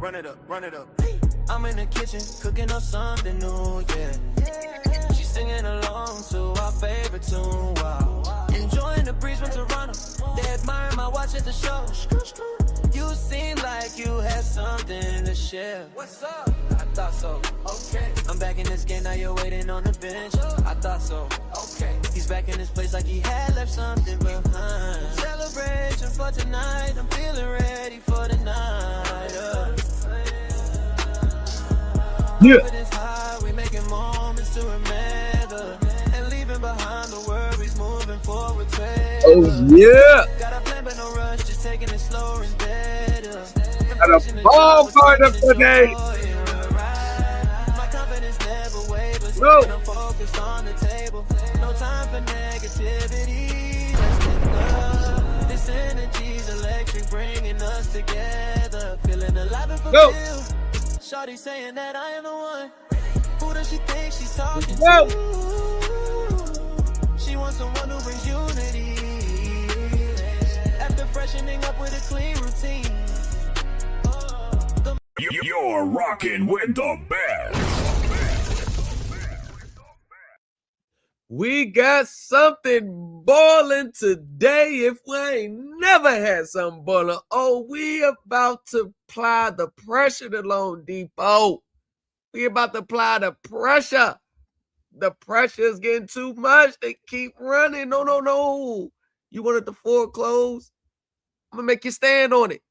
run it up, run it up. I'm in the kitchen, cooking up something new, yeah. She's singing along to our favorite tune, wow. Enjoying the breeze from Toronto. They admire my watch at the show. You seem like you had something to share. What's up? I thought so. Okay. I'm back in this game, now you're waiting on the bench. I thought so. Okay. He's back in this place like he had left something behind. Celebration for tonight. I'm feeling ready for the night. Yeah. High, we making moments to remember and leaving behind the worries, moving forward. Oh yeah. Got a plan but no rush, just taking it slower and better. Got a ball part of the day. My confidence never wavers. No. I'm focused on the table. No time for negativity. Let's live love. This energy's electric, bringing us together. Feeling alive and fulfilled. Shawty saying that I am the one. Who does she think she's talking to? She wants someone who brings unity. After freshening up with a clean routine. You're rocking with the best. We got something boiling today if we ain't never had something boiling. Oh, we about to apply the pressure to LoanDepot. We about to apply the pressure. The pressure is getting too much. They keep running. No. You wanted to foreclose? I'm going to make you stand on it.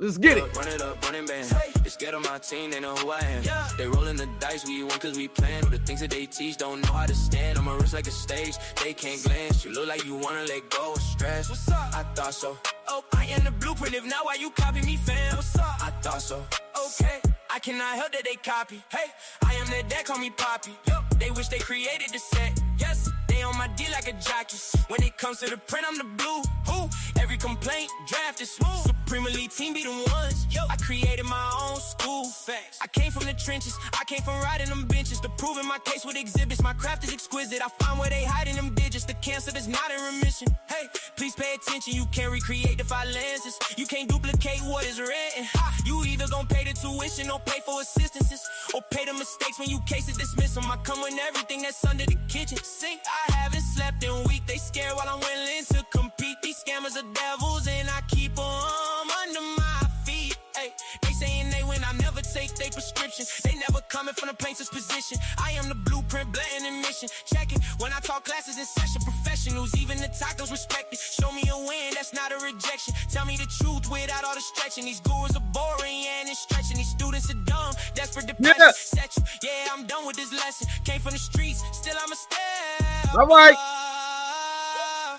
Let's get it. Run it up, running band. It's get on my team, they know who I am. They rolling the dice, we win cause we plan. The things that they teach don't know how to stand. On my wrist like a stage, they can't glance. You look like you wanna let go of stress. What's up? I thought so. Oh, I am the blueprint, if not, why you copy me, fam? What's up? I thought so. Okay, I cannot help that they copy. Hey, I am that dad, call me Poppy. They wish they created the set. Yes, they on my D like a jockey. When it comes to the print, I'm the blue. Who? Every complaint, draft is smooth. Supreme Elite team be the ones. Yo, I created my own school. Facts. I came from the trenches. I came from riding them benches. To proving my case with exhibits. My craft is exquisite. I find where they hiding them digits. The cancer that's not in remission. Hey, please pay attention. You can't recreate the five lenses. You can't duplicate what is written. You either gonna pay the tuition or pay for assistances. Or pay the mistakes when you case it, dismiss them. I come with everything that's under the kitchen sink. I haven't slept in a week. They scared while I'm willing to compete. These scammers are devils and I keep them under my feet. Ay, they saying they win, I never take their prescription. They never coming from the plaintiff's position. I am the blueprint, blatant admission. Check it, when I talk classes in session. Professionals, even the tacos respect it. Show me a win, that's not a rejection. Tell me the truth without all the stretching. These gurus are boring and it's stretching. These students are dumb, desperate depression. Set you, yeah, I'm done with this lesson. Came from the streets, still I'm a step. All right.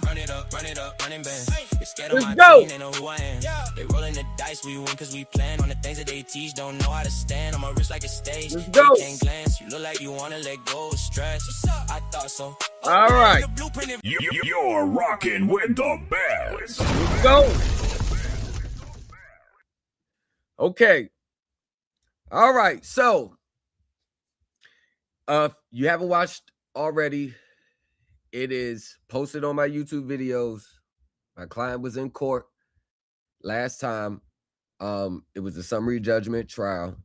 Run it up, running band. It's scared Let's of my go. team, they know who I am. They rolling the dice, we win cause we plan. On the things that they teach, don't know how to stand. On my wrist like a stage, Let's they go. can't glance. You look like you wanna let go of stress. I thought so. All right. You're rocking with the best. Let's go. Okay. All right. So, you haven't watched already, it is posted on my YouTube videos. My client was in court last time. It was a summary judgment trial.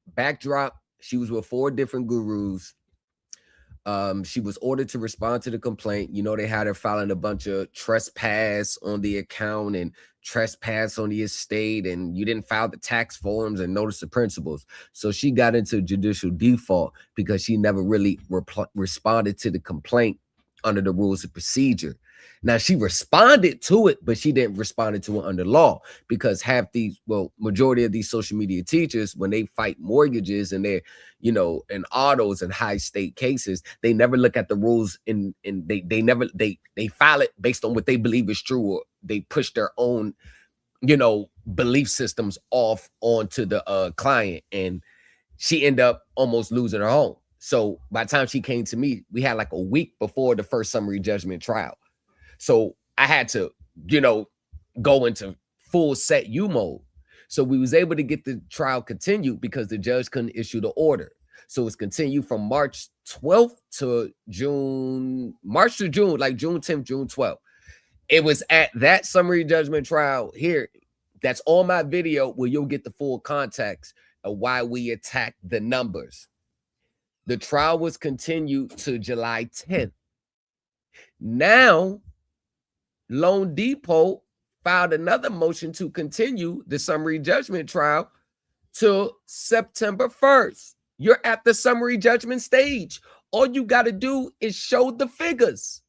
Backdrop, she was with 4 different gurus. She was ordered to respond to the complaint. You know, they had her filing a bunch of trespass on the account and trespass on the estate, and you didn't file the tax forms and notice of principles. So she got into judicial default because she never really responded to the complaint under the rules of procedure. Now, she responded to it, but she didn't respond to it under law, because majority of these social media teachers, when they fight mortgages and they're, in autos and high state cases, they never look at the rules and they file it based on what they believe is true, or they push their own, belief systems off onto the client. And she ended up almost losing her home. So by the time she came to me, we had like a week before the first summary judgment trial. So I had to, go into full set U mode. So we was able to get the trial continued because the judge couldn't issue the order. So it's continued from March 12th to June, like June 10th, June 12th. It was at that summary judgment trial here That's on my video where you'll get the full context of why we attacked the numbers. The trial was continued to July 10th. Now, LoanDepot filed another motion to continue the summary judgment trial till September 1st. You're at the summary judgment stage. All you got to do is show the figures.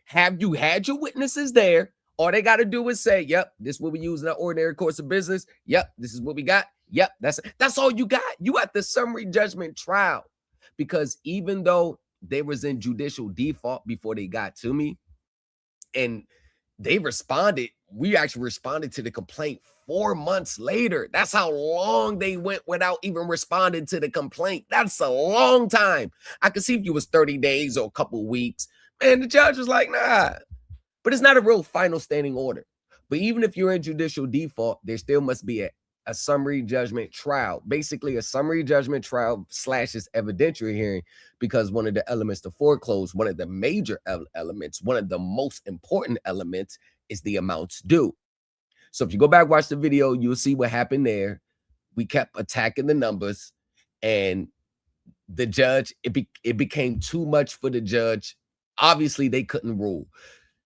Have you had your witnesses there? All they got to do is say, yep, this is what we use in the ordinary course of business. Yep, this is what we got. Yep, that's all you got. You at the summary judgment trial. Because even though they was in judicial default before they got to me, and they responded, we actually responded to the complaint 4 months later. That's how long they went without even responding to the complaint. That's a long time. I could see if you was 30 days or a couple weeks. Man, the judge was like, nah. But it's not a real final standing order. But even if you're in judicial default, there still must be a summary judgment trial. Basically, a summary judgment trial / its evidentiary hearing, because one of the elements to foreclose, one of the major elements, one of the most important elements is the amounts due. So if you go back, watch the video, you'll see what happened there. We kept attacking the numbers, and the judge, it became too much for the judge. Obviously, they couldn't rule.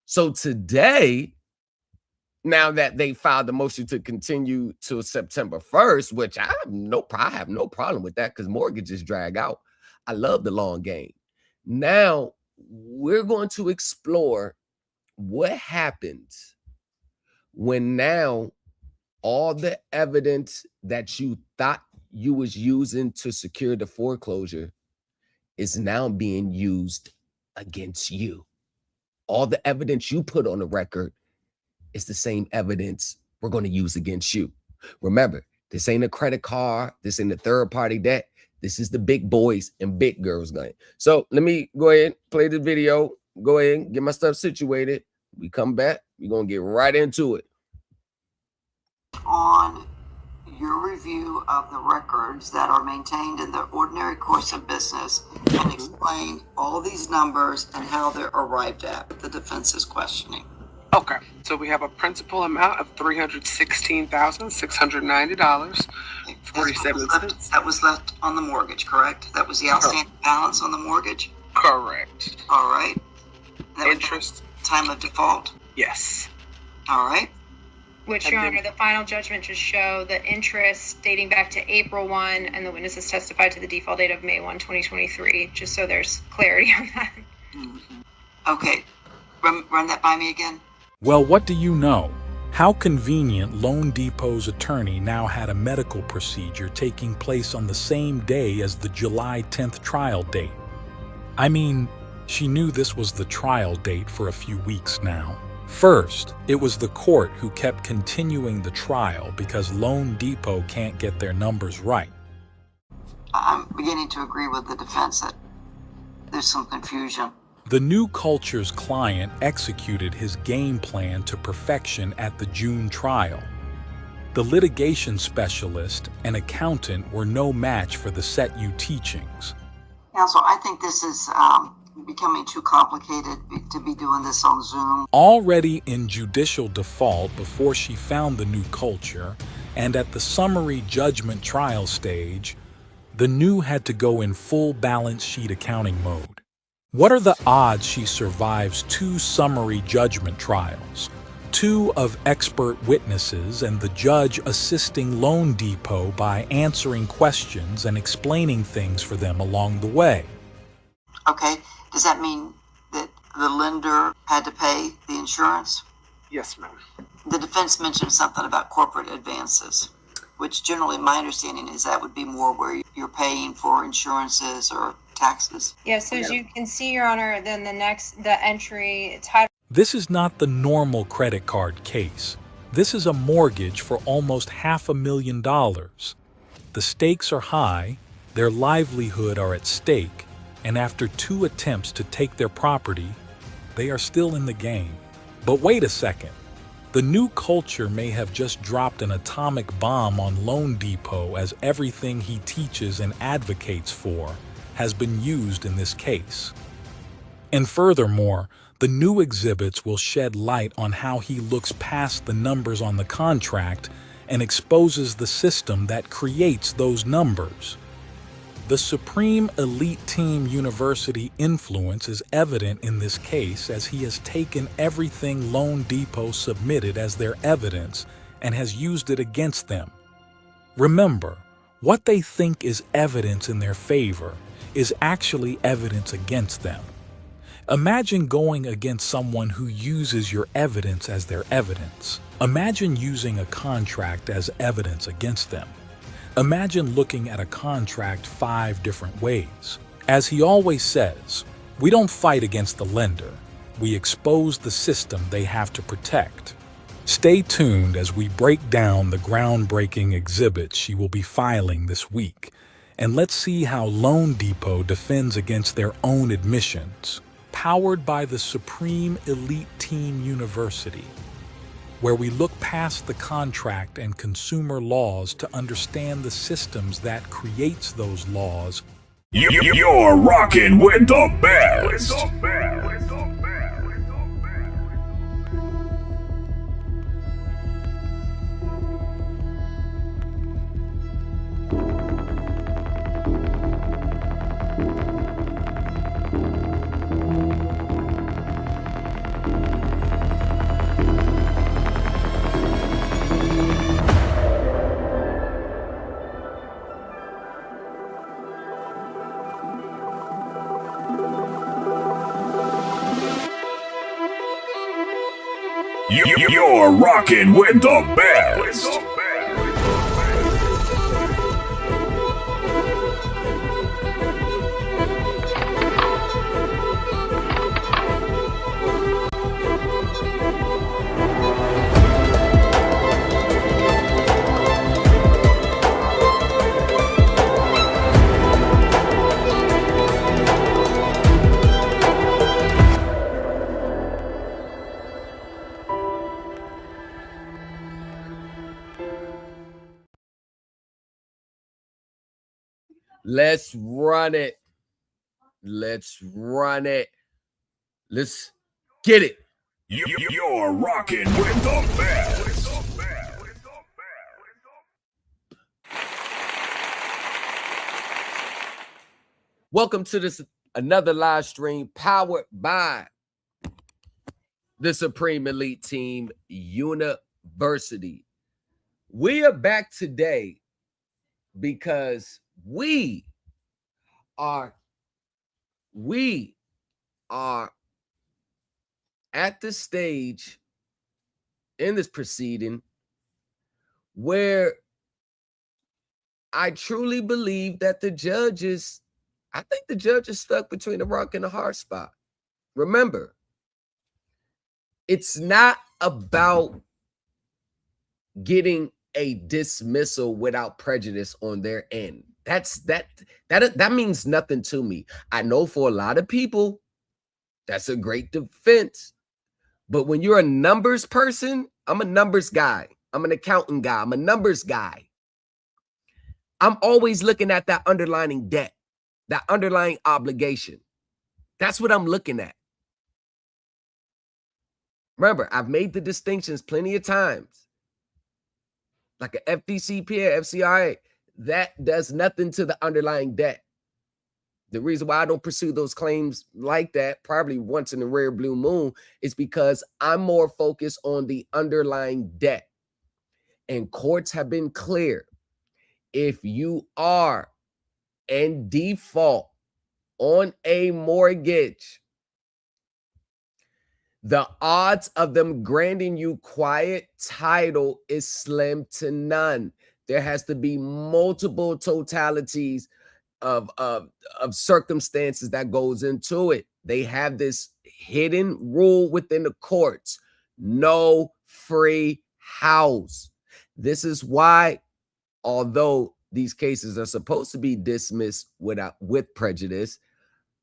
So today, now that they filed the motion to continue to September 1st, which I have no problem with that, because mortgages drag out. I love the long game. Now we're going to explore what happens when now all the evidence that you thought you was using to secure the foreclosure is now being used against you. All the evidence you put on the record is the same evidence we're going to use against you. Remember, this ain't a credit card. This ain't a third-party debt. This is the big boys and big girls game. So let me go ahead and play the video. Go ahead and get my stuff situated. We come back. We're going to get right into it. On your review of the records that are maintained in the ordinary course of business and explain all these numbers and how they're arrived at, the defense is questioning. Okay, so we have a principal amount of $316,690.47. That was left on the mortgage, correct? That was the outstanding balance on the mortgage? Correct. All right. That Interest? Time of default? Yes. All right. Which, Your Honor, the final judgment just show the interest dating back to April 1, and the witnesses testified to the default date of May 1, 2023, just so there's clarity on that. Mm-hmm. Okay. Run that by me again. Well, what do you know? How convenient LoanDepot's attorney now had a medical procedure taking place on the same day as the July 10th trial date. I mean, she knew this was the trial date for a few weeks now. First, it was the court who kept continuing the trial because LoanDepot can't get their numbers right. I'm beginning to agree with the defense that there's some confusion. The new culture's client executed his game plan to perfection at the June trial. The litigation specialist and accountant were no match for the set-you teachings. Counsel, I think this is becoming too complicated to be doing this on Zoom. Already in judicial default before she found the new culture, and at the summary judgment trial stage, the new had to go in full balance sheet accounting mode. What are the odds she survives 2 summary judgment trials, 2 of expert witnesses, and the judge assisting LoanDepot by answering questions and explaining things for them along the way? Okay, does that mean that the lender had to pay the insurance? Yes, ma'am. The defense mentioned something about corporate advances, which generally my understanding is that would be more where you're paying for insurances or taxes. Yes, as you can see, Your Honor, then the entry title. This is not the normal credit card case. This is a mortgage for almost $500,000. The stakes are high, their livelihood are at stake, and after 2 attempts to take their property, they are still in the game. But wait a second. The new culture may have just dropped an atomic bomb on LoanDepot, as everything he teaches and advocates for has been used in this case. And furthermore, The new exhibits will shed light on how he looks past the numbers on the contract and exposes the system that creates those numbers. The Supreme Elite Team University influence is evident in this case, as he has taken everything LoanDepot submitted as their evidence and has used it against them. Remember, what they think is evidence in their favor is actually evidence against them. Imagine going against someone who uses your evidence as their evidence. Imagine using a contract as evidence against them. Imagine looking at a contract 5 different ways. As he always says, we don't fight against the lender. We expose the system they have to protect. Stay tuned as we break down the groundbreaking exhibits she will be filing this week, and let's see how LoanDepot defends against their own admissions. Powered by the Supreme Elite Team University, where we look past the contract and consumer laws to understand the systems that creates those laws. You're rocking with the best. You're rocking with the best. Let's run it. Let's run it. Let's get it. You're rocking with the best. Welcome to this another live stream powered by the Supreme Elite Team University. We are back today because we are at the stage in this proceeding where I truly believe that I think the judge is stuck between a rock and a hard spot. Remember, it's not about getting a dismissal without prejudice on their end. That means nothing to me. I know for a lot of people, that's a great defense. But when you're a numbers person, I'm a numbers guy. I'm an accountant guy. I'm a numbers guy. I'm always looking at that underlying debt, that underlying obligation. That's what I'm looking at. Remember, I've made the distinctions plenty of times. Like a FDCPA, FCRA, that does nothing to the underlying debt. The reason why I don't pursue those claims like that, probably once in a rare blue moon, is because I'm more focused on the underlying debt. And courts have been clear. If you are in default on a mortgage, the odds of them granting you quiet title is slim to none. There has to be multiple totalities of circumstances that goes into it. They have this hidden rule within the courts: no free house. This is why, although these cases are supposed to be dismissed with prejudice,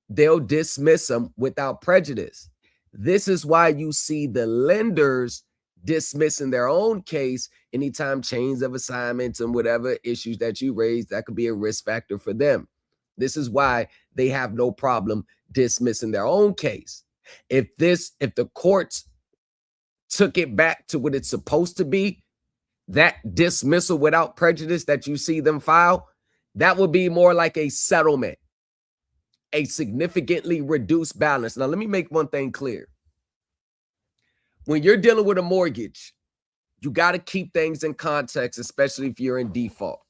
they'll dismiss them without prejudice. This is why you see the lenders dismissing their own case anytime chains of assignments and whatever issues that you raise, that could be a risk factor for them. This is why they have no problem dismissing their own case. If the courts took it back to what it's supposed to be, that dismissal without prejudice that you see them file, that would be more like a settlement, a significantly reduced balance. Now, let me make one thing clear. When you're dealing with a mortgage, you got to keep things in context, especially if you're in default.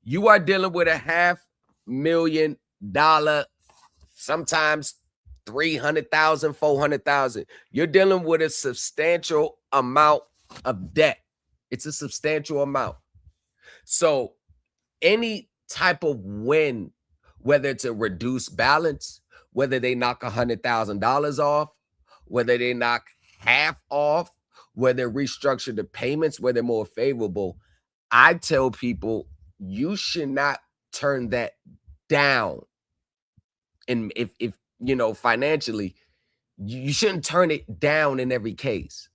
You are dealing with a $500,000, sometimes $300,000, $400,000. You're dealing with a substantial amount of debt. It's a substantial amount. So any type of win, whether it's a reduced balance, whether they knock $100,000 off, whether they knock half off, whether they restructure the payments, where they're more favorable, I tell people you should not turn that down. And if you know, financially, you shouldn't turn it down in every case.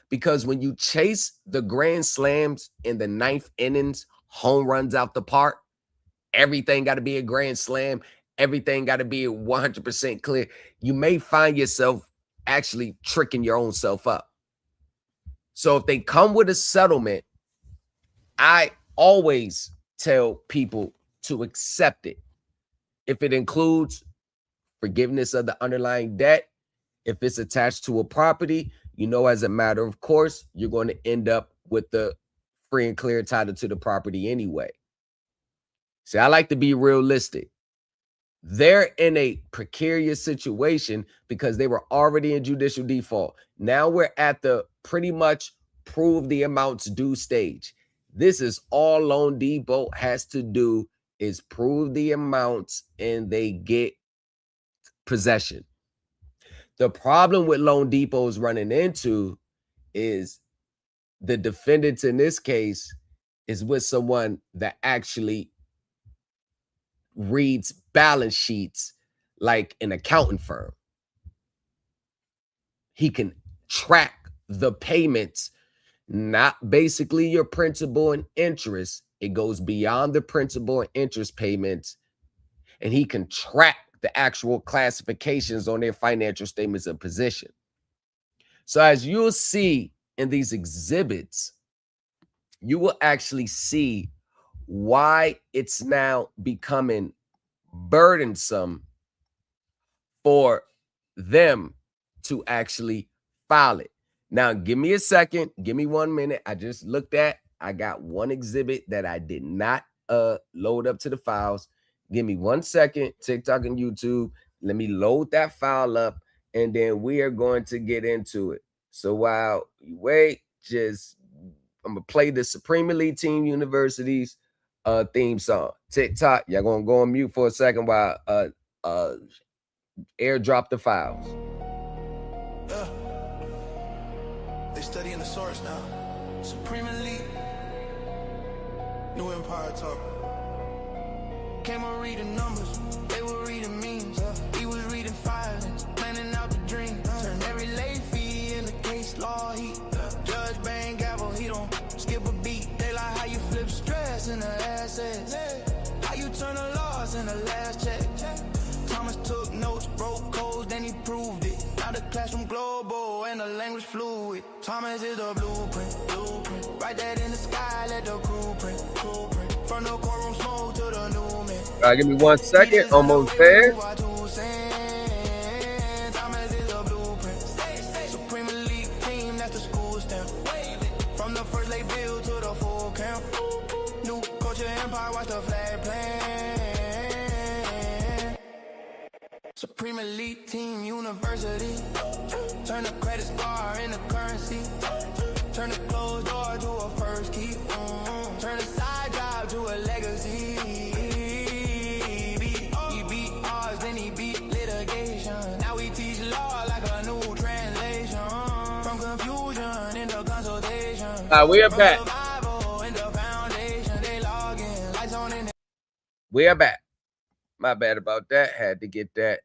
Because when you chase the grand slams in the ninth innings, home runs out the park, everything got to be a grand slam, everything got to be 100% clear, you may find yourself actually tricking your own self up. So if they come with a settlement, I always tell people to accept it. If it includes forgiveness of the underlying debt, if it's attached to a property, you know, as a matter of course, you're going to end up with the free and clear title to the property anyway. See, I like to be realistic. They're in a precarious situation because they were already in judicial default. Now we're at the pretty much prove the amounts due stage. This is all LoanDepot has to do is prove the amounts and they get possession. The problem with LoanDepot is running into is the defendants in this case is with someone that actually reads balance sheets like an accounting firm. He can track the payments, not basically your principal and interest. It goes beyond the principal and interest payments, and he can track the actual classifications on their financial statements of position. So as you'll see in these exhibits, you will actually see why it's now becoming burdensome for them to actually file it. Now, give me a second. Give me 1 minute. I just looked at, I got one exhibit that I did not load up to the files. Give me 1 second, TikTok and YouTube. Let me load that file up, and then we are going to get into it. So while you wait, I'm going to play the Supreme Elite Team University's theme song. TikTok, y'all going to go on mute for a second while airdrop the files. They studying the source now. Supreme Elite. New Empire talk. Came on reading numbers, they were reading memes. He was reading filings, planning out the dream. Turn every late fee in the case law heat. Judge bang gavel, he don't skip a beat. They like how you flip stress in the assets. How you turn a loss in the last check. Thomas took notes, broke codes, then he proved it. Now the classroom global and the language fluid. Thomas is the blueprint. Write that in the sky, let the crew print. From the courtroom smoke to the new man. All right, give me 1 second. Almost there. Thomas is the blueprint. Supreme Elite Team, that's the school stamp. From the first lay bill to the full camp. New culture empire, watch the flag plan. Supreme Elite Team University. Turn the credit score into currency. Turn the closed door to a first key. Turn the side job to a legacy. He beat odds, then he beat litigation. Now we teach law like a new translation. From confusion into consultation. We are back. We are back. My bad about that. Had to get that.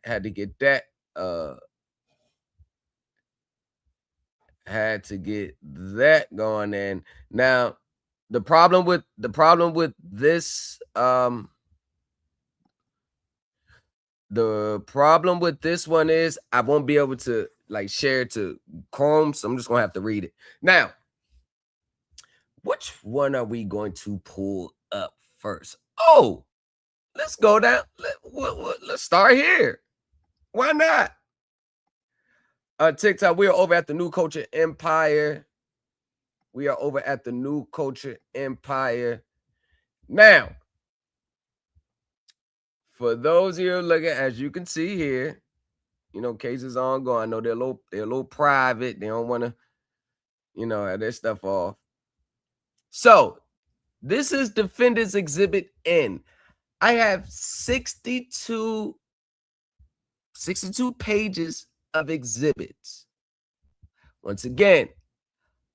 Had to get that going in. Now, the problem with this The problem with this one is I won't be able to like share it to Chrome, so I'm just gonna have to read it. Now, which one are we going to pull up first? Oh, let's go down. Let's start here. Why not? TikTok, we are over at the New Culture Empire. We are over at the New Culture Empire. Now, for those of you looking, as you can see here, you know, cases ongoing. I know they're a little private. They don't want to, you know, have their stuff off. So this is Defendant's Exhibit N. I have 62 pages of exhibits. Once again,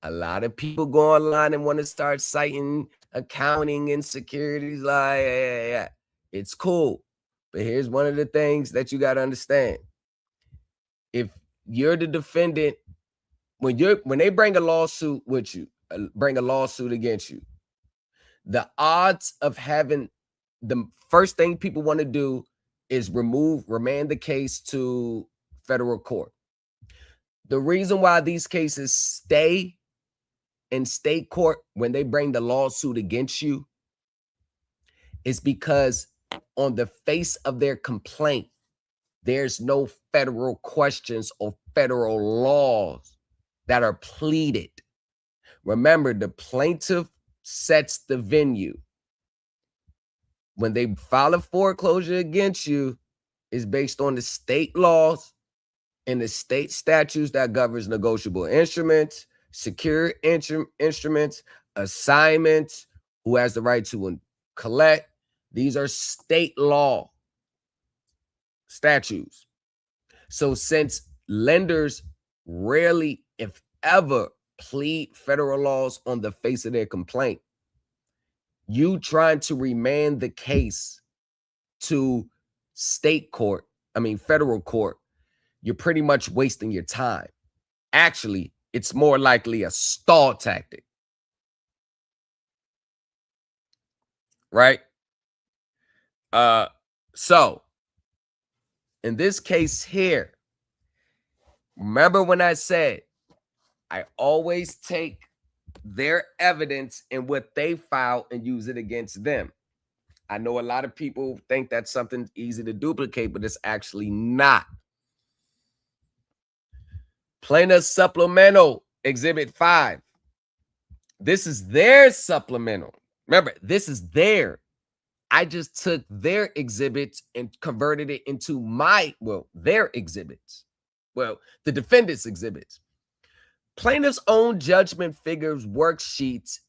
a lot of people go online and want to start citing accounting insecurities. Like, yeah. It's cool. But here's one of the things that you got to understand. If you're the defendant, when they bring a lawsuit with you, bring a lawsuit against you, the odds of having the first thing people want to do is remand the case to federal court. The reason why these cases stay in state court when they bring the lawsuit against you is because on the face of their complaint, there's no federal questions or federal laws that are pleaded. Remember, the plaintiff sets the venue. When they file a foreclosure against you, it's based on the state laws and the state statutes that governs negotiable instruments, secure instruments, assignments, who has the right to collect. These are state law statutes. So since lenders rarely, if ever, plead federal laws on the face of their complaint, you trying to remand the case to federal court, you're pretty much wasting your time. Actually, it's more likely a stall tactic. Right? So in this case here, remember when I said I always take their evidence and what they file and use it against them. I know a lot of people think that's something easy to duplicate, but it's actually not. Plaintiff Supplemental Exhibit 5. This is their supplemental. Remember, this is their. I just took their exhibits and converted it into their exhibits. Well, the defendant's exhibits. Plaintiff's own judgment figures worksheets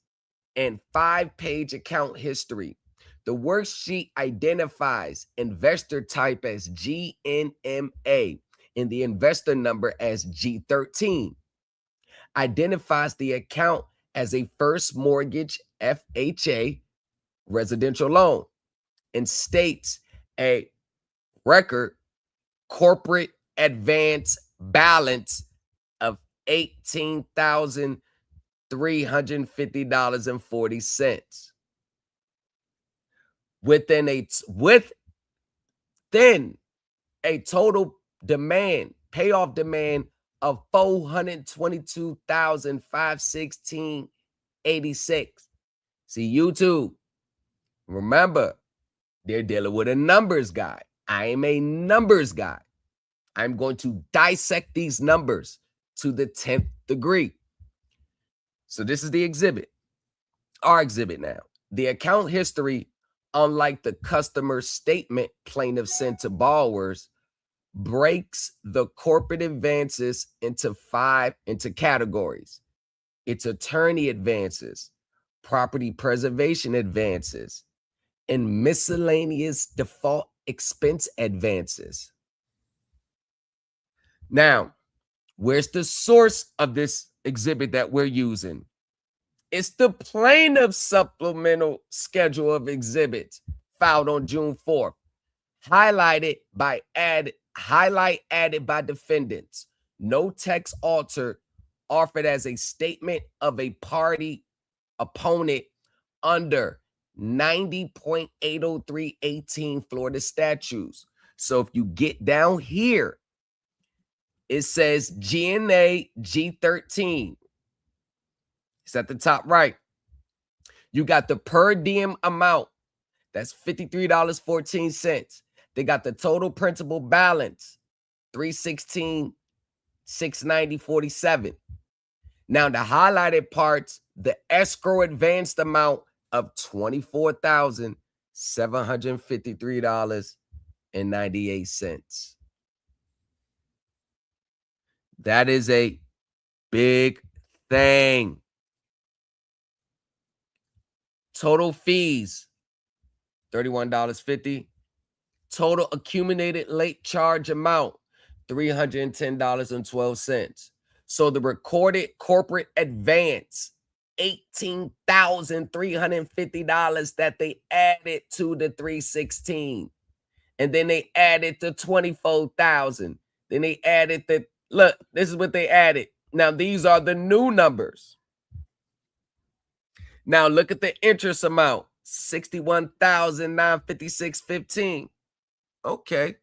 and 5-page account history. The worksheet identifies investor type as GNMA and the investor number as G13. Identifies the account as a first mortgage FHA residential loan and states a record corporate advance balance of $18,350.40 within a total payoff demand of $422,516.86. See, YouTube, remember, they're dealing with a numbers guy. I am a numbers guy. I'm going to dissect these numbers to the 10th degree. So this is the exhibit, our exhibit now. The account history, unlike the customer statement plaintiff sent to borrowers, breaks the corporate advances into categories. It's attorney advances, property preservation advances, and miscellaneous default expense advances. Now, where's the source of this exhibit that we're using? It's the plaintiff supplemental schedule of exhibits filed on June 4th, highlight added by defendants. No text altered, offered as a statement of a party opponent under 90.803.18 Florida statutes. So if you get down here, it says G&A G13. It's at the top right. You got the per diem amount. That's $53.14. They got the total principal balance, $316,690.47. Now the highlighted parts, the escrow advanced amount of $24,753.98. That is a big thing. Total fees, $31.50. Total accumulated late charge amount, $310.12. So the recorded corporate advance, $18,350 that they added to the 316. And then they added the 24,000. Then they added the, look, this is what they added. Now these are the new numbers. Now look at the interest amount, $61,956.15. Okay.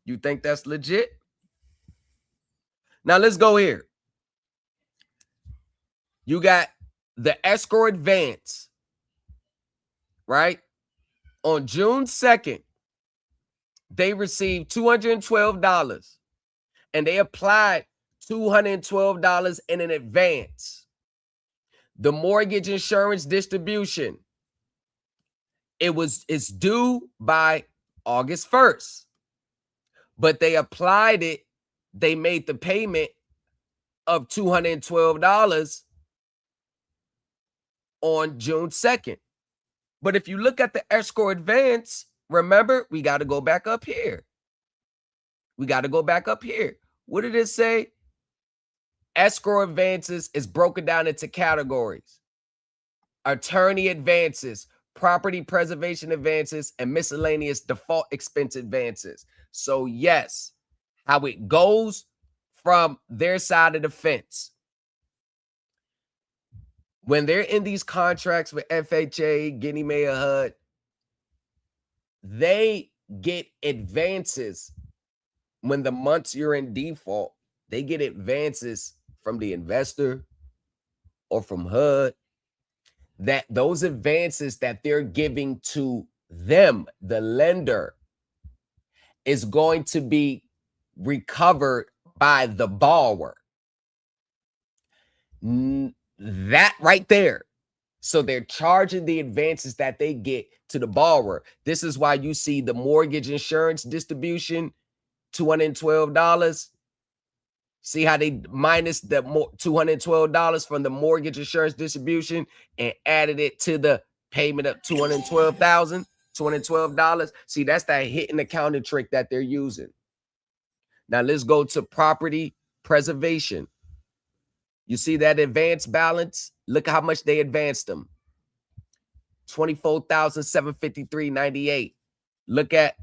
You think that's legit? Now let's go here. You got the escrow advance, right? On June 2nd, they received $212 and they applied $212 in an advance. The mortgage insurance distribution, it's due by August 1st, but they applied it. They made the payment of $212 on June 2nd. But if you look at the escrow advance, remember, we got to go back up here. We got to go back up here. What did it say? Escrow advances is broken down into categories: attorney advances, property preservation advances, and miscellaneous default expense advances. So yes, how it goes from their side of the fence. When they're in these contracts with FHA, Ginnie Mae, or HUD, they get advances when the months you're in default. They get advances from the investor or from HUD. That those advances that they're giving to them, the lender, is going to be recovered by the borrower. That right there. So they're charging the advances that they get to the borrower. This is why you see the mortgage insurance distribution, $212. See how they minus the $212 from the mortgage insurance distribution and added it to the payment of $212. See, that's that hidden accounting trick that they're using. Now let's go to property preservation. You see that advance balance? Look at how much they advanced them. $24,753.98. Look at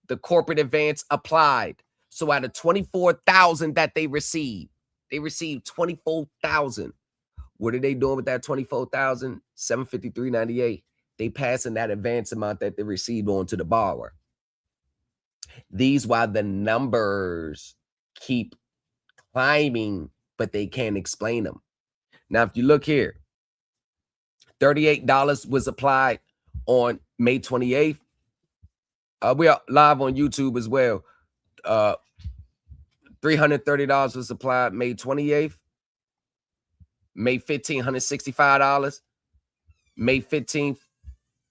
the corporate advance applied. So out of $24,000 that they received $24,000. What are they doing with that $24,753.98? They passing that advance amount that they received on to the borrower. These why the numbers keep climbing, but they can't explain them. Now, if you look here, $38 was applied on May 28th. We are live on YouTube as well. $330 was applied May 28th. May 15th, $165. May 15th,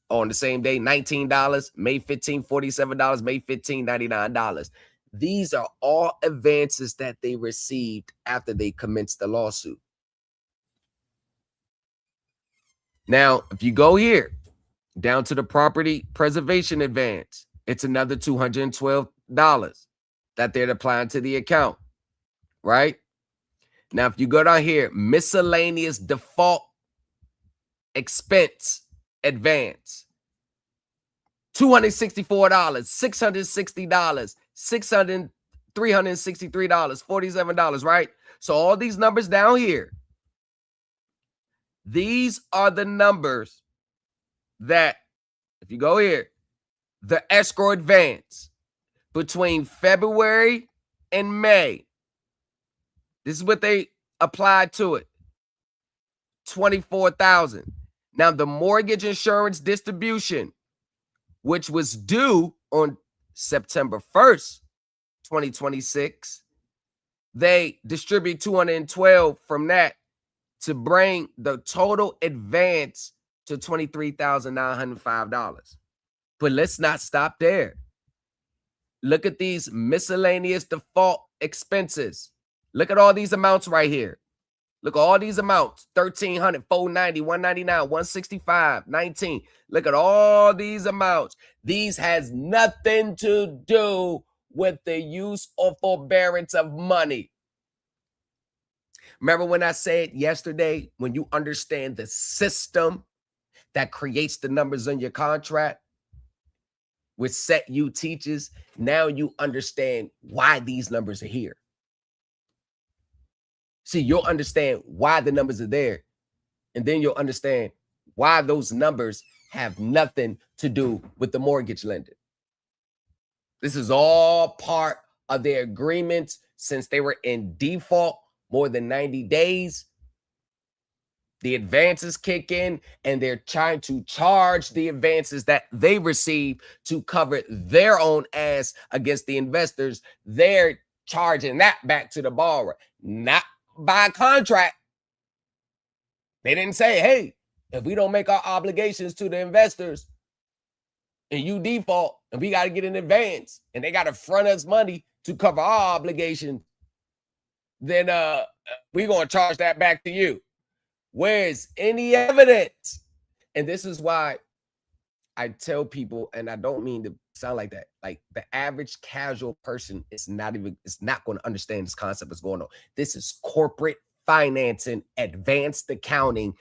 on the same day, $19. May 15th, $47. May 15th, $99. These are all advances that they received after they commenced the lawsuit. Now, if you go here, down to the property preservation advance, it's another $212 that they're applying to the account, right? Now, if you go down here, miscellaneous default expense advance, $264, $660, $363, $47, right? So all these numbers down here, these are the numbers that, if you go here, the escrow advance between February and May. This is what they applied to it. $24,000. Now the mortgage insurance distribution, which was due on September 1st, 2026, they distribute 212 from that to bring the total advance to $23,905. But let's not stop there. Look at these miscellaneous default expenses. Look at all these amounts right here. Look at all these amounts. $1,300, $490, $199, $165, $19. Look at all these amounts. These has nothing to do with the use or forbearance of money. Remember when I said yesterday, when you understand the system that creates the numbers on your contract, which Set You teaches, now you understand why these numbers are here. See, you'll understand why the numbers are there, and then you'll understand why those numbers have nothing to do with the mortgage lender. This is all part of their agreements since they were in default more than 90 days. The advances kick in, and they're trying to charge the advances that they receive to cover their own ass against the investors. They're charging that back to the borrower, not by contract. They didn't say, hey, if we don't make our obligations to the investors and you default and we got to get an advance and they got to front us money to cover our obligation, then we're going to charge that back to you. Where's any evidence? And this is why I tell people, and I don't mean to sound like that, like the average casual person is not going to understand this concept that's going on. This is corporate financing, advanced accounting,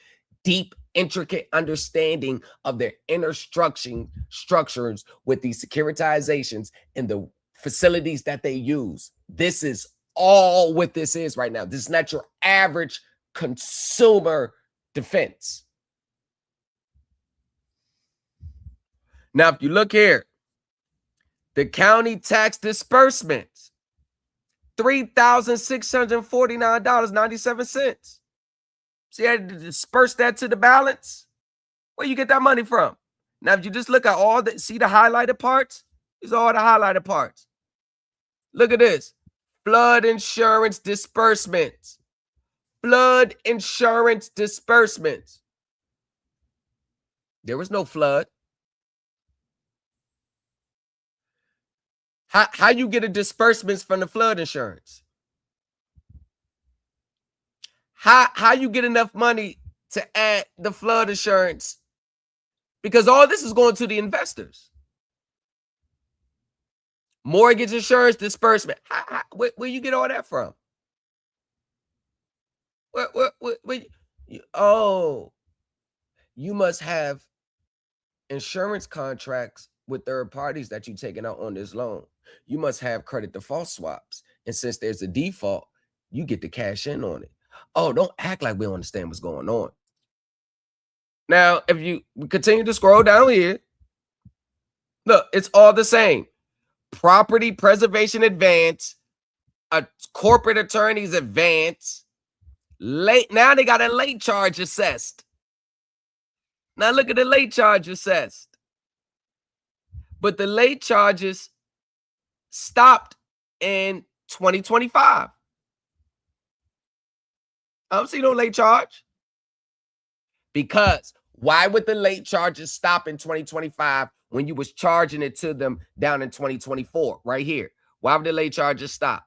deep, intricate understanding of their inner structures with these securitizations and the facilities that they use. This is all what this is right now. This is not your average consumer defense. Now, if you look here, the county tax disbursements, $3,649.97. See, I had to disperse that to the balance. Where you get that money from? Now, if you just look at all the, see the highlighted parts? These are all the highlighted parts. Look at this. Flood insurance disbursements. Flood insurance disbursements. There was no flood. How you get a disbursements from the flood insurance? How you get enough money to add the flood insurance? Because all this is going to the investors. Mortgage insurance disbursement. Where you get all that from? You must have insurance contracts with third parties that you're taking out on this loan. You must have credit default swaps. And since there's a default, you get to cash in on it. Oh, don't act like we don't understand what's going on. Now, if you continue to scroll down here, look, it's all the same. Property preservation advance, a corporate attorney's advance, late. Now they got a late charge assessed. Now look at the late charge assessed. But the late charges stopped in 2025. I don't see no late charge. Because why would the late charges stop in 2025 when you was charging it to them down in 2024? Right here. Why would the late charges stop?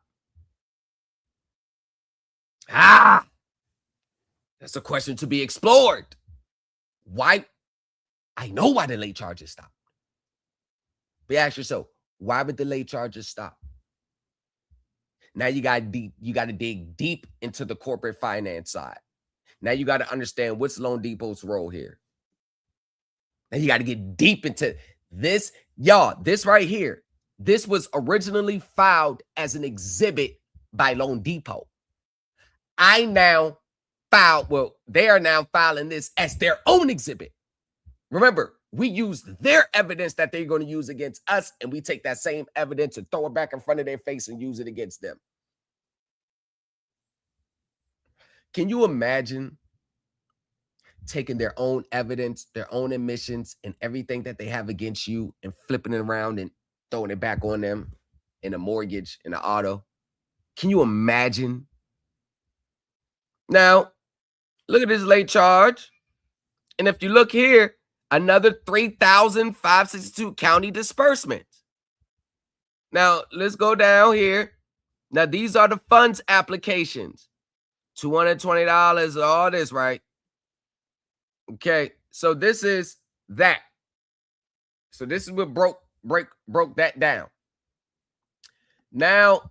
That's a question to be explored. Why? I know why the late charges stop. But ask yourself, why would the late charges stop? Now you got to dig deep into the corporate finance side. Now you got to understand what's LoanDepot's role here. Now you got to get deep into this. Y'all, this right here, this was originally filed as an exhibit by LoanDepot. They are now filing this as their own exhibit. Remember, We use their evidence that they're going to use against us, and we take that same evidence and throw it back in front of their face and use it against them. Can you imagine taking their own evidence, their own admissions, and everything that they have against you and flipping it around and throwing it back on them in a mortgage, in an auto? Can you imagine? Now, look at this late charge. And if you look here, another 3,562 county disbursements. Now, let's go down here. Now, these are the funds applications. $220, all this, right? Okay, so this is that. So this is what broke that down. Now,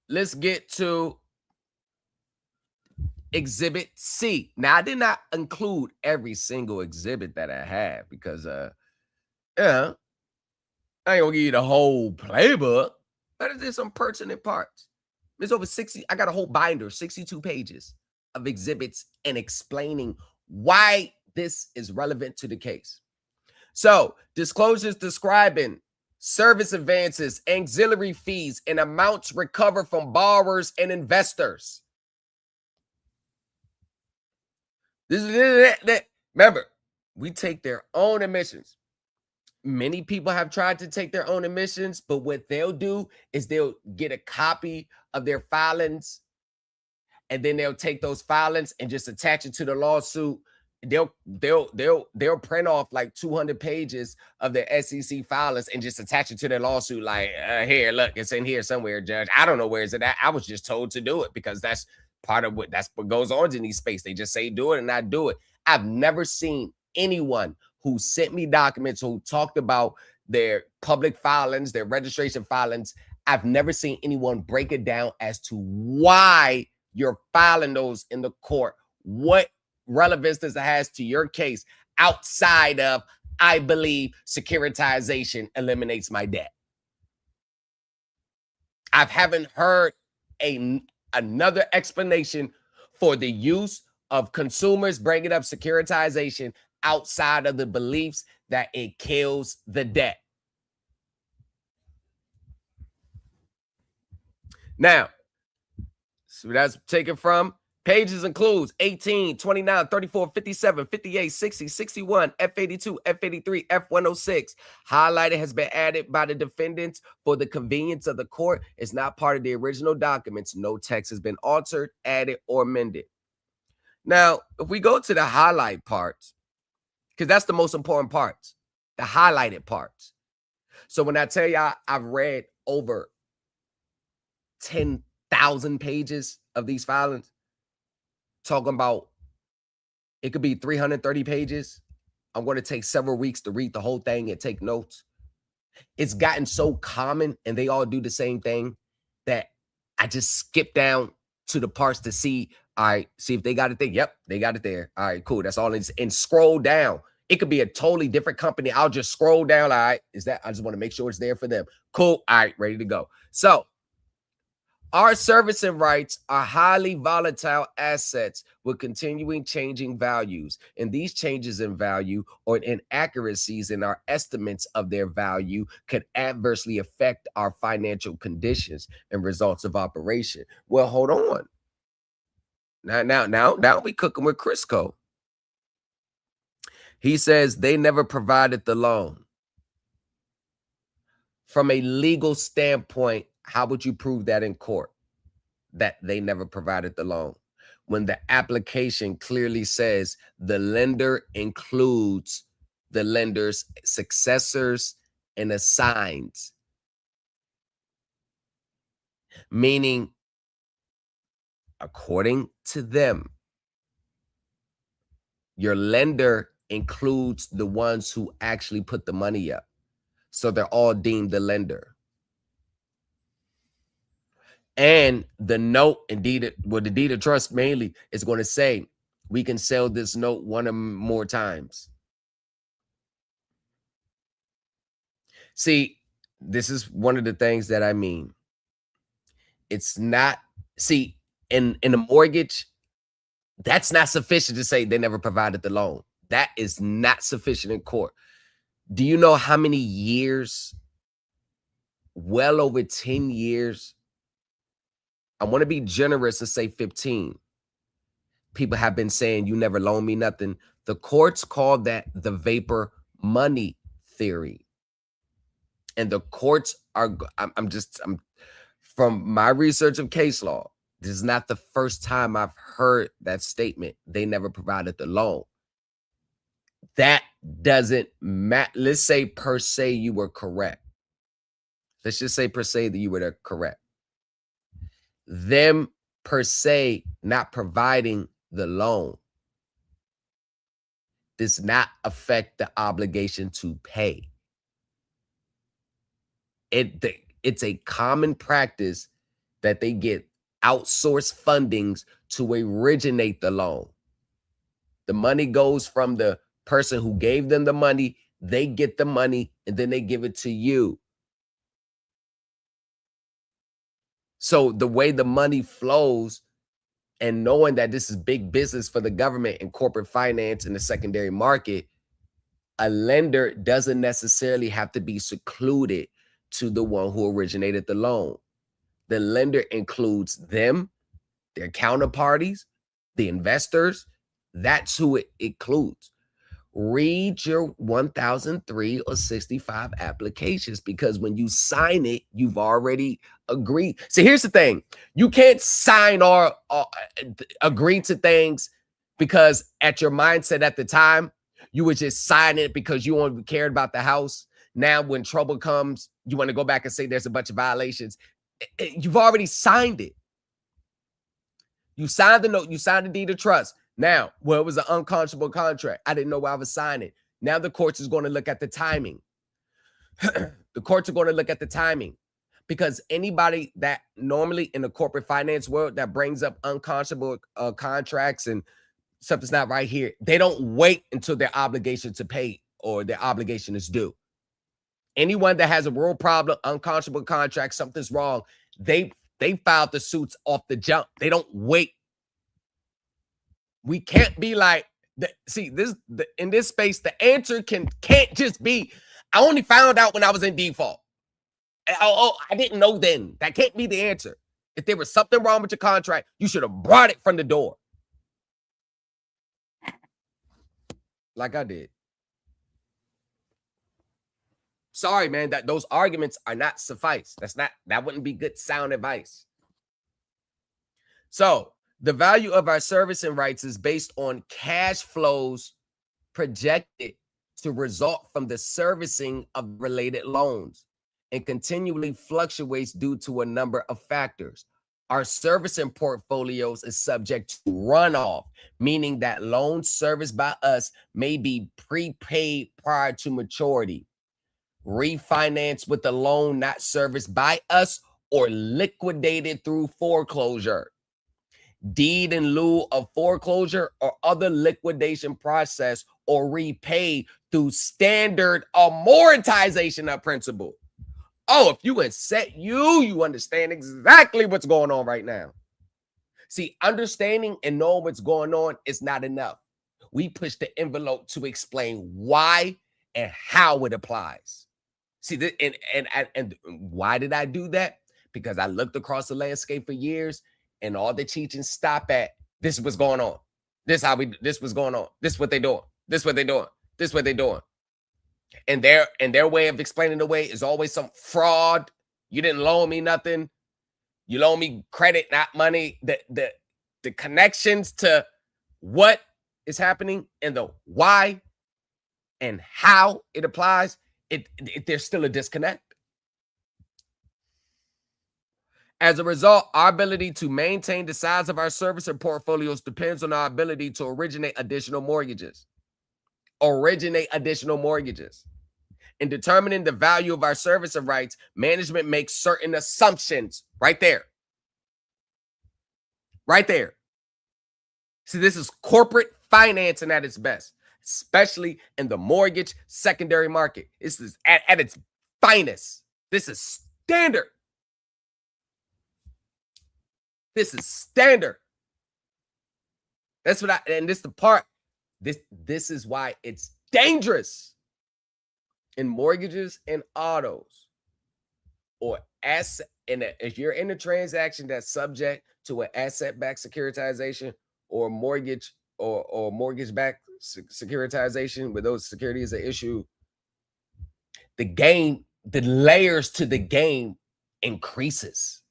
let's get to Exhibit C. Now, I did not include every single exhibit that I have because, yeah, I ain't gonna give you the whole playbook, but there's some pertinent parts. There's over 60, I got a whole binder, 62 pages of exhibits and explaining why this is relevant to the case. So, disclosures describing service advances, auxiliary fees, and amounts recovered from borrowers and investors. This is that. Remember, we take their own admissions. Many people have tried to take their own admissions, but what they'll do is they'll get a copy of their filings, and then they'll take those filings and just attach it to the lawsuit. They'll print off like 200 pages of their SEC filings and just attach it to their lawsuit. Like, here, look, it's in here somewhere, Judge. I don't know where it's at. I was just told to do it because that's part of that's what goes on in these space. They just say do it and not do it. I've never seen anyone who sent me documents who talked about their public filings, their registration filings. I've never seen anyone break it down as to why you're filing those in the court. What relevance this has to your case outside of, I believe securitization eliminates my debt. I haven't heard another explanation for the use of consumers bringing up securitization outside of the beliefs that it kills the debt. Now, so that's taken from pages includes 18, 29, 34, 57, 58, 60, 61, F82, F83, F106. Highlighted has been added by the defendants for the convenience of the court. It's not part of the original documents. No text has been altered, added, or amended. Now, if we go to the highlight parts, because that's the most important parts, the highlighted parts. So when I tell y'all I've read over 10,000 pages of these filings, talking about it could be 330 pages. I'm going to take several weeks to read the whole thing and take notes. It's gotten so common and they all do the same thing that I just skip down to the parts to see, all right, see if they got it there. Yep, they got it there. All right, cool. That's all it is. And scroll down. It could be a totally different company. I'll just scroll down. All right, is that? I just want to make sure it's there for them. Cool. All right, ready to go. So, our servicing rights are highly volatile assets with continuing changing values. And these changes in value or inaccuracies in our estimates of their value could adversely affect our financial conditions and results of operation. Well, hold on. Now we cooking with Crisco. He says they never provided the loan. From a legal standpoint, how would you prove that in court, that they never provided the loan, when the application clearly says the lender includes the lender's successors and assigns? Meaning, according to them, your lender includes the ones who actually put the money up. So they're all deemed the lender. And the note, indeed, well, the deed of trust mainly is going to say, we can sell this note one or more times. See, this is one of the things that I mean. It's not, see, in a mortgage, that's not sufficient to say they never provided the loan. That is not sufficient in court. Do you know how many years? Well over 10 years. I want to be generous and say 15. People have been saying you never loan me nothing. The courts call that the vapor money theory. And the courts are, I'm from my research of case law, this is not the first time I've heard that statement. They never provided the loan. That doesn't matter. Let's say per se you were correct. Let's just say per se that you were correct. Them per se not providing the loan does not affect the obligation to pay. It's a common practice that they get outsourced fundings to originate the loan. The money goes from the person who gave them the money, they get the money, and then they give it to you. So the way the money flows, and knowing that this is big business for the government and corporate finance in the secondary market, a lender doesn't necessarily have to be secluded to the one who originated the loan. The lender includes them, their counterparties, the investors. That's who it includes. Read your 1003 or 65 applications, because when you sign it, you've already agreed. See, here's the thing. You can't sign or agree to things because at your mindset at the time, you would just sign it because you only cared about the house. Now, when trouble comes, you want to go back and say there's a bunch of violations. You've already signed it. You signed the note. You signed the deed of trust. Now, well, it was an unconscionable contract. I didn't know why I was signing. Now the courts is going to look at the timing. The courts are going to look at the timing, because anybody that normally in the corporate finance world that brings up unconscionable contracts and something's not right here, they don't wait until their obligation to pay or their obligation is due. Anyone that has a real problem, unconscionable contract, something's wrong, they filed the suits off the jump. They don't wait. We can't be like, in this space, the answer can't just be, I only found out when I was in default. I didn't know then. That can't be the answer. If there was something wrong with your contract, you should have brought it from the door. Like I did. Sorry, man, that those arguments are not suffice. That wouldn't be good sound advice. So the value of our servicing rights is based on cash flows projected to result from the servicing of related loans, and continually fluctuates due to a number of factors. Our servicing portfolios is subject to runoff, meaning that loans serviced by us may be prepaid prior to maturity, refinanced with a loan not serviced by us, or liquidated through foreclosure, deed in lieu of foreclosure or other liquidation process, or repaid through standard amortization of principal. Oh, if you you understand exactly what's going on right now. See, understanding and knowing what's going on is not enough. We push the envelope to explain why and how it applies. See, and why did I do that? Because I looked across the landscape for years, and all the teachings stop at this is what's going on. This was going on. This is what they're doing. This is what they're doing. This is what they're doing. And their way of explaining the way is always some fraud. You didn't loan me nothing. You loan me credit, not money. The connections to what is happening and the why and how it applies, there's still a disconnect. As a result, our ability to maintain the size of our servicing portfolios depends on our ability to originate additional mortgages. In determining the value of our servicing rights, management makes certain assumptions right there. Right there. See, this is corporate financing at its best, especially in the mortgage secondary market. This is at its finest. This is standard. This is standard. That's what and this is the part. This is why it's dangerous. in mortgages and autos, or asset, and if you're in a transaction that's subject to an asset-backed securitization or mortgage or mortgage-backed securitization, where those securities are issued, the layers to the game increases.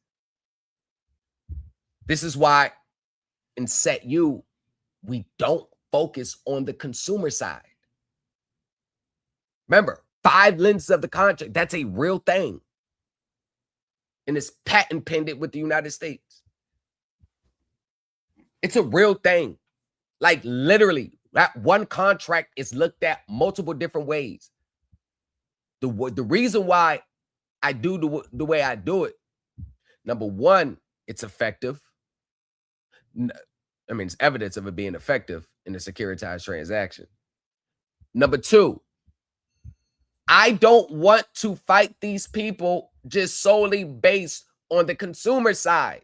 This is why in Set U, we don't focus on the consumer side. Remember, 5 lenses of the contract, that's a real thing. And it's patent pending with the United States. It's a real thing. Like literally, that one contract is looked at multiple different ways. The reason why I do the way I do it, number one, it's effective. I mean, it's evidence of it being effective in a securitized transaction. Number two, I don't want to fight these people just solely based on the consumer side.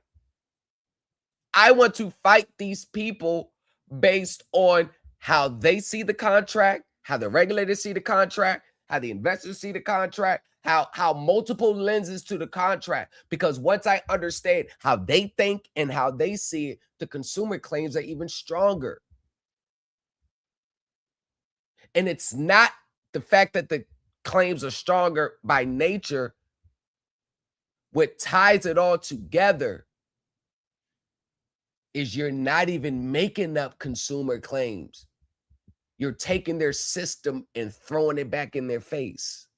I want to fight these people based on how they see the contract, how the regulators see the contract, how the investors see the contract, how multiple lenses to the contract. Because once I understand how they think and how they see it, the consumer claims are even stronger. And it's not the fact that the claims are stronger by nature. What ties it all together is you're not even making up consumer claims. You're taking their system and throwing it back in their face.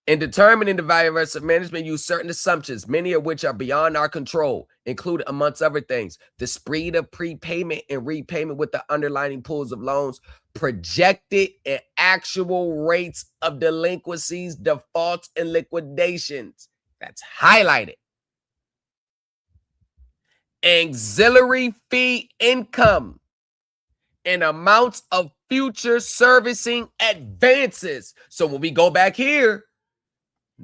In determining the value of asset management, use certain assumptions, many of which are beyond our control, include, amongst other things, the speed of prepayment and repayment with the underlying pools of loans, projected and actual rates of delinquencies, defaults, and liquidations. That's highlighted. Auxiliary fee income and amounts of future servicing advances. So when we go back here,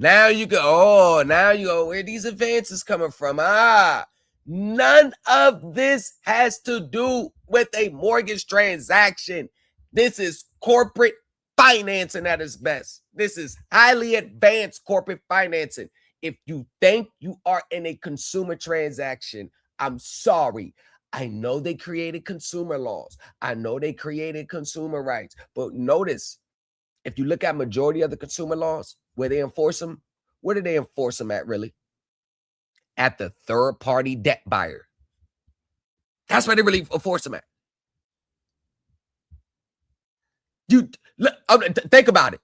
now you go, where are these advances coming from? None of this has to do with a mortgage transaction. This is corporate financing at its best. This is highly advanced corporate financing. If you think you are in a consumer transaction, I'm sorry. I know they created consumer laws. I know they created consumer rights. But notice, if you look at majority of the consumer laws, where they enforce them, where do they enforce them at, really? At the third-party debt buyer. That's where they really enforce them at. You look, think about it.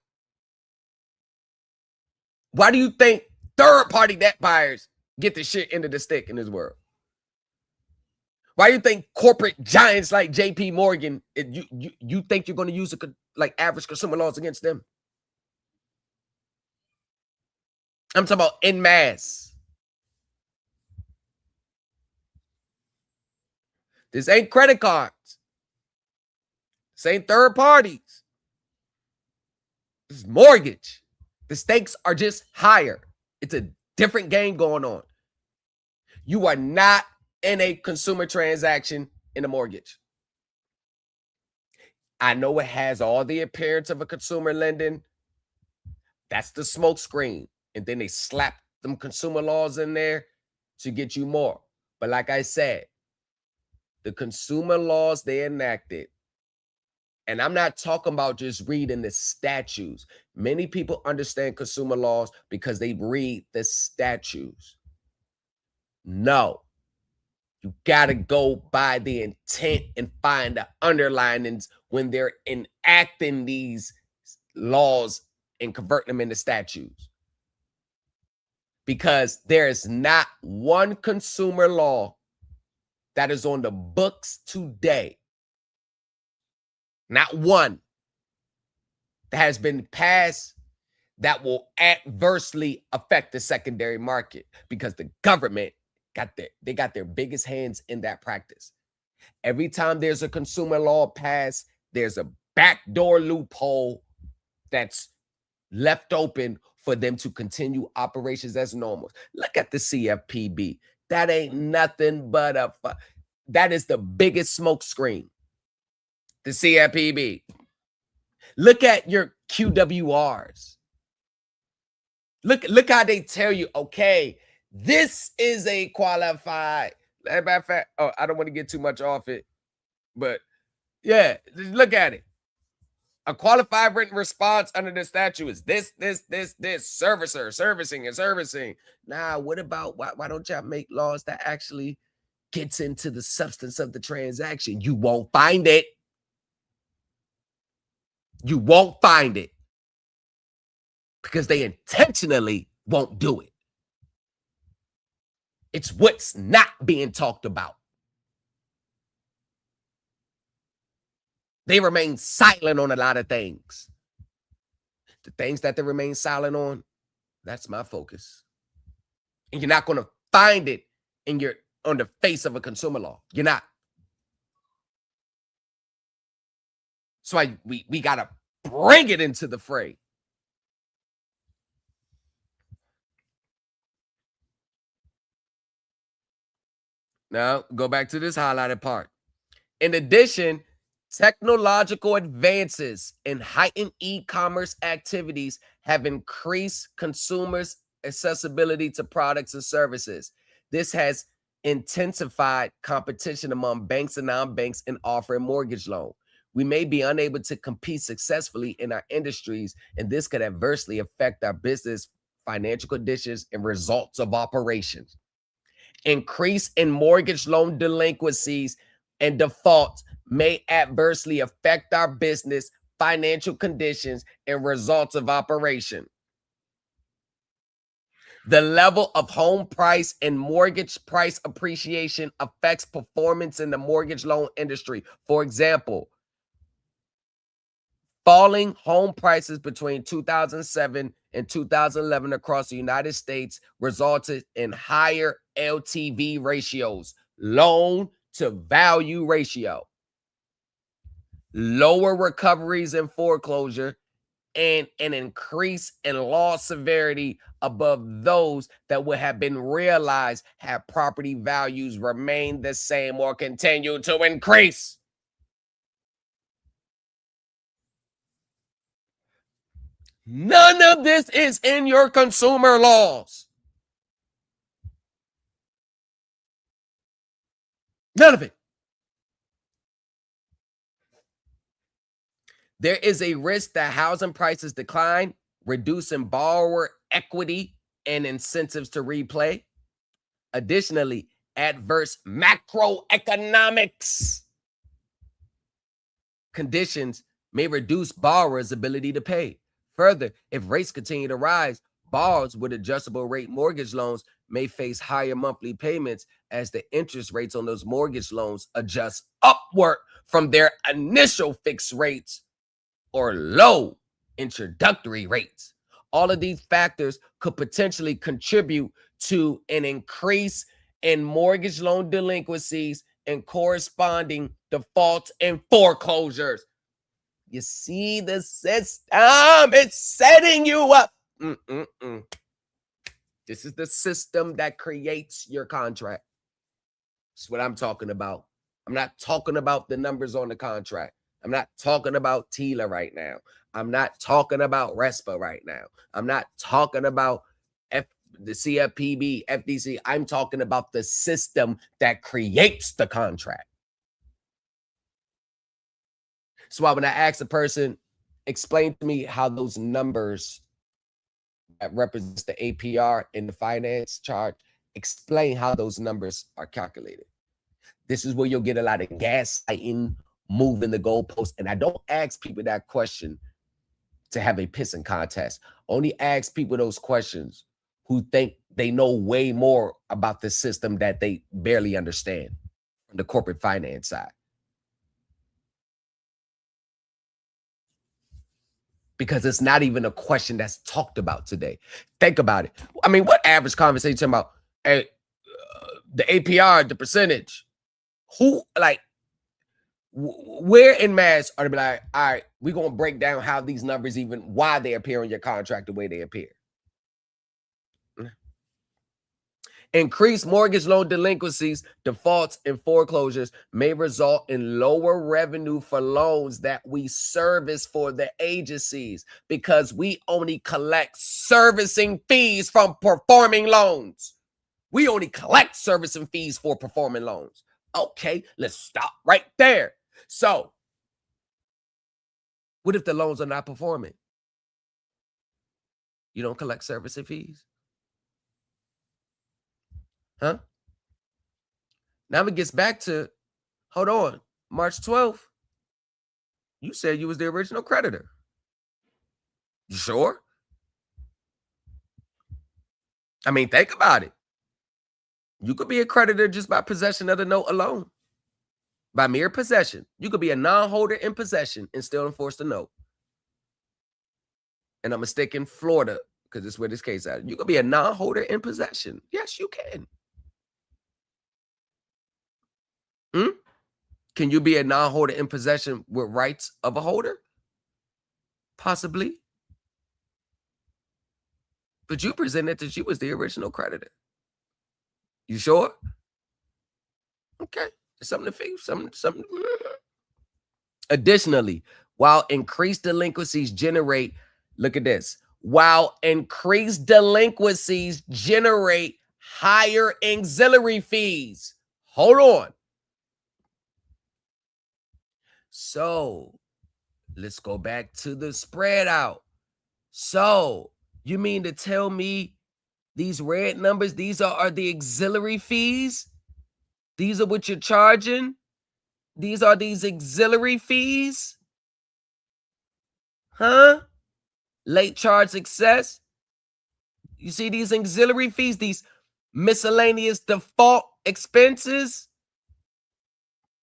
Why do you think third-party debt buyers get the shit into the stick in this world? Why do you think corporate giants like JP Morgan, you think you're going to use like average consumer laws against them? I'm talking about en masse. This ain't credit cards. This ain't third parties. This is mortgage. The stakes are just higher. It's a different game going on. You are not in a consumer transaction in a mortgage. I know it has all the appearance of a consumer lending. That's the smoke screen. And then they slap them consumer laws in there to get you more. But like I said, the consumer laws they enacted, and I'm not talking about just reading the statutes. Many people understand consumer laws because they read the statutes. No. You got to go by the intent and find the underlinings when they're enacting these laws and converting them into statutes. Because there is not one consumer law that is on the books today, not one, that has been passed that will adversely affect the secondary market, because the government got their biggest hands in that practice. Every time there's a consumer law passed, there's a backdoor loophole that's left open for them to continue operations as normal. Look at the CFPB. That ain't nothing but that is the biggest smoke screen. The CFPB. Look at your QWRs. Look how they tell you, okay, this is a qualified. As a matter of fact, oh, I don't want to get too much off it, but yeah, just look at it. A qualified written response under the statute is this, servicer, servicing, and servicing. Now, what about why don't y'all make laws that actually gets into the substance of the transaction? You won't find it. You won't find it because they intentionally won't do it. It's what's not being talked about. They remain silent on a lot of things. The things that they remain silent on, that's my focus. And you're not going to find it on the face of a consumer law. You're not. So we got to bring it into the fray. Now, go back to this highlighted part. In addition, technological advances and heightened e-commerce activities have increased consumers' accessibility to products and services. This has intensified competition among banks and non-banks in offering mortgage loan. We may be unable to compete successfully in our industries, and this could adversely affect our business, financial conditions, and results of operations. Increase in mortgage loan delinquencies and defaults may adversely affect our business, financial conditions, and results of operation. The level of home price and mortgage price appreciation affects performance in the mortgage loan industry. For example, falling home prices between 2007 and 2011 across the United States resulted in higher LTV ratios, loan to value ratio, lower recoveries and foreclosure, and an increase in loss severity above those that would have been realized had property values remained the same or continued to increase. None of this is in your consumer laws. None of it. There is a risk that housing prices decline, reducing borrower equity and incentives to replay. Additionally, adverse macroeconomics conditions may reduce borrowers' ability to pay. Further, if rates continue to rise, borrowers with adjustable rate mortgage loans may face higher monthly payments as the interest rates on those mortgage loans adjust upward from their initial fixed rates or low introductory rates. All of these factors could potentially contribute to an increase in mortgage loan delinquencies and corresponding defaults and foreclosures. You see the system, it's setting you up. This is the system that creates your contract. That's what I'm talking about. I'm not talking about the numbers on the contract. I'm not talking about TILA right now. I'm not talking about RESPA right now. I'm not talking about the CFPB, FDC. I'm talking about the system that creates the contract. So when I ask a person, explain to me how those numbers that represents the APR in the finance chart, explain how those numbers are calculated. This is where you'll get a lot of gaslighting, moving the goalposts. And I don't ask people that question to have a pissing contest. Only ask people those questions who think they know way more about the system that they barely understand from the corporate finance side. Because it's not even a question that's talked about today. Think about it. I mean, what average conversation about the APR, the percentage? Who, like, where in mass are they be like, all right, we're going to break down how these numbers even, why they appear in your contract the way they appear. Increased mortgage loan delinquencies, defaults, and foreclosures may result in lower revenue for loans that we service for the agencies because we only collect servicing fees from performing loans. We only collect servicing fees for performing loans. Okay, let's stop right there. So, what if the loans are not performing? You don't collect servicing fees? Huh? Now it gets back to, hold on, March 12th, you said you was the original creditor. You sure? I mean, think about it. You could be a creditor just by possession of the note alone. By mere possession. You could be a non-holder in possession and still enforce the note. And I'm going to stick in Florida because it's where this case is at. You could be a non-holder in possession. Yes, you can. Can you be a non-holder in possession with rights of a holder? Possibly. But you presented that you was the original creditor. You sure? Okay. Something to figure. Something. Additionally, while increased delinquencies generate, look at this. While increased delinquencies generate higher auxiliary fees. Hold on. So let's go back to the spread out. So you mean to tell me these red numbers, these are the auxiliary fees? These are what you're charging? These are these auxiliary fees? Huh? Late charge success? You see these auxiliary fees, these miscellaneous default expenses?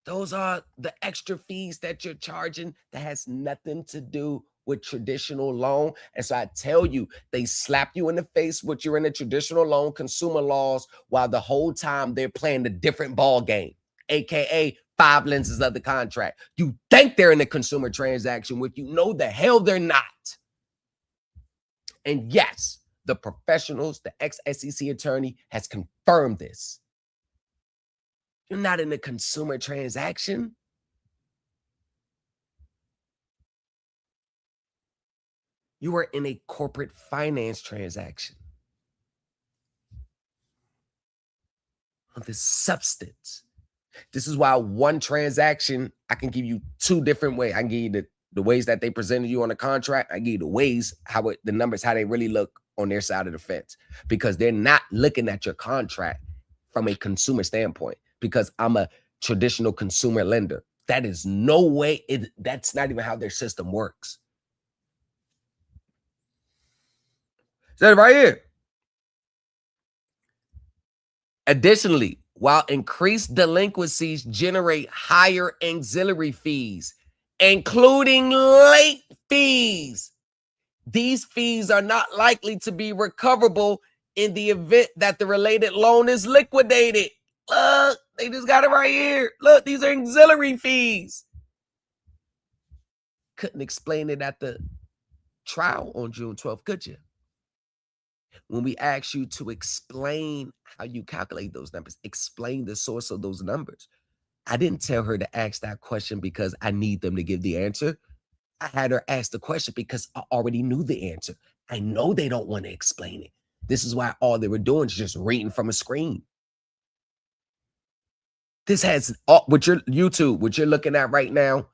Those are the extra fees that you're charging that has nothing to do with traditional loan. And so I tell you, they slap you in the face with you're in the traditional loan consumer laws while the whole time they're playing the different ball game, aka 5 lenses of the contract. You think they're in a consumer transaction with you know the hell they're not. And yes, the professionals, the ex-SEC attorney has confirmed this. You're not in a consumer transaction. You are in a corporate finance transaction. On the substance. This is why one transaction, I can give you 2 different ways. I can give you the ways that they presented you on the contract. I give you the ways, the numbers, how they really look on their side of the fence. Because they're not looking at your contract from a consumer standpoint. Because I'm a traditional consumer lender. That is no way, that's not even how their system works. Said it right here. Additionally, while increased delinquencies generate higher auxiliary fees, including late fees, these fees are not likely to be recoverable in the event that the related loan is liquidated. Look, they just got it right here. Look, these are auxiliary fees. Couldn't explain it at the trial on June 12th, could you? When we asked you to explain how you calculate those numbers, explain the source of those numbers. I didn't tell her to ask that question because I need them to give the answer. I had her ask the question because I already knew the answer. I know they don't want to explain it. This is why all they were doing is just reading from a screen. This has all, what you're looking at right now,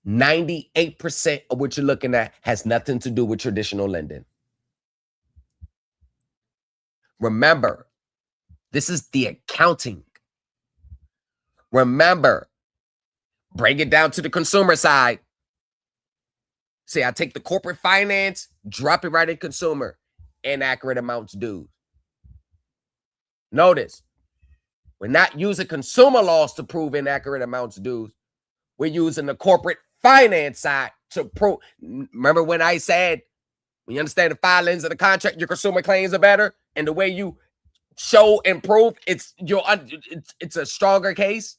98% of what you're looking at has nothing to do with traditional lending. Remember, this is the accounting. Remember, bring it down to the consumer side. Say, I take the corporate finance, drop it right in consumer. Inaccurate amounts due. Notice, we're not using consumer laws to prove inaccurate amounts due. We're using the corporate finance side to prove. Remember when I said, when you understand the 5 lenses of the contract, your consumer claims are better, and the way you show and prove it's a stronger case.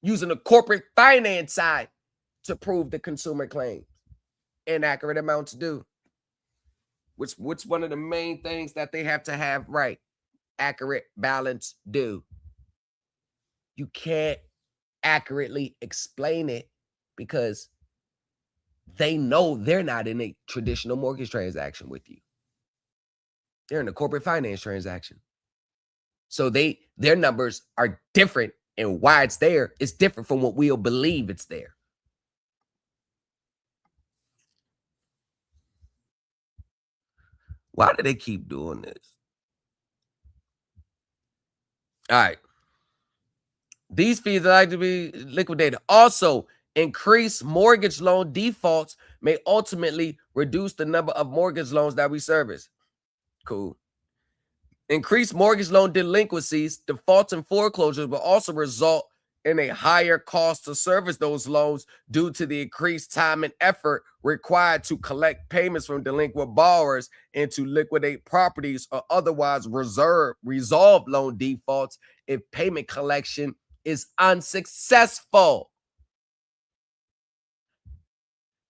Using the corporate finance side to prove the consumer claims. Inaccurate amounts due. What's one of the main things that they have to have right? Accurate balance due. You can't accurately explain it because they know they're not in a traditional mortgage transaction with you. They're in a corporate finance transaction. So their numbers are different, and why it's there is different from what we'll believe it's there. Why do they keep doing this? All right. These fees are likely to be liquidated. Also, increased mortgage loan defaults may ultimately reduce the number of mortgage loans that we service. Cool. Increased mortgage loan delinquencies, defaults, and foreclosures will also result in a higher cost to service those loans due to the increased time and effort required to collect payments from delinquent borrowers and to liquidate properties or otherwise resolve loan defaults if payment collection is unsuccessful.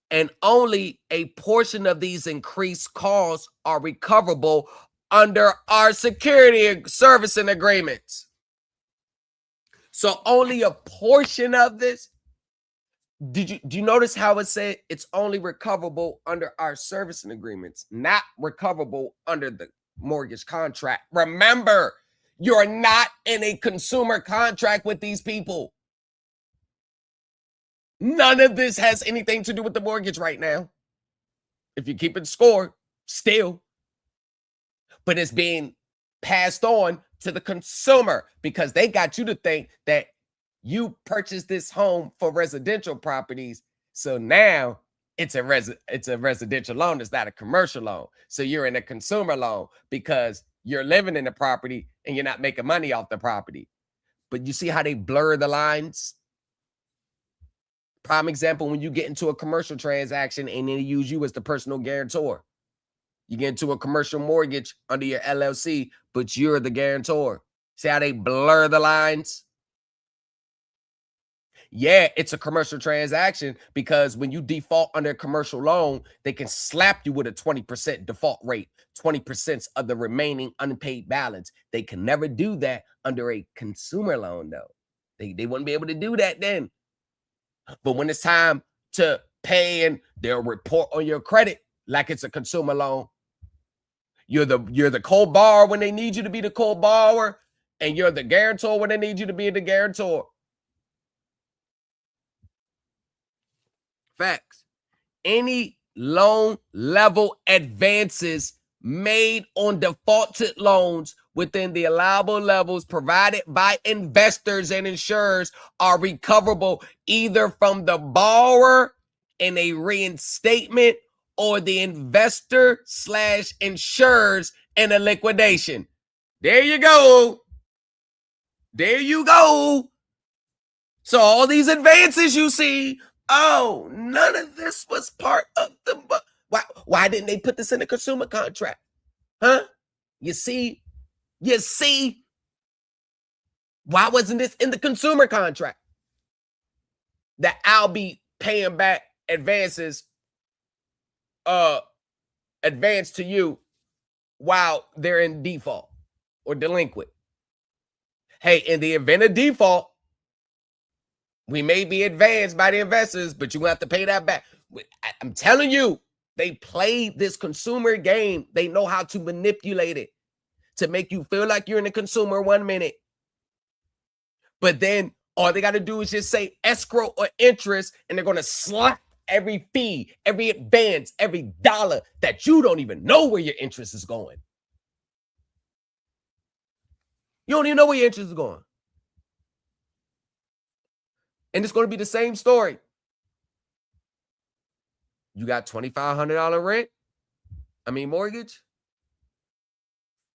And only a portion of these increased costs are recoverable under our security servicing agreements. So only a portion of this. Do you notice how it said it's only recoverable under our servicing agreements, not recoverable under the mortgage contract? Remember, you're not in a consumer contract with these people. None of this has anything to do with the mortgage right now. If you keep it score, still. But it's being passed on to the consumer because they got you to think that you purchased this home for residential properties. So now it's a residential loan. It's not a commercial loan. So you're in a consumer loan because you're living in the property and you're not making money off the property. But you see how they blur the lines? Prime example, when you get into a commercial transaction and they use you as the personal guarantor. You get into a commercial mortgage under your LLC, but you're the guarantor. See how they blur the lines? Yeah, it's a commercial transaction because when you default under a commercial loan, they can slap you with a 20% default rate, 20% of the remaining unpaid balance. They can never do that under a consumer loan, though. They wouldn't be able to do that then. But when it's time to pay and they'll report on your credit like it's a consumer loan, you're the co-borrower when they need you to be the co-borrower, and you're the guarantor when they need you to be the guarantor. Facts. Any loan level advances made on defaulted loans within the allowable levels provided by investors and insurers are recoverable either from the borrower in a reinstatement or the investor/insurers in a liquidation. There you go. There you go. So all these advances you see, oh, none of this was part of the... Why didn't they put this in the consumer contract? Huh? You see? Why wasn't this in the consumer contract? That I'll be paying back advances, advance to you while they're in default or delinquent. Hey, in the event of default, we may be advanced by the investors, but you have to pay that back. I'm telling you, they play this consumer game. They know how to manipulate it to make you feel like you're in a consumer 1 minute. But then all they got to do is just say escrow or interest, and they're going to slap every fee, every advance, every dollar that you don't even know where your interest is going. You don't even know where your interest is going. And it's going to be the same story. You got $2,500 mortgage.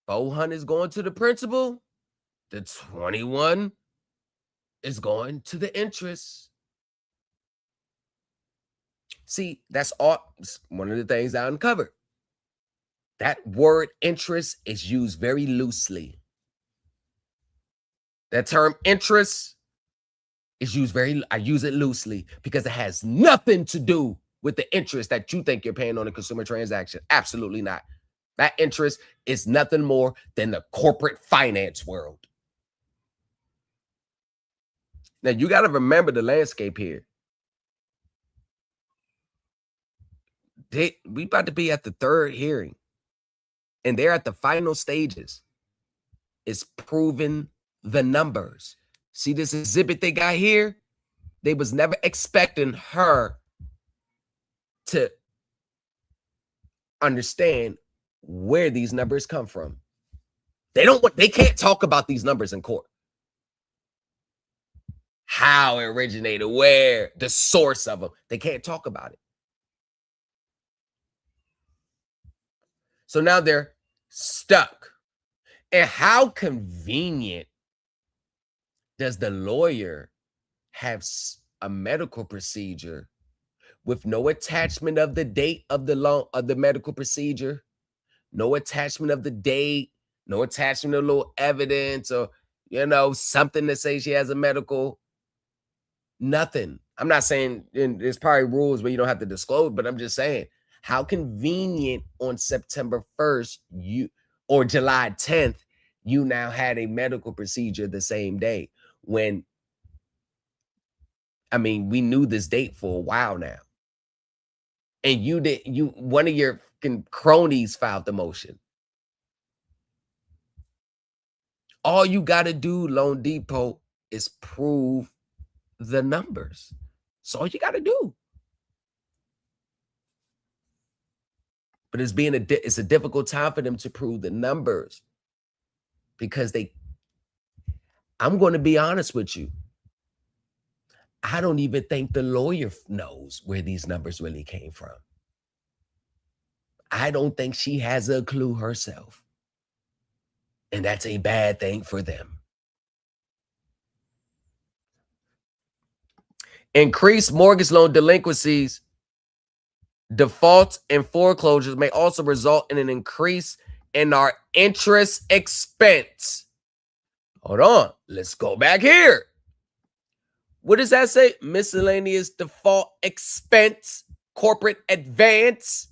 $400 is going to the principal. The $21 is going to the interest. See, that's one of the things I uncovered. That word interest is used very loosely. That term interest is used I use it loosely because it has nothing to do with the interest that you think you're paying on a consumer transaction. Absolutely not. That interest is nothing more than the corporate finance world. Now, you got to remember the landscape here. We about to be at the third hearing, and they're at the final stages. It's proving the numbers. See this exhibit they got here? They was never expecting her to understand where these numbers come from. They can't talk about these numbers in court. How it originated, where, the source of them. They can't talk about it. So now they're stuck. And how convenient does the lawyer have a medical procedure with no attachment of the date of the loan of the medical procedure, no attachment of the date, no attachment of a little evidence or something to say she has a medical, nothing. I'm not saying there's probably rules where you don't have to disclose, but I'm just saying how convenient on September 1st or July 10th, you now had a medical procedure the same day when, we knew this date for a while now. And one of your cronies filed the motion. All you got to do, LoanDepot, is prove the numbers. That's all you got to do. But it's a difficult time for them to prove the numbers because I'm going to be honest with you. I don't even think the lawyer knows where these numbers really came from. I don't think she has a clue herself. And that's a bad thing for them. Increased mortgage loan delinquencies, defaults, and foreclosures may also result in an increase in our interest expense. Hold on. Let's go back here. What does that say? Miscellaneous default expense, corporate advance.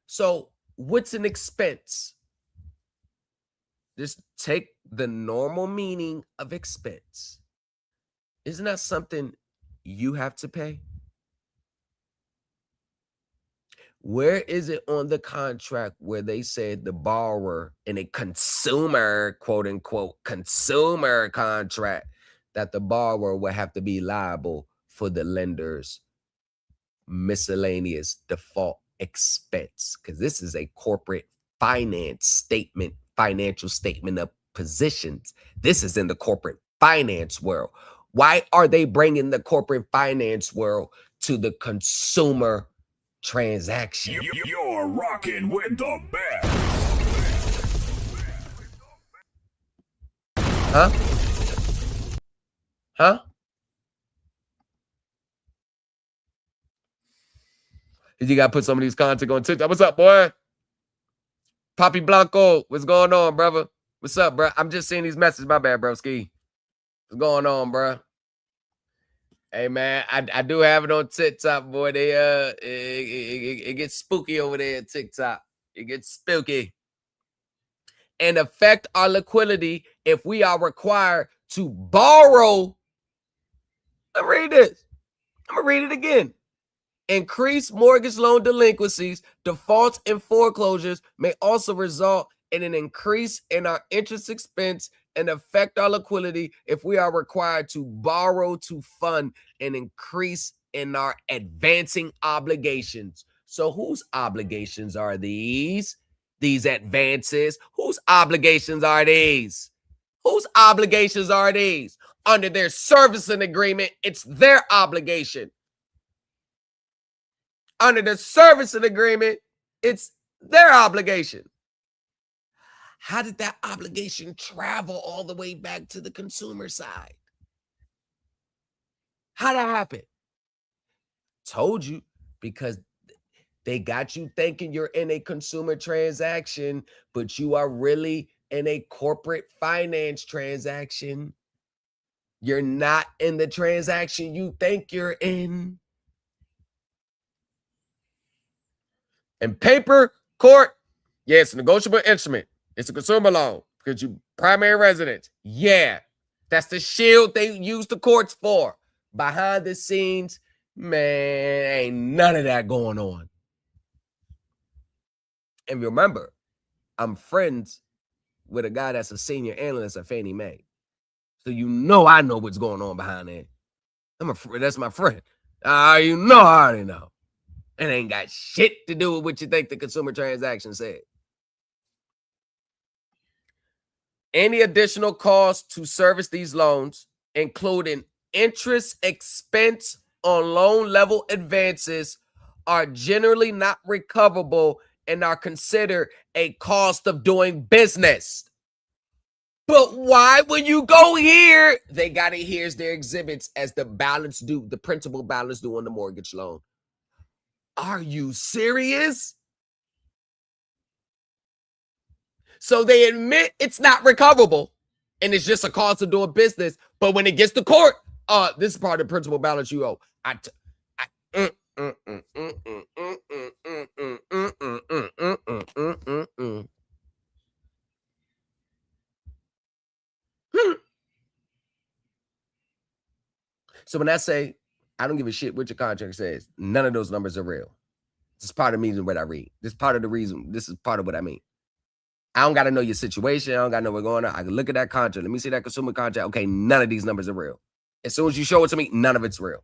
So what's an expense? Just take the normal meaning of expense. Isn't that something you have to pay? Where is it on the contract where they said the borrower in a consumer, quote unquote, consumer contract, that the borrower will have to be liable for the lender's miscellaneous default expense? Because this is a corporate finance statement, financial statement of positions. This is in the corporate finance world. Why are they bringing the corporate finance world to the consumer transaction? You're rocking with the best. Huh? You got to put some of these content on TikTok. What's up, boy? Poppy Blanco, what's going on, brother? What's up, bro? I'm just seeing these messages. My bad, broski. What's going on, bro? Hey, man, I do have it on TikTok, boy. It gets spooky over there at TikTok. It gets spooky. And affect our liquidity if we are required to borrow. Let me read this. I'm going to read it again. Increased mortgage loan delinquencies, defaults, and foreclosures may also result in an increase in our interest expense and affect our liquidity if we are required to borrow to fund an increase in our advancing obligations. So whose obligations are these? These advances? Whose obligations are these? Whose obligations are these? Under their servicing agreement, it's their obligation. Under the servicing agreement, it's their obligation. How did that obligation travel all the way back to the consumer side? How'd that happen? Told you, because they got you thinking you're in a consumer transaction, but you are really in a corporate finance transaction. You're not in the transaction you think you're in. In paper, court, yeah, it's a negotiable instrument. It's a consumer loan because you primary residence. Yeah, that's the shield they use the courts for. Behind the scenes, man, ain't none of that going on. And remember, I'm friends with a guy that's a senior analyst at Fannie Mae. So you know I know what's going on behind there. That's my friend. You know I already know. It ain't got shit to do with what you think the consumer transaction said. Any additional costs to service these loans, including interest expense on loan level advances, are generally not recoverable and are considered a cost of doing business. But why when you go here, they got it here's their exhibits as the balance due, the principal balance due on the mortgage loan. Are you serious? So they admit it's not recoverable and it's just a cost of doing business. But when it gets to court, this is part of the principal balance you owe. So when I say I don't give a shit what your contract says, none of those numbers are real. This is part of the reason what I read. This is part of the reason. This is part of what I mean. I don't got to know your situation. I don't got to know what's going on. I can look at that contract. Let me see that consumer contract. Okay, none of these numbers are real. As soon as you show it to me, none of it's real.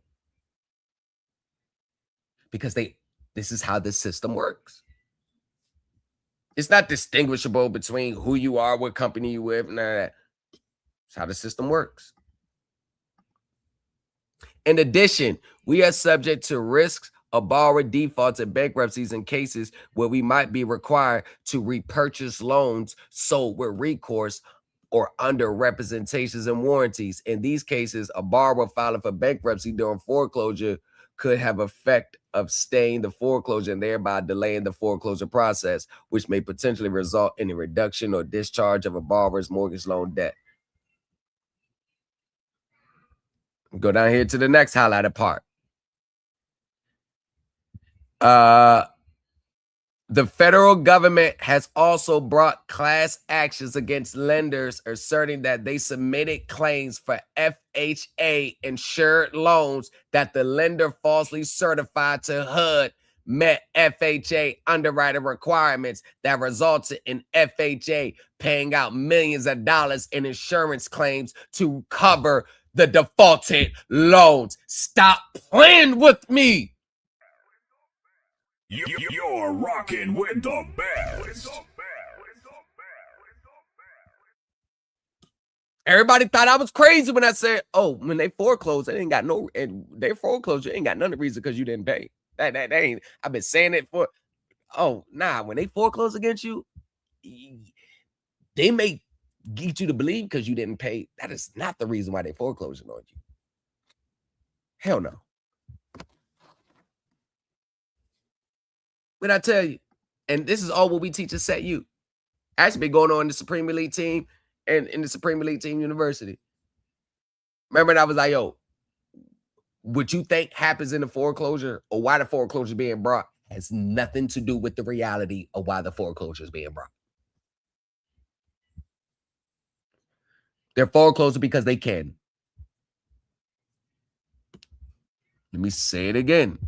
Because this is how this system works. It's not distinguishable between who you are, what company you with, none of that. It's how the system works. In addition, we are subject to risks of borrower defaults and bankruptcies in cases where we might be required to repurchase loans sold with recourse or under representations and warranties. In these cases, a borrower filing for bankruptcy during foreclosure could have effect of staying the foreclosure and thereby delaying the foreclosure process, which may potentially result in a reduction or discharge of a borrower's mortgage loan debt. Go down here to the next highlighted part. The federal government has also brought class actions against lenders asserting that they submitted claims for FHA insured loans that the lender falsely certified to HUD met FHA underwriting requirements that resulted in FHA paying out millions of dollars in insurance claims to cover the defaulted loans. Stop playing with me. You're rocking with the best. Everybody thought I was crazy when I said, "Oh, when they foreclosed, they ain't got no, and they foreclosed, you ain't got none of the reason because you didn't pay." That ain't. I've been saying it for. Oh, nah. When they foreclose against you, they may get you to believe because you didn't pay. That is not the reason why they foreclosing on you. Hell no. What I tell you, and this is all what we teach at Set U. Actually been going on in the Supreme Elite team and in the Supreme Elite Team University. Remember, and I was like, yo, what you think happens in the foreclosure or why the foreclosure is being brought has nothing to do with the reality of why the foreclosure is being brought. They're foreclosed because they can. Let me say it again.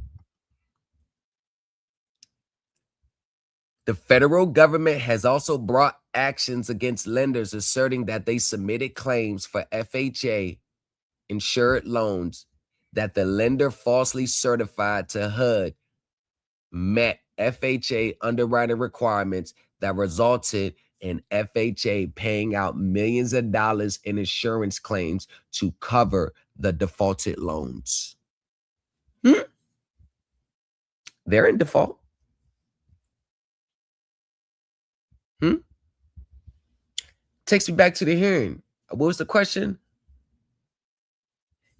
The federal government has also brought actions against lenders asserting that they submitted claims for FHA insured loans that the lender falsely certified to HUD met FHA underwriting requirements that resulted in FHA paying out millions of dollars in insurance claims to cover the defaulted loans. They're in default. Takes me back to the hearing. What was the question?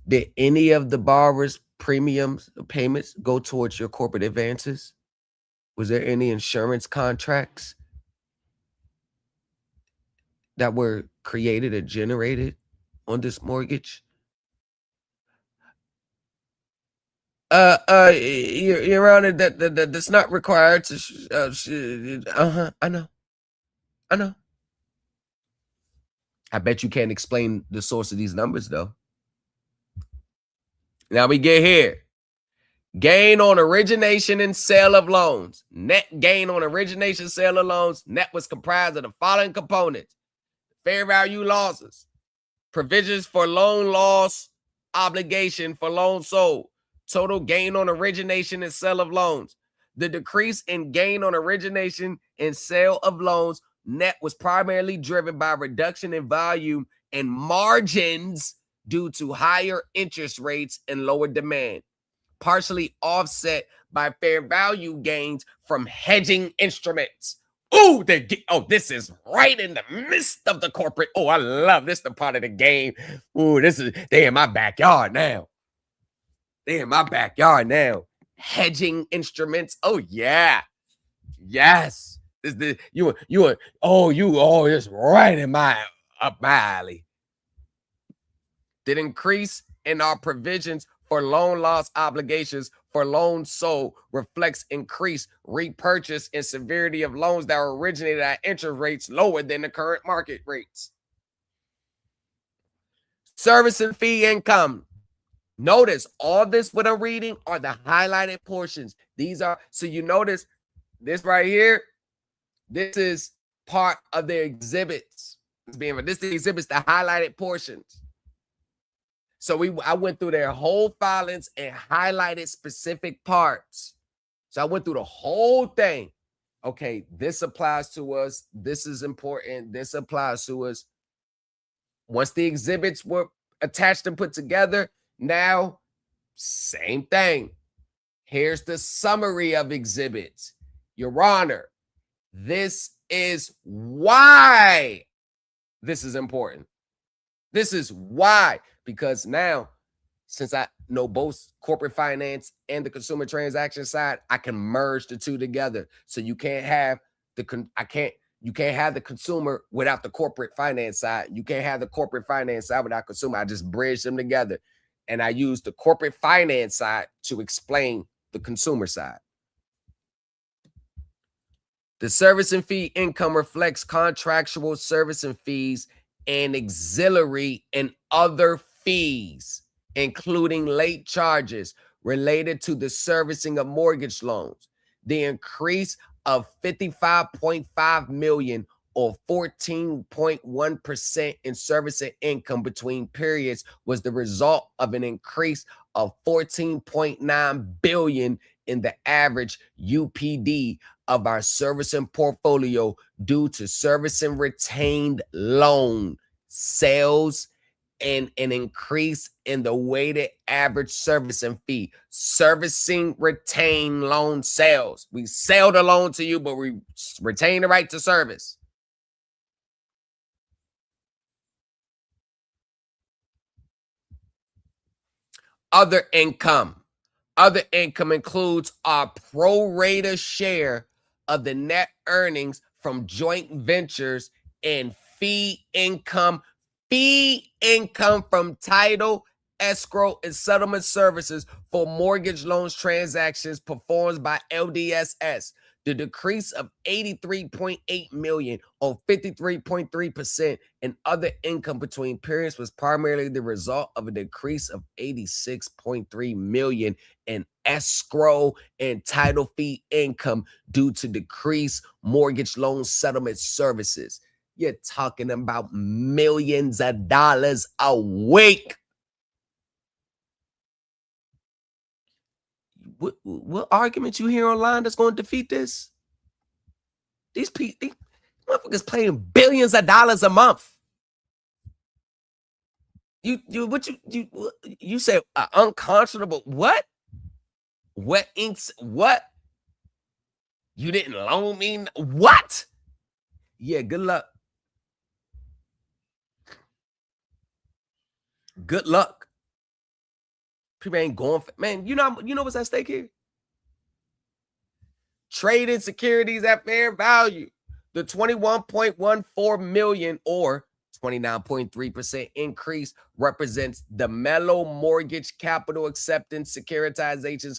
Did any of the borrower's premiums payments go towards your corporate advances? Was there any insurance contracts that were created or generated on this mortgage? Your Honor, that's not required to. I know. I bet you can't explain the source of these numbers, though. Now we get here. Gain on origination and sale of loans. Net gain on origination, sale of loans. Net was comprised of the following components: fair value losses, provisions for loan loss obligation for loans sold, total gain on origination and sale of loans. The decrease in gain on origination and sale of loans net was primarily driven by reduction in volume and margins due to higher interest rates and lower demand, partially offset by fair value gains from hedging instruments. Ooh, this is right in the midst of the corporate. Oh, I love this, the part of the game. Ooh, they in my backyard now. Hedging instruments. Oh, yeah. Yes. It's right in up my alley. The increase in our provisions for loan loss obligations for loans sold reflects increased repurchase and severity of loans that were originated at interest rates lower than the current market rates. Service and fee income. Notice all this, what I'm reading, are the highlighted portions. These are, so you notice this right here, this is part of the exhibits. This exhibits the highlighted portions. So I went through their whole filings and highlighted specific parts. So I went through the whole thing. Okay, this applies to us. This is important. This applies to us. Once the exhibits were attached and put together, now, same thing. Here's the summary of exhibits. Your Honor, this is why this is important. This is why. Because now, since I know both corporate finance and the consumer transaction side, I can merge the two together. So you can't have the consumer without the corporate finance side. You can't have the corporate finance side without consumer. I just bridge them together. And I use the corporate finance side to explain the consumer side. The service and fee income reflects contractual service and fees and auxiliary and other fees, including late charges related to the servicing of mortgage loans. The increase of $55.5 million or 14.1% in servicing income between periods was the result of an increase of $14.9 billion in the average UPD of our servicing portfolio due to servicing retained loan sales and an increase in the weighted average servicing fee. Servicing retained loan sales. We sell the loan to you, but we retain the right to service. Other income. Other income includes our pro rata share of the net earnings from joint ventures and fee income from title, escrow, and settlement services for mortgage loans transactions performed by LDSS. The decrease of $83.8 million or 53.3% in other income between periods was primarily the result of a decrease of $86.3 million in escrow and title fee income due to decreased mortgage loan settlement services. You're talking about millions of dollars a week. What argument you hear online that's going to defeat this? These motherfuckers paying billions of dollars a month. You say unconscionable what? What inks? What? You didn't loan me what? Yeah, good luck. Good luck. People ain't going for, man. You know what's at stake here? Trading securities at fair value. The 21.14 million or 29.3% increase represents the mellow mortgage capital acceptance securitizations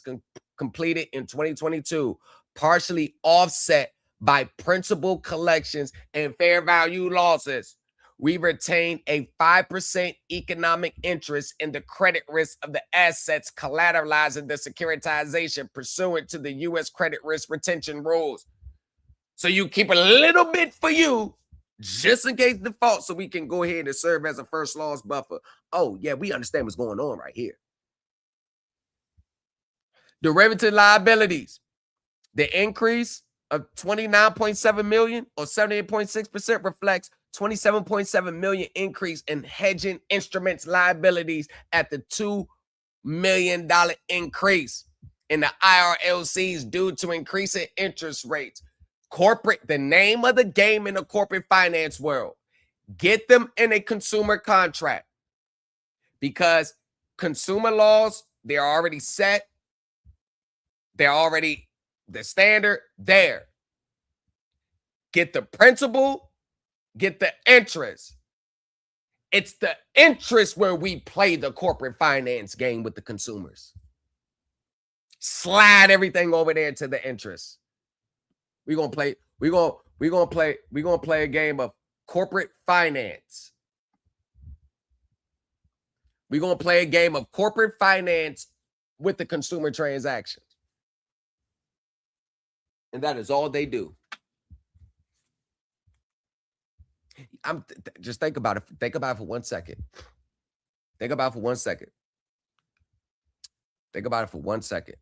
completed in 2022, partially offset by principal collections and fair value losses. We retain a 5% economic interest in the credit risk of the assets collateralizing the securitization pursuant to the U.S. credit risk retention rules. So you keep a little bit for you, just in case default, so we can go ahead and serve as a first loss buffer. Oh, yeah, we understand what's going on right here. Derivative liabilities. The increase of 29.7 million or 78.6% reflects 27.7 million increase in hedging instruments liabilities at the $2 million increase in the IRLCs due to increasing interest rates. Corporate, the name of the game in the corporate finance world, get them in a consumer contract, because consumer laws, they're already set. They're already the standard there. Get the principal, get the interest. It's the interest where we play the corporate finance game with the consumers. Slide everything over there to the interest. We're gonna play a game of corporate finance. We're gonna play a game of corporate finance with the consumer transactions. And that is all they do. Just think about it. Think about it for 1 second. Think about it for 1 second. Think about it for 1 second.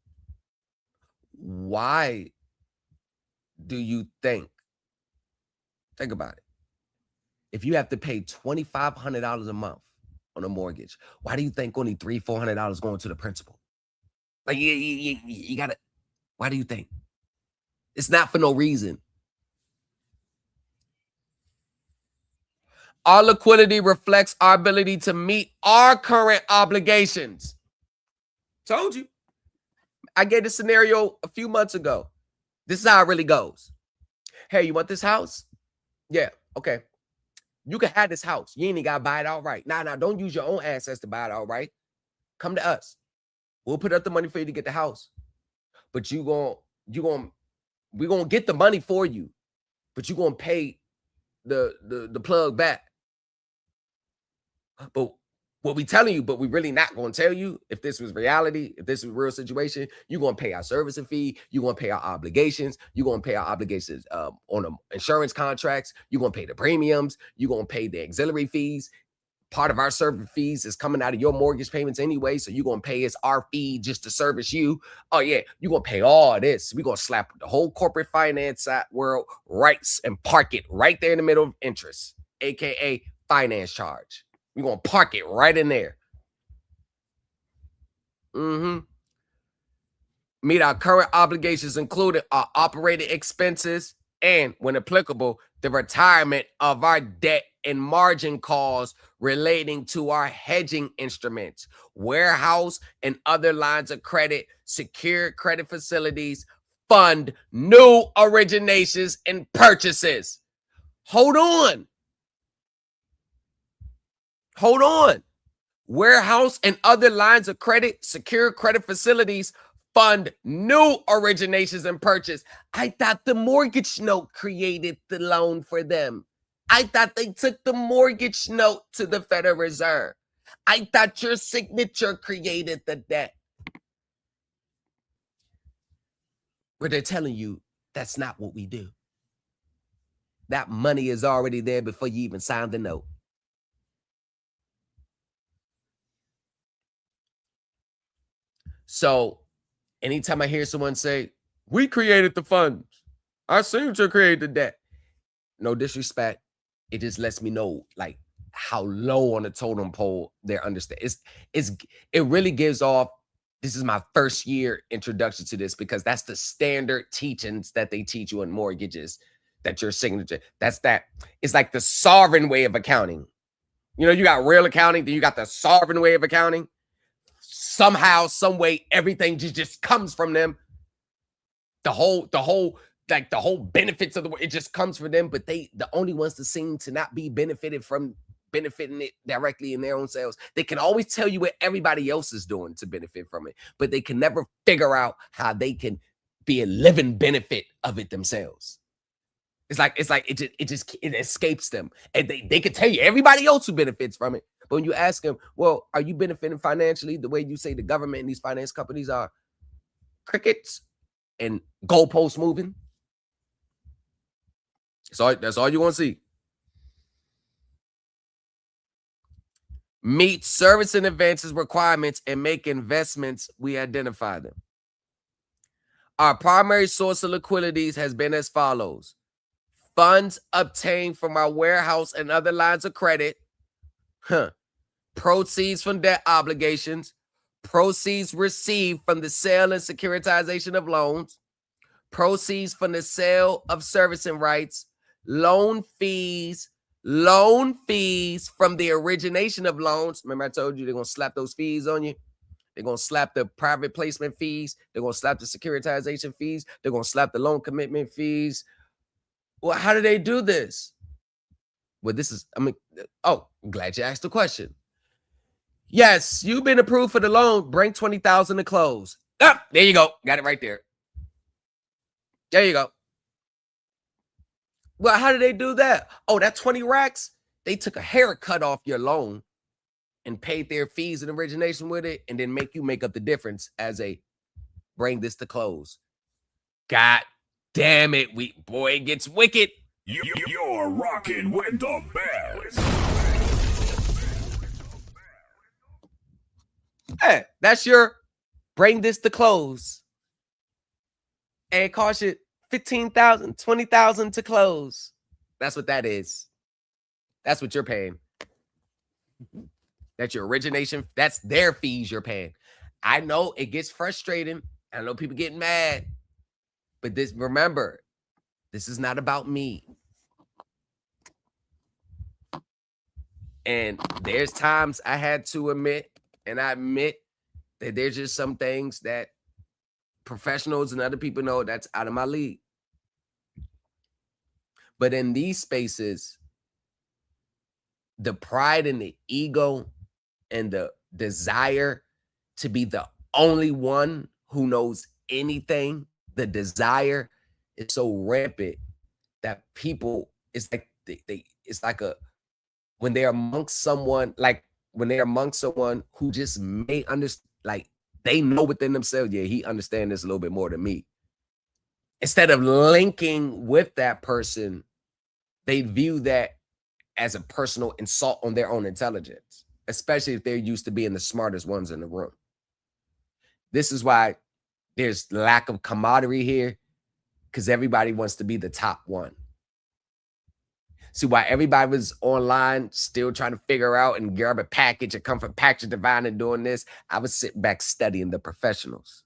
Why do you think about it, if you have to pay $2,500 a month on a mortgage, why do you think only $300-$400 going to the principal? Like, you gotta, why do you think? It's not for no reason. Our liquidity reflects our ability to meet our current obligations. Told you. I gave this scenario a few months ago. This is how it really goes. Hey, you want this house? Yeah, okay. You can have this house. You ain't even gotta buy it outright. Nah, don't use your own assets to buy it outright. Come to us. We'll put up the money for you to get the house. But we're gonna get the money for you, but you're gonna pay the plug back. But what we telling you, but we really not gonna tell you, if this was reality, if this was a real situation, you're gonna pay our servicing fee, you're gonna pay our obligations, you're gonna pay our obligations on the insurance contracts, you're gonna pay the premiums, you're gonna pay the auxiliary fees. Part of our service fees is coming out of your mortgage payments anyway, so you're gonna pay us our fee just to service you. Oh yeah, you're gonna pay all this. We're gonna slap the whole corporate finance world rights and park it right there in the middle of interest, aka finance charge. We're gonna park it right in there. Meet our current obligations, including our operating expenses and, when applicable, the retirement of our debt and margin calls relating to our hedging instruments, warehouse and other lines of credit, secured credit facilities, fund new originations and purchases. Hold on. Warehouse and other lines of credit, secured credit facilities, fund new originations and purchase. I thought the mortgage note created the loan for them. I thought they took the mortgage note to the Federal Reserve. I thought your signature created the debt. Where they're telling you that's not what we do. That money is already there before you even signed the note. So anytime I hear someone say, we created the funds, our signature created the debt, no disrespect, it just lets me know like how low on the totem pole they're understanding. It really gives off, this is my first year introduction to this, because that's the standard teachings that they teach you in mortgages, that your signature, it's like the sovereign way of accounting. You know, you got real accounting, then you got the sovereign way of accounting. Somehow, some way, everything just comes from them. The whole benefits of the world, it just comes from them. But they, the only ones that seem to not be benefited from benefiting it directly in their own selves. They can always tell you what everybody else is doing to benefit from it, but they can never figure out how they can be a living benefit of it themselves. It's like it escapes them, and they can tell you everybody else who benefits from it. But when you ask them, well, are you benefiting financially the way you say the government and these finance companies are? Crickets and goalposts moving. So that's all you want to see. Meet service and advances requirements and make investments. We identify them. Our primary source of liquidities has been as follows. Funds obtained from our warehouse and other lines of credit. Proceeds from debt obligations. Proceeds received from the sale and securitization of loans. Proceeds from the sale of servicing rights. Loan fees from the origination of loans. Remember I told you they're going to slap those fees on you? They're going to slap the private placement fees. They're going to slap the securitization fees. They're going to slap the loan commitment fees. Well, how do they do this? Well, I'm glad you asked the question. Yes, you've been approved for the loan. Bring $20,000 to close. Ah, there you go. Got it right there. There you go. Well, how do they do that? Oh, that 20 racks, they took a haircut off your loan and paid their fees and origination with it, and then make you make up the difference as a bring this to close. God damn it, boy, it gets wicked. You're rocking with the best. Hey, that's your bring this to close. And it costs you $15,000, $20,000 to close. That's what that is. That's what you're paying. That's your origination. That's their fees you're paying. I know it gets frustrating. I know people getting mad. But remember, this is not about me. And there's times I had to admit, and I admit that there's just some things that professionals and other people know that's out of my league. But in these spaces, the pride and the ego and the desire to be the only one who knows anything, the desire is so rampant that people, it's like when they're amongst someone, who just may understand, like they know within themselves, yeah, he understands this a little bit more than me. Instead of linking with that person, they view that as a personal insult on their own intelligence, especially if they're used to being the smartest ones in the room. This is why there's lack of camaraderie here, because everybody wants to be the top one. See, why everybody was online still trying to figure out and grab a package and come from Package Divine and doing this, I was sitting back studying the professionals.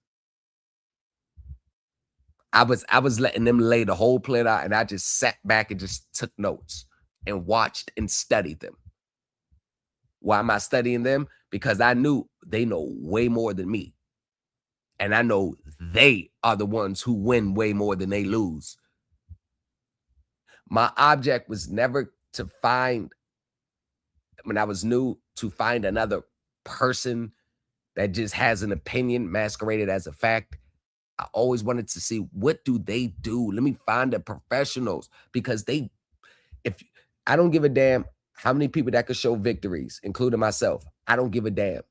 I was letting them lay the whole plan out, and I just sat back and just took notes and watched and studied them. Why am I studying them? Because I knew they know way more than me. And I know they are the ones who win way more than they lose. My object was never to find, when I was new, to find another person that just has an opinion masqueraded as a fact. I always wanted to see, what do they do? Let me find the professionals, because I don't give a damn how many people that could show victories, including myself. I don't give a damn.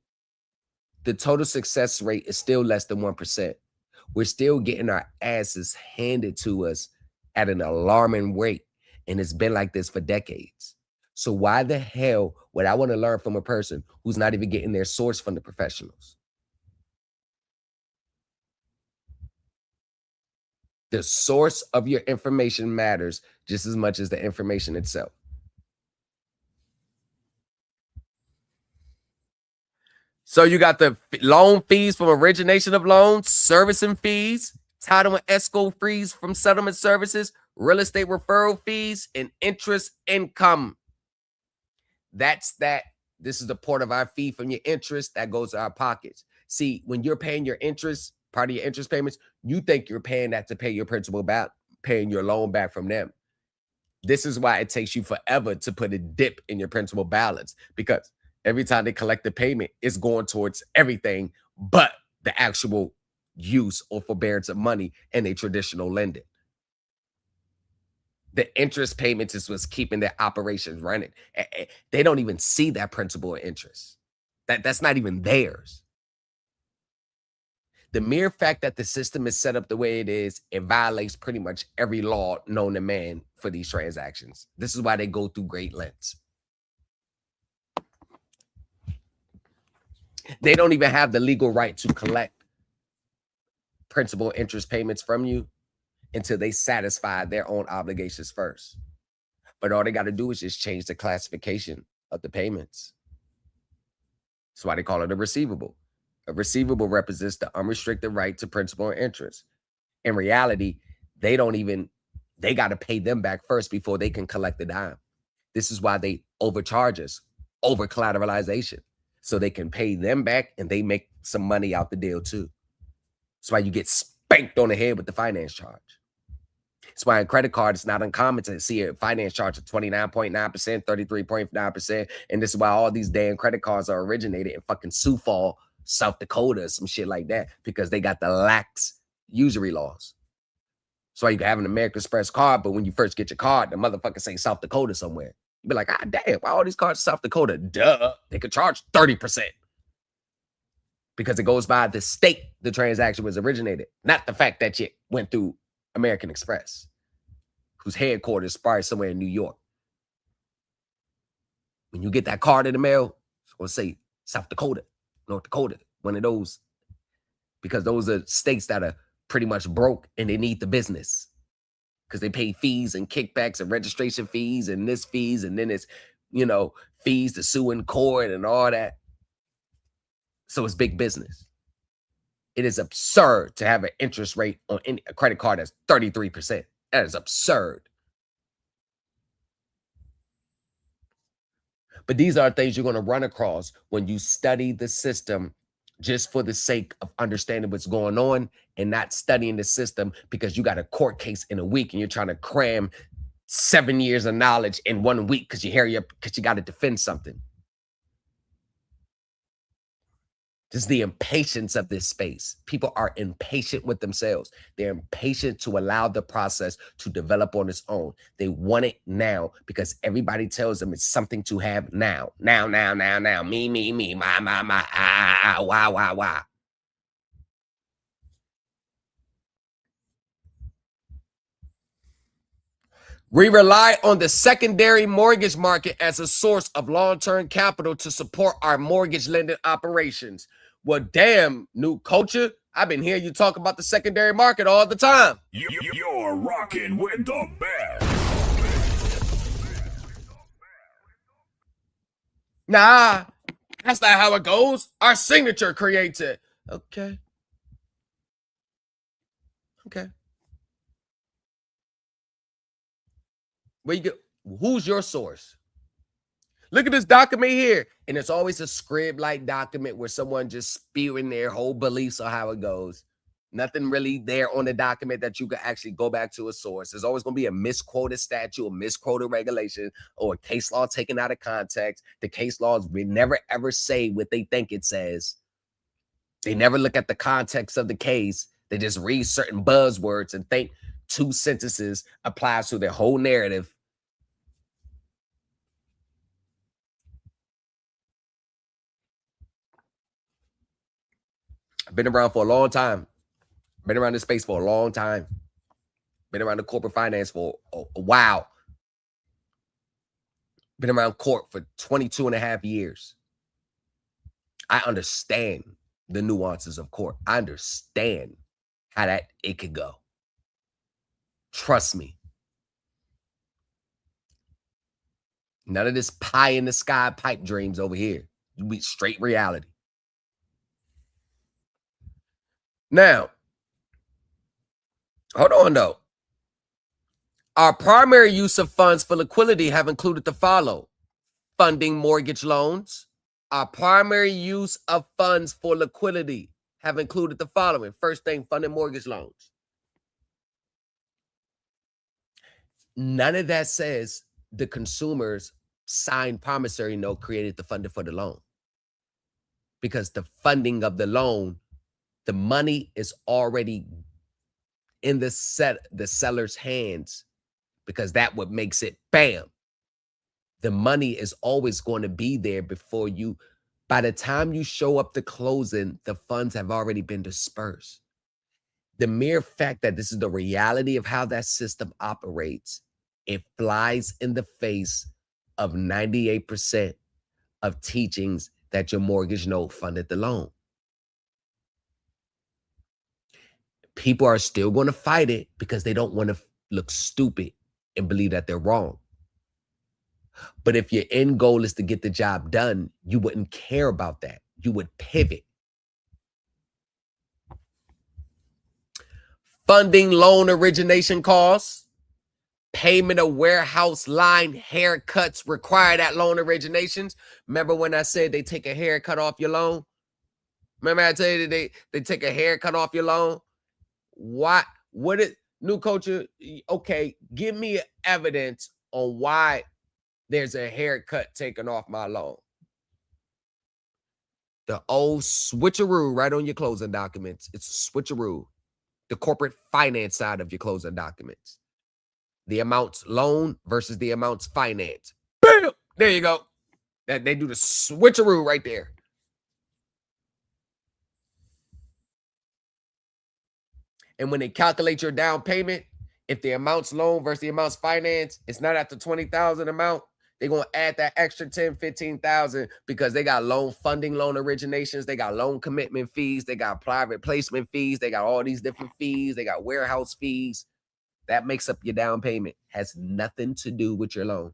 The total success rate is still less than 1%. We're still getting our asses handed to us at an alarming rate. And it's been like this for decades. So why the hell would I want to learn from a person who's not even getting their source from the professionals? The source of your information matters just as much as the information itself. So you got the loan fees from origination of loans, servicing fees, title and escrow fees from settlement services, real estate referral fees, and interest income. That's that. This is the part of our fee from your interest that goes to our pockets. See, when you're paying your interest, part of your interest payments, you think you're paying that to pay your principal back, paying your loan back from them. This is why it takes you forever to put a dip in your principal balance, because every time they collect the payment, it's going towards everything but the actual use or forbearance of money in a traditional lending. The interest payments is what's keeping their operations running. They don't even see that principal or interest. That's not even theirs. The mere fact that the system is set up the way it is, it violates pretty much every law known to man for these transactions. This is why they go through great lengths. They don't even have the legal right to collect principal interest payments from you until they satisfy their own obligations first. But all they got to do is just change the classification of the payments. That's why they call it a receivable. A receivable represents the unrestricted right to principal and interest. In reality, they got to pay them back first before they can collect the dime. This is why they overcharge us, over collateralization, so they can pay them back and they make some money out the deal too. That's why you get spanked on the head with the finance charge. That's why in credit card, it's not uncommon to see a finance charge of 29.9%, 33.9%. And this is why all these damn credit cards are originated in fucking Sioux Falls, South Dakota, some shit like that, because they got the lax usury laws. That's why you can have an American Express card, but when you first get your card, the motherfucker say South Dakota somewhere. You be like, ah, damn, why all these cards South Dakota? Duh, they could charge 30%. Because it goes by the state the transaction was originated, not the fact that you went through American Express, whose headquarters is probably somewhere in New York. When you get that card in the mail, it's going to say South Dakota, North Dakota, one of those, because those are states that are pretty much broke and they need the business because they pay fees and kickbacks and registration fees and this fees, and then it's, fees to sue in court and all that. So it's big business. It is absurd to have an interest rate on a credit card that's 33%. That is absurd. But these are things you're going to run across when you study the system just for the sake of understanding what's going on and not studying the system because you got a court case in a week and you're trying to cram 7 years of knowledge in 1 week because you got to defend something. This is the impatience of this space. People are impatient with themselves. They're impatient to allow the process to develop on its own. They want it now because everybody tells them it's something to have now. Now. Me, my, why. We rely on the secondary mortgage market as a source of long-term capital to support our mortgage lending operations. Well, damn, new culture. I've been hearing you talk about the secondary market all the time. You're rocking with the best. Nah, that's not how it goes. Our signature creates it. Okay. Where you go? Who's your source? Look at this document here. And it's always a script-like document where someone just spewing their whole beliefs on how it goes. Nothing really there on the document that you can actually go back to a source. There's always going to be a misquoted statute, a misquoted regulation, or a case law taken out of context. The case laws will never, ever say what they think it says. They never look at the context of the case. They just read certain buzzwords and think 2 sentences applies to their whole narrative. I've been around for a long time. Been around this space for a long time. Been around the corporate finance for a while. Been around court for 22 and a half years. I understand the nuances of court. I understand how it could go. Trust me. None of this pie in the sky pipe dreams over here. You be straight reality. Now, hold on though. Our primary use of funds for liquidity have included the following: funding mortgage loans. Our primary use of funds for liquidity have included the following. First thing, funding mortgage loans. None of that says the consumer's signed promissory note created the funding for the loan. Because the funding of the loan, the money is already in the seller's hands, because that what makes it bam. The money is always going to be there before you. By the time you show up to closing, the funds have already been dispersed. The mere fact that this is the reality of how that system operates, it flies in the face of 98% of teachings that your mortgage note funded the loan. People are still going to fight it because they don't want to look stupid and believe that they're wrong. But if your end goal is to get the job done, you wouldn't care about that. You would pivot. Funding loan origination costs, payment of warehouse line haircuts required at loan originations. Remember when I said they take a haircut off your loan? Remember I tell you that they take a haircut off your loan? Why? What is new culture? Okay, give me evidence on why there's a haircut taken off my loan. The old switcheroo right on your closing documents. It's a switcheroo. The corporate finance side of your closing documents. The amounts loan versus the amounts finance. Bam! There you go. That they do the switcheroo right there. And when they calculate your down payment, if the amounts loan versus the amounts finance, it's not at the 20,000 amount. They're going to add that extra 10, 15,000 because they got loan funding, loan originations. They got loan commitment fees. They got private placement fees. They got all these different fees. They got warehouse fees. That makes up your down payment. Has nothing to do with your loan.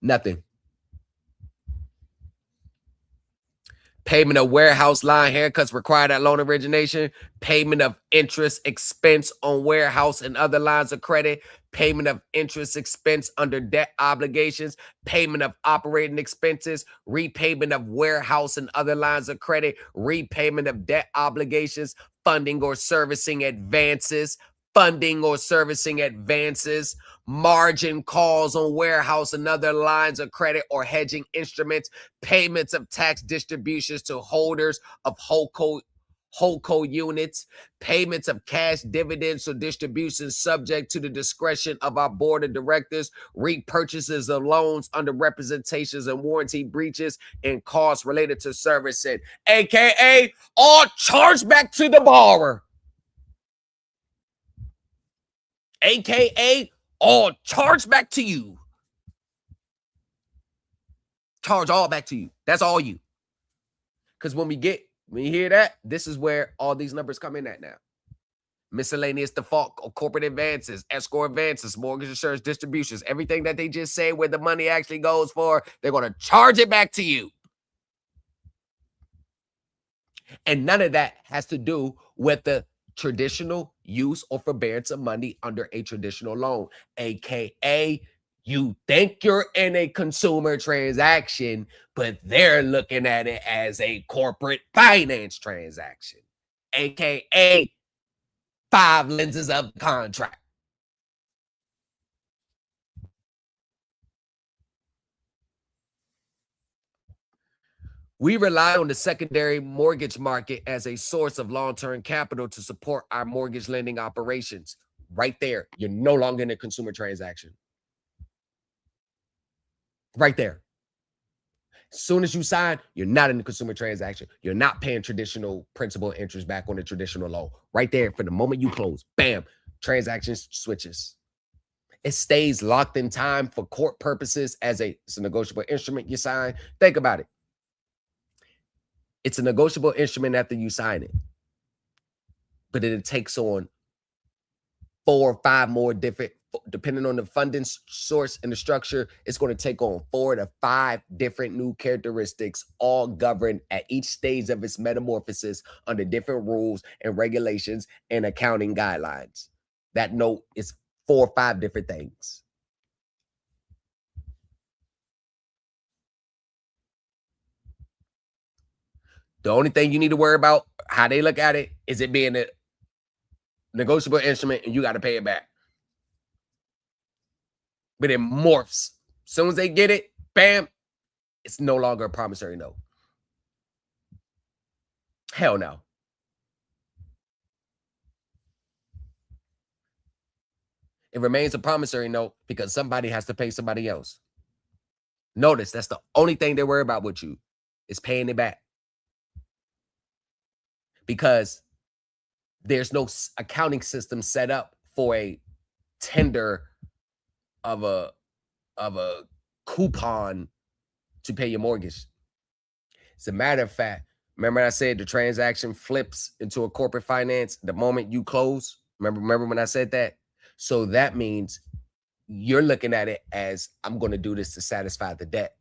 Nothing. Payment of warehouse line haircuts required at loan origination. Payment of interest expense on warehouse and other lines of credit. Payment of interest expense under debt obligations. Payment of operating expenses. Repayment of warehouse and other lines of credit. Repayment of debt obligations. Funding or servicing advances. Funding or servicing advances. Margin calls on warehouse and other lines of credit or hedging instruments. Payments of tax distributions to holders of holdco units, payments of cash dividends or distributions subject to the discretion of our board of directors, repurchases of loans under representations and warranty breaches, and costs related to servicing, aka all charged back to the borrower, aka all charged back to you. Charge all back to you. That's all you. Because when you hear that, this is where all these numbers come in at now. Miscellaneous default or corporate advances, escrow advances, mortgage insurance distributions, everything that they just say where the money actually goes for, they're going to charge it back to you. And none of that has to do with the traditional use or forbearance of money under a traditional loan, aka you think you're in a consumer transaction, but they're looking at it as a corporate finance transaction, aka 5 lenses of the contract. We rely on the secondary mortgage market as a source of long-term capital to support our mortgage lending operations. Right there, you're no longer in a consumer transaction. Right there. As soon as you sign, you're not in the consumer transaction. You're not paying traditional principal and interest back on the traditional loan. Right there, for the moment you close, bam, transaction switches. It stays locked in time for court purposes as it's a negotiable instrument you sign. Think about it. It's a negotiable instrument after you sign it. But it takes on 4 or 5 more different, depending on the funding source and the structure, it's going to take on 4 to 5 different new characteristics, all governed at each stage of its metamorphosis under different rules and regulations and accounting guidelines. That note is 4 or 5 different things. The only thing you need to worry about, how they look at it, is it being a negotiable instrument and you got to pay it back. But it morphs. As soon as they get it, bam, it's no longer a promissory note. Hell no. It remains a promissory note because somebody has to pay somebody else. Notice that's the only thing they worry about with you is paying it back. Because there's no accounting system set up for a tender of a coupon to pay your mortgage. As a matter of fact, remember I said the transaction flips into a corporate finance the moment you close? Remember when I said that? So that means you're looking at it as, I'm going to do this to satisfy the debt.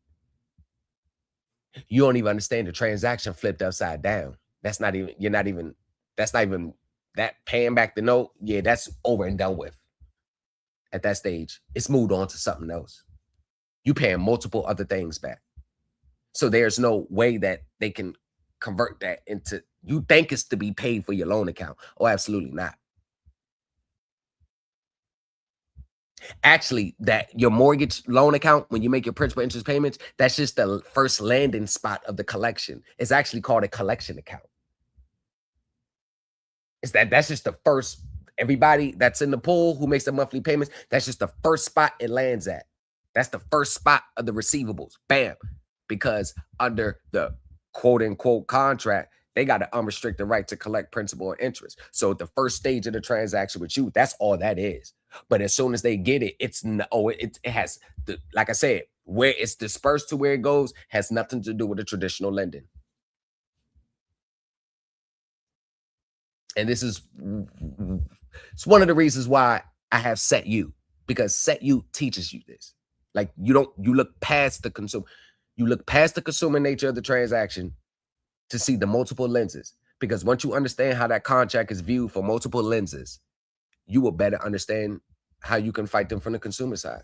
You don't even understand the transaction flipped upside down. That's not even that paying back the note. Yeah, that's over and done with. At that stage, it's moved on to something else. You paying multiple other things back. So there's no way that they can convert that into, you think it's to be paid for your loan account. Oh, absolutely not. Actually, that your mortgage loan account, when you make your principal interest payments, that's just the first landing spot of the collection. It's actually called a collection account. That's just the first, everybody that's in the pool who makes the monthly payments, that's just the first spot it lands at. That's the first spot of the receivables. Bam. Because under the quote unquote contract, they got an unrestricted right to collect principal and interest. So the first stage of the transaction with you, that's all that is. But as soon as they get it, it has, like I said, where it's dispersed to where it goes has nothing to do with the traditional lending. And this is, it's one of the reasons why I have Set You, because Set You teaches you this. Like you look past the consumer. You look past the consumer nature of the transaction to see the multiple lenses. Because once you understand how that contract is viewed for multiple lenses, you will better understand how you can fight them from the consumer side.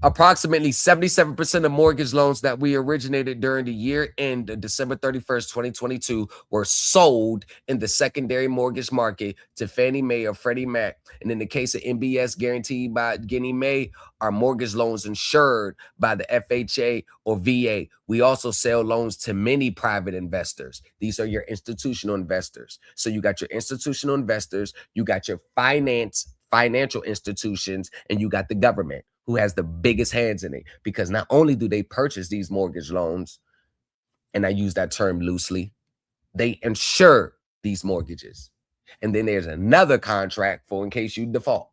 Approximately 77% of mortgage loans that we originated during the year end December 31st, 2022 were sold in the secondary mortgage market to Fannie Mae or Freddie Mac. And in the case of MBS guaranteed by Ginnie Mae, our mortgage loans insured by the FHA or VA. We also sell loans to many private investors. These are your institutional investors. So you got your institutional investors, you got your financial institutions, and you got the government, who has the biggest hands in it, because not only do they purchase these mortgage loans, and I use that term loosely, they insure these mortgages. And then there's another contract for in case you default.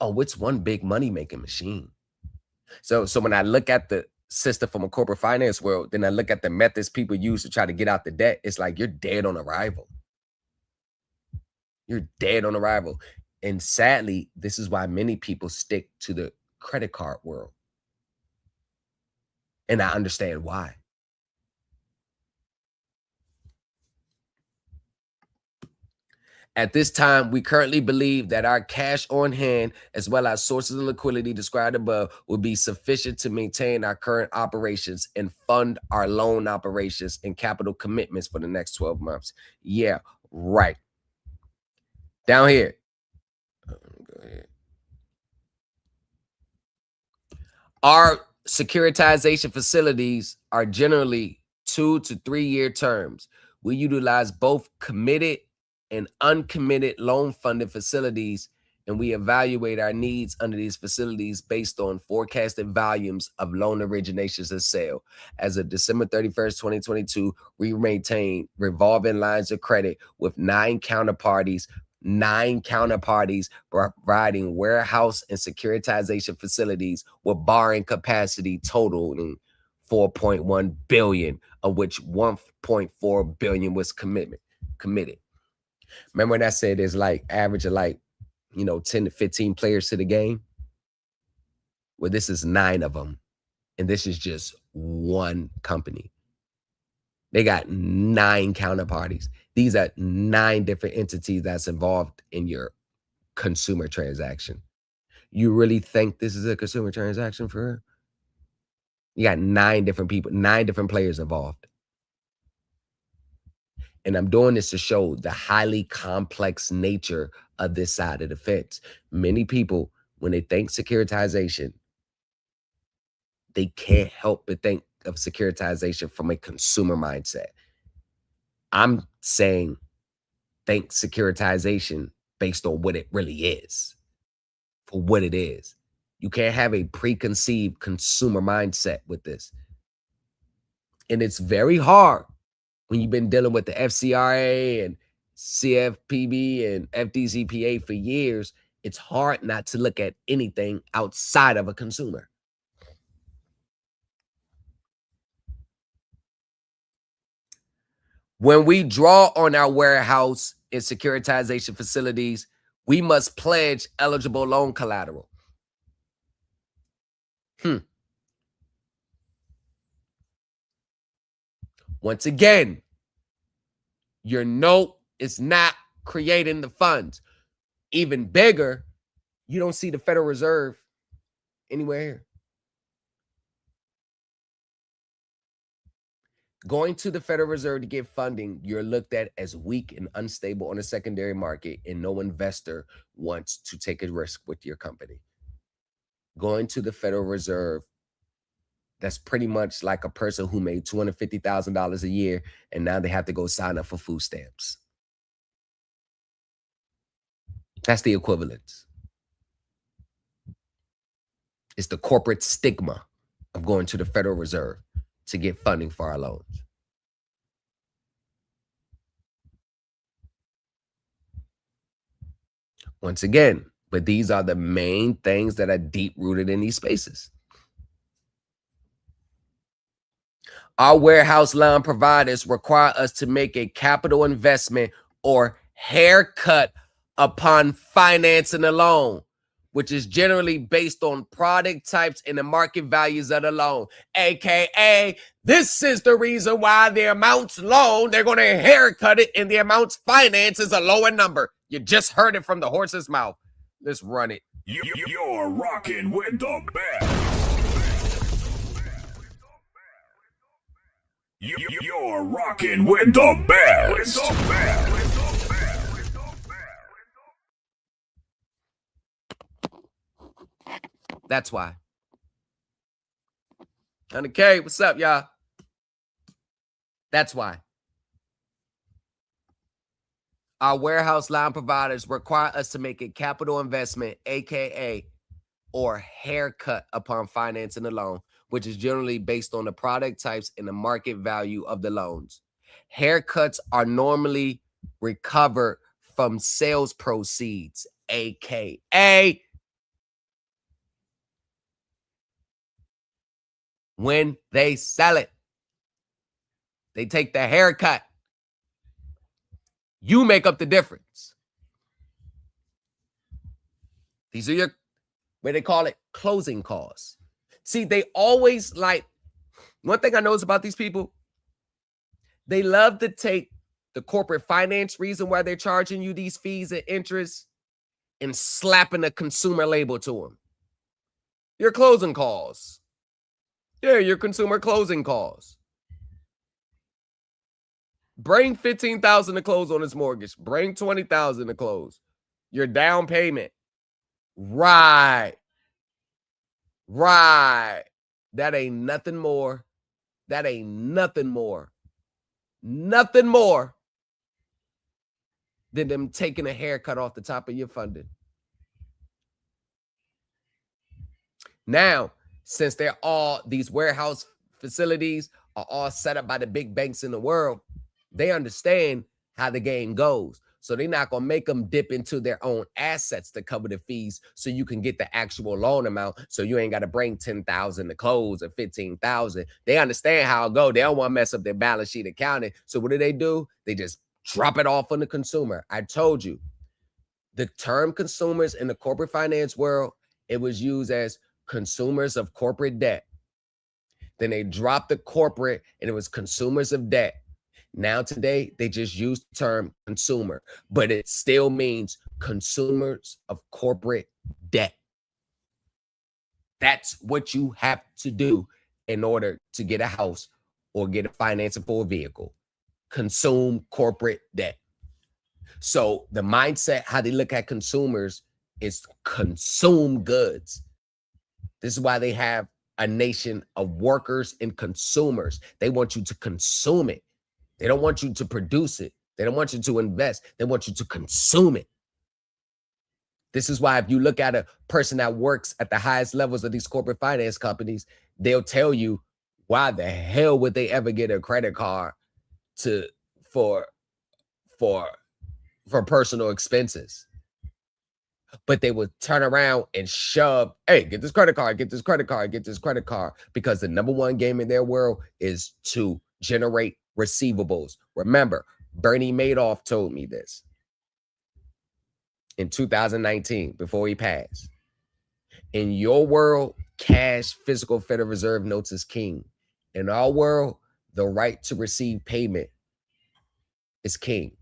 Oh, it's one big money-making machine. So when I look at the system from a corporate finance world, then I look at the methods people use to try to get out the debt, it's like you're dead on arrival. You're dead on arrival. And sadly, this is why many people stick to the credit card world. And I understand why. At this time, we currently believe that our cash on hand, as well as sources of liquidity described above, will be sufficient to maintain our current operations and fund our loan operations and capital commitments for the next 12 months. Yeah, right. Down here. Go ahead. Our securitization facilities are generally 2 to 3 year terms. We utilize both committed and uncommitted loan funding facilities, and we evaluate our needs under these facilities based on forecasted volumes of loan originations and sale. As of December 31st, 2022, we maintain revolving lines of credit with 9 counterparties providing warehouse and securitization facilities with borrowing capacity totaling $4.1 billion, of which $1.4 billion was committed. Remember when I said there's like average of 10 to 15 players to the game? Well, this is 9 of them. And this is just one company. They got 9 counterparties. These are 9 different entities that's involved in your consumer transaction. You really think this is a consumer transaction for real? You got 9 different people, 9 different players involved. And I'm doing this to show the highly complex nature of this side of the fence. Many people, when they think securitization, they can't help but think of securitization from a consumer mindset. I'm saying think securitization based on what it really is, for what it is. You can't have a preconceived consumer mindset with this. And it's very hard when you've been dealing with the FCRA and CFPB and FDCPA for years. It's hard not to look at anything outside of a consumer. When we draw on our warehouse and securitization facilities, we must pledge eligible loan collateral. Once again, your note is not creating the funds. Even bigger, you don't see the Federal Reserve anywhere here. Going to the Federal Reserve to get funding, you're looked at as weak and unstable on the secondary market, and no investor wants to take a risk with your company. Going to the Federal Reserve, that's pretty much like a person who made $250,000 a year, and now they have to go sign up for food stamps. That's the equivalence. It's the corporate stigma of going to the Federal Reserve to get funding for our loans. Once again, but these are the main things that are deep rooted in these spaces. Our warehouse loan providers require us to make a capital investment or haircut upon financing a loan, which is generally based on product types and the market values of the loan. AKA, this is the reason why the amounts loaned, they're going to haircut it, and the amounts financed is a lower number. You just heard it from the horse's mouth. Let's run it. You're rocking with the best. You're rocking with the best. That's why. 100K, what's up, y'all? That's why. Our warehouse line providers require us to make a capital investment, AKA, or haircut upon financing the loan, which is generally based on the product types and the market value of the loans. Haircuts are normally recovered from sales proceeds, AKA, when they sell it, they take the haircut. You make up the difference. These are your, what they call it, closing costs. See, they always like, one thing I notice about these people, they love to take the corporate finance reason why they're charging you these fees and interest and slapping a consumer label to them. Your closing costs. Yeah, your consumer closing costs. Bring $15,000 to close on his mortgage. Bring $20,000 to close. Your down payment. Right. That ain't nothing more. That ain't nothing more. Nothing more than them taking a haircut off the top of your funding. Now, since they're all, these warehouse facilities are all set up by the big banks in the world, they understand how the game goes. So they're not going to make them dip into their own assets to cover the fees so you can get the actual loan amount. So you ain't got to bring $10,000 to close or $15,000. They understand how it go. They don't want to mess up their balance sheet accounting. So what do? They just drop it off on the consumer. I told you, the term consumers in the corporate finance world, it was used as consumers of corporate debt. Then they dropped the corporate and it was consumers of debt. Now today, they just use the term consumer, but it still means consumers of corporate debt. That's what you have to do in order to get a house or get a financing for a vehicle. Consume corporate debt. So the mindset, how they look at consumers, is consume goods. This is why they have a nation of workers and consumers. They want you to consume it. They don't want you to produce it. They don't want you to invest. They want you to consume it. This is why if you look at a person that works at the highest levels of these corporate finance companies, they'll tell you, why the hell would they ever get a credit card for personal expenses? But they would turn around and shove, hey, get this credit card, get this credit card, get this credit card, because the number one game in their world is to generate receivables. Remember, Bernie Madoff told me this in 2019, before he passed. In your world, cash, physical Federal Reserve notes is king. In our world, the right to receive payment is king,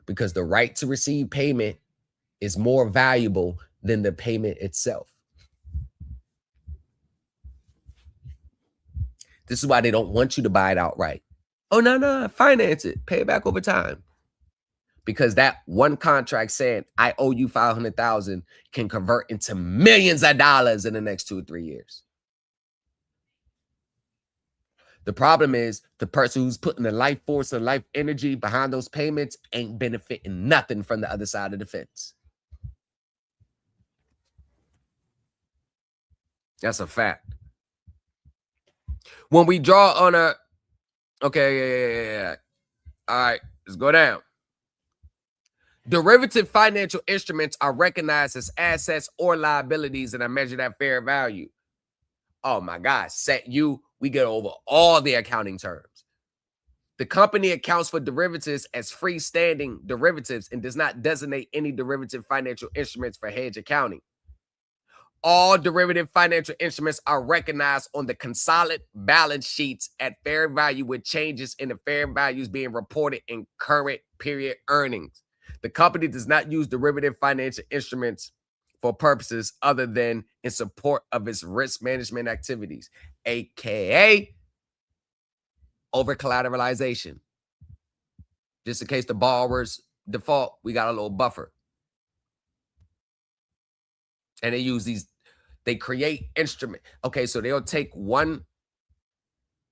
because the right to receive payment is more valuable than the payment itself. This is why they don't want you to buy it outright. Oh, no, finance it, pay it back over time. Because that one contract saying, I owe you $500,000 can convert into millions of dollars in the next 2 or 3 years. The problem is the person who's putting the life force and life energy behind those payments ain't benefiting nothing from the other side of the fence. That's a fact. When we draw on a, okay, yeah. All right, let's go down. Derivative financial instruments are recognized as assets or liabilities and are measured at fair value. Oh my God, we get over all the accounting terms. The company accounts for derivatives as freestanding derivatives and does not designate any derivative financial instruments for hedge accounting. All derivative financial instruments are recognized on the consolidated balance sheets at fair value, with changes in the fair values being reported in current period earnings. The company does not use derivative financial instruments for purposes other than in support of its risk management activities, aka over collateralization. Just in case the borrowers default, we got a little buffer. And they create instrument. Okay, so they'll take one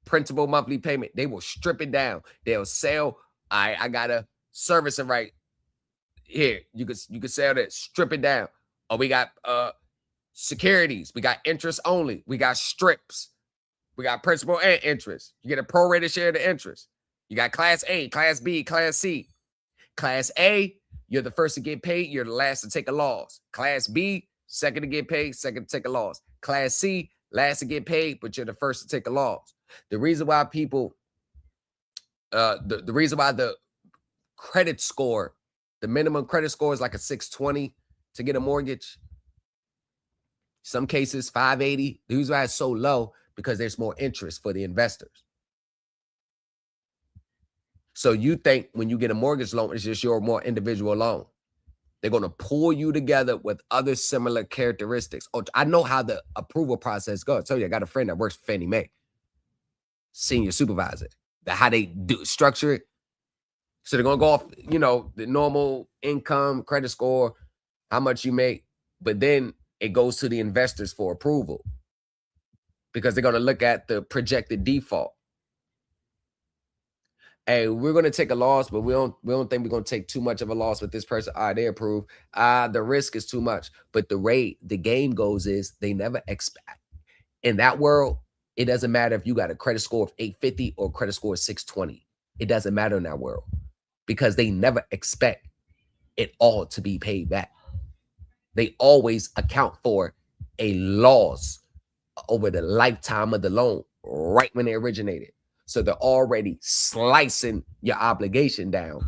principal monthly payment, they will strip it down. They'll sell, I got a servicing right here. You could sell that, strip it down. Oh, we got securities, we got interest only, we got strips, we got principal and interest. You get a prorated share of the interest. You got class A, class B, class C. Class A, you're the first to get paid, you're the last to take a loss. Class B, second to get paid, second to take a loss. Class C, last to get paid, but you're the first to take a loss. The reason why people, the reason why the credit score, the minimum credit score is like a 620 to get a mortgage. Some cases 580. The reason why it's so low, because there's more interest for the investors. So you think when you get a mortgage loan, it's just your more individual loan. They're going to pull you together with other similar characteristics. Oh, I know how the approval process goes. I tell you, I got a friend that works for Fannie Mae, senior supervisor. How they do structure it. So they're going to go off, the normal income, credit score, how much you make. But then it goes to the investors for approval, because they're going to look at the projected default. Hey, we're going to take a loss, but we don't think we're going to take too much of a loss with this person. All right, they approve. The risk is too much. But the game goes is they never expect. In that world, it doesn't matter if you got a credit score of 850 or credit score of 620. It doesn't matter in that world, because they never expect it all to be paid back. They always account for a loss over the lifetime of the loan right when they originated. So they're already slicing your obligation down.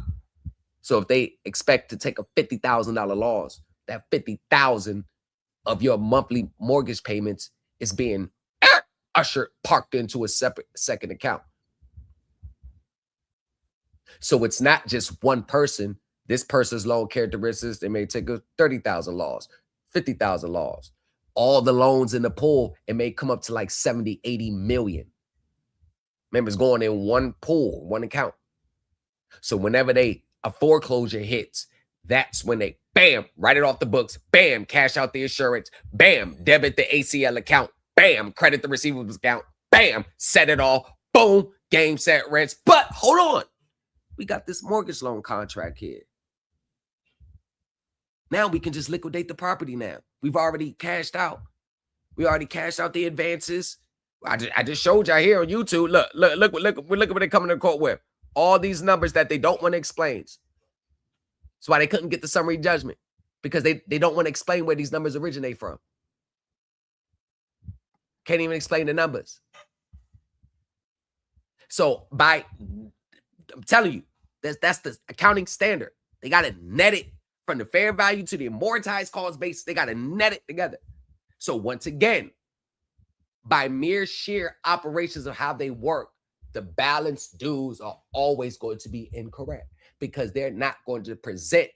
So if they expect to take a $50,000 loss, that $50,000 of your monthly mortgage payments is being parked into a separate second account. So it's not just one person. This person's loan characteristics, they may take a $30,000 loss, $50,000 loss. all the loans in the pool, it may come up to like 70, 80 million. Remember, it's going in one pool, one account. So whenever a foreclosure hits, that's when they, bam, write it off the books, bam, cash out the insurance, bam, debit the ACL account, bam, credit the receivables account, bam, set it all, boom, game, set, rents. But hold on, we got this mortgage loan contract here. Now we can just liquidate the property now. We've already cashed out. We already cashed out the advances. I just showed y'all here on YouTube. Look what they're coming to court with. All these numbers that they don't want to explain. That's why they couldn't get the summary judgment, because they don't want to explain where these numbers originate from. Can't even explain the numbers. So I'm telling you, that's the accounting standard. They got to net it from the fair value to the amortized cost base. They got to net it together. So once again, by mere sheer operations of how they work, the balance dues are always going to be incorrect, because they're not going to present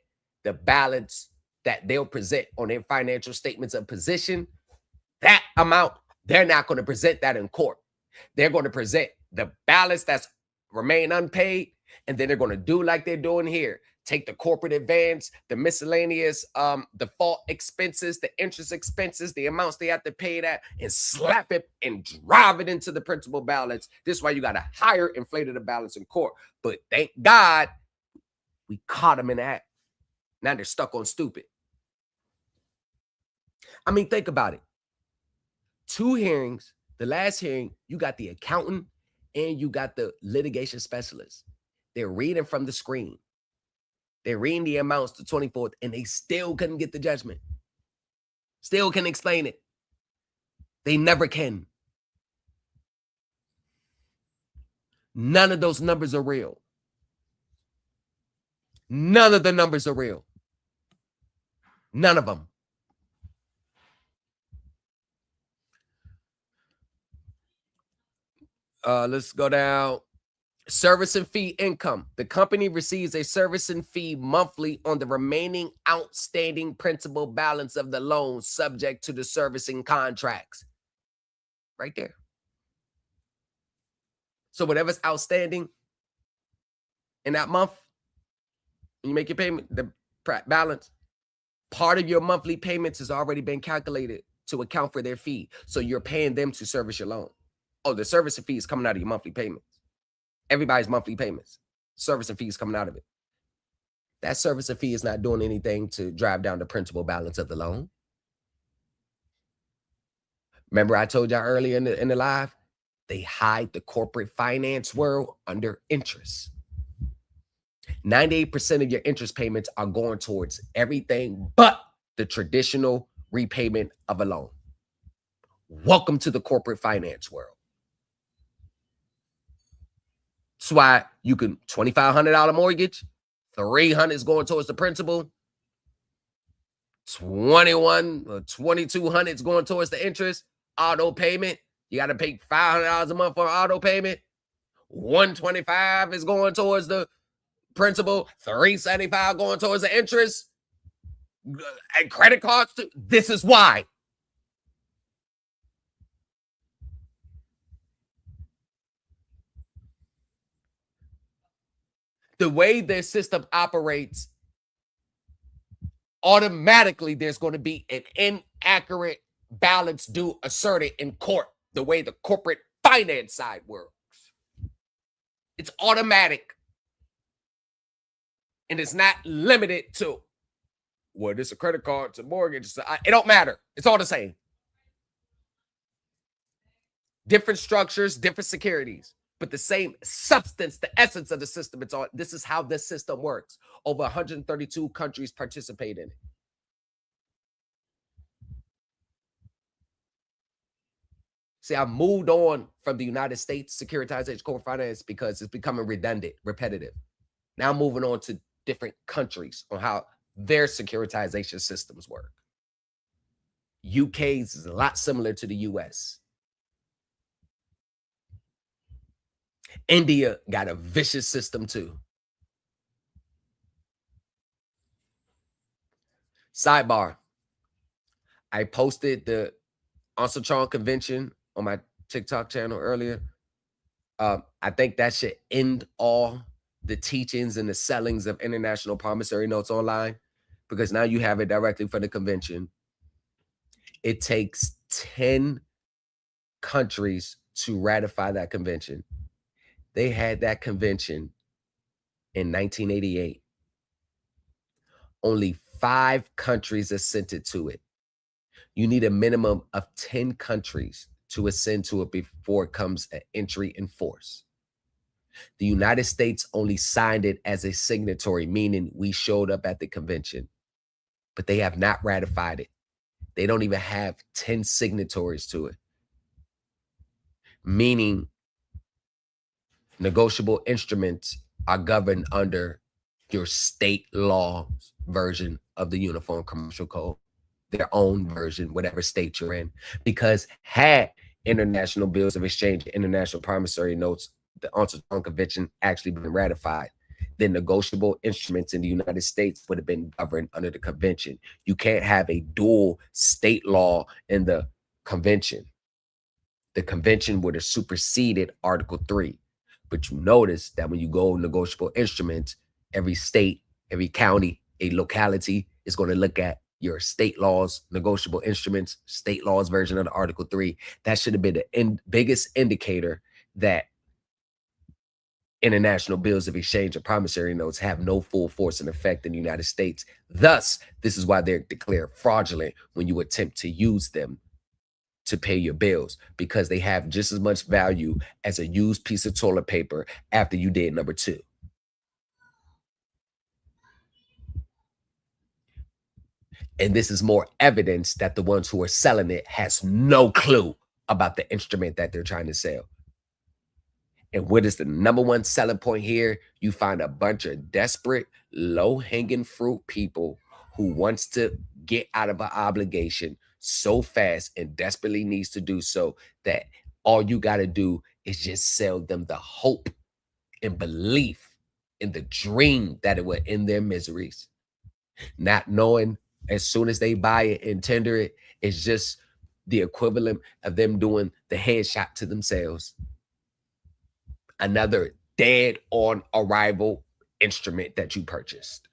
the balance that they'll present on their financial statements of position. That amount, they're not going to present that in court. They're going to present the balance that's remain unpaid, and then they're going to do like they're doing here. Take the corporate advance, the miscellaneous default expenses, the interest expenses, the amounts they have to pay that, and slap it and drive it into the principal balance. This is why you got a higher inflated balance in court. But thank God we caught them in the act. Now they're stuck on stupid. I mean, think about it. 2 hearings. The last hearing, you got the accountant and you got the litigation specialist. They're reading from the screen. They're reading the amounts to 24th, and they still couldn't get the judgment. Still can explain it. They never can. None of those numbers are real. None of the numbers are real. None of them. Let's go down. Service and fee income. The company receives a service and fee monthly on the remaining outstanding principal balance of the loan subject to the servicing contracts. Right there. So whatever's outstanding in that month, when you make your payment, the balance, part of your monthly payments has already been calculated to account for their fee. So you're paying them to service your loan. Oh, the service and fee is coming out of your monthly payments. Everybody's monthly payments, service and fees coming out of it. That service and fee is not doing anything to drive down the principal balance of the loan. Remember I told y'all earlier in the live, they hide the corporate finance world under interest. 98% of your interest payments are going towards everything but the traditional repayment of a loan. Welcome to the corporate finance world. That's why you can $2,500 mortgage, $300 is going towards the principal, $2,100 or $2,200 is going towards the interest. Auto payment, you got to pay $500 a month for auto payment. $125 is going towards the principal, $375 going towards the interest, and credit cards too. This is why. The way their system operates, automatically there's going to be an inaccurate balance due asserted in court, the way the corporate finance side works. It's automatic. And it's not limited to, well, this is a credit card, it's a mortgage. It don't matter. It's all the same. Different structures, different securities, but the same substance, the essence of the system. It's all. This is how this system works. Over 132 countries participate in it. See, I moved on from the United States securitization corporate finance because it's becoming redundant, repetitive. Now I'm moving on to different countries on how their securitization systems work. UK's is a lot similar to the US. India got a vicious system too. Sidebar. I posted the Ansatron Convention on my TikTok channel earlier. I think that should end all the teachings and the sellings of international promissory notes online, because now you have it directly from the convention. It takes 10 countries to ratify that convention. They had that convention in 1988. Only 5 countries assented to it. You need a minimum of 10 countries to assent to it before it comes an entry in force. The United States only signed it as a signatory, meaning we showed up at the convention, but they have not ratified it. They don't even have 10 signatories to it, meaning negotiable instruments are governed under your state law version of the Uniform Commercial Code, their own version, whatever state you're in. Because had international bills of exchange, international promissory notes, the Ansatron Convention actually been ratified, then negotiable instruments in the United States would have been governed under the convention. You can't have a dual state law in the convention. The convention would have superseded Article 3. But you notice that when you go negotiable instruments, every state, every county, a locality is going to look at your state laws, negotiable instruments, state laws version of the Article 3. That should have been the biggest indicator that international bills of exchange or promissory notes have no full force and effect in the United States. Thus, this is why they're declared fraudulent when you attempt to use them to pay your bills, because they have just as much value as a used piece of toilet paper after you did number 2. And this is more evidence that the ones who are selling it has no clue about the instrument that they're trying to sell. And what is the number one selling point here? You find a bunch of desperate, low-hanging fruit people who wants to get out of an obligation so fast and desperately needs to do so that all you got to do is just sell them the hope and belief in the dream that it will end their miseries. Not knowing as soon as they buy it and tender it, it's just the equivalent of them doing the headshot to themselves. Another dead on arrival instrument that you purchased.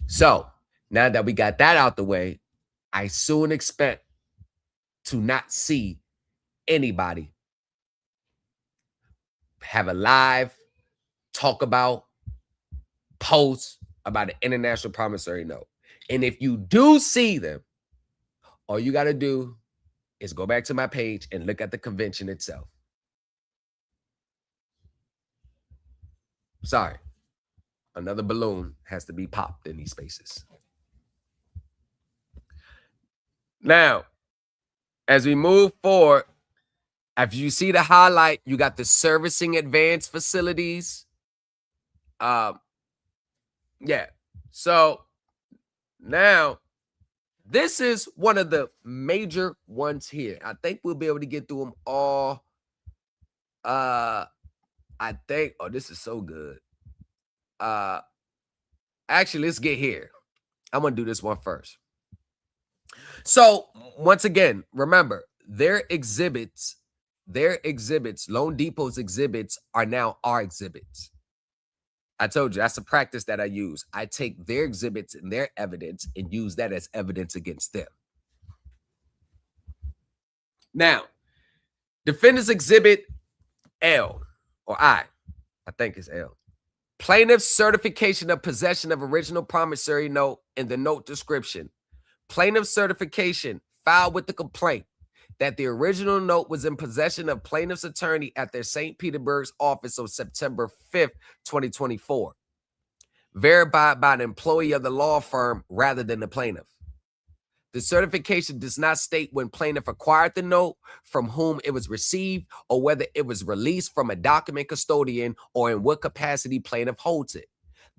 So now that we got that out the way, I soon expect to not see anybody have a live talk about, post about an international promissory note. And if you do see them, all you got to do is go back to my page and look at the convention itself. Sorry. Another balloon has to be popped in these spaces. Now, as we move forward, if you see the highlight, you got the servicing advanced facilities. Yeah. So now this is one of the major ones here. I think we'll be able to get through them all. I think, oh, this is so good. Actually, let's get here. I'm going to do this one first. So once again, remember, their exhibits, LoanDepot's exhibits are now our exhibits. I told you, that's a practice that I use. I take their exhibits and their evidence and use that as evidence against them. Now, defendant's exhibit L, or I think it's L. Plaintiff's certification of possession of original promissory note in the note description. Plaintiff's certification filed with the complaint that the original note was in possession of plaintiff's attorney at their St. Petersburg's office on September 5th, 2024. Verified by an employee of the law firm rather than the plaintiff. The certification does not state when plaintiff acquired the note, from whom it was received, or whether it was released from a document custodian or in what capacity plaintiff holds it.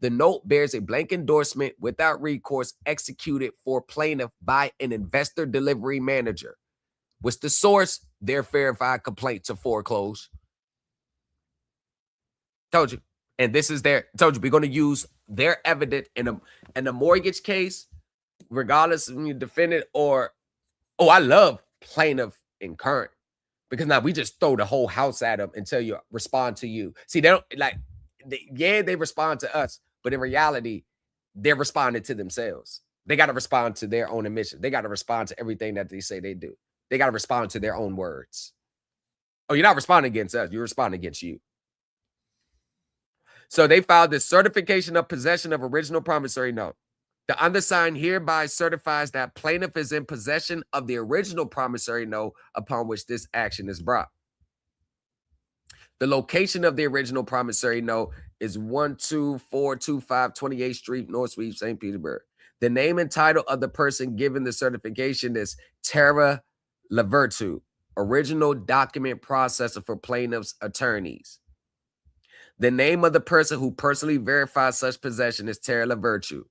The note bears a blank endorsement without recourse executed for plaintiff by an investor delivery manager. What's the source? Their verified complaint to foreclose. Told you. And this is their, I told you, we're going to use their evidence in a mortgage case, regardless of you defendant or, oh, I love plaintiff in current, because now we just throw the whole house at them until you respond to you. See, they don't like, they respond to us, but in reality, they're responding to themselves. They got to respond to their own admission. They got to respond to everything that they say they do. They got to respond to their own words. Oh, you're not responding against us. You're responding against you. So they filed this certification of possession of original promissory note. The undersigned hereby certifies that plaintiff is in possession of the original promissory note upon which this action is brought. The location of the original promissory note is 12425 28th Street, North Suite, St. Petersburg. The name and title of the person given the certification is Tara Lavertu, original document processor for plaintiff's attorneys. The name of the person who personally verifies such possession is Tara Lavertu.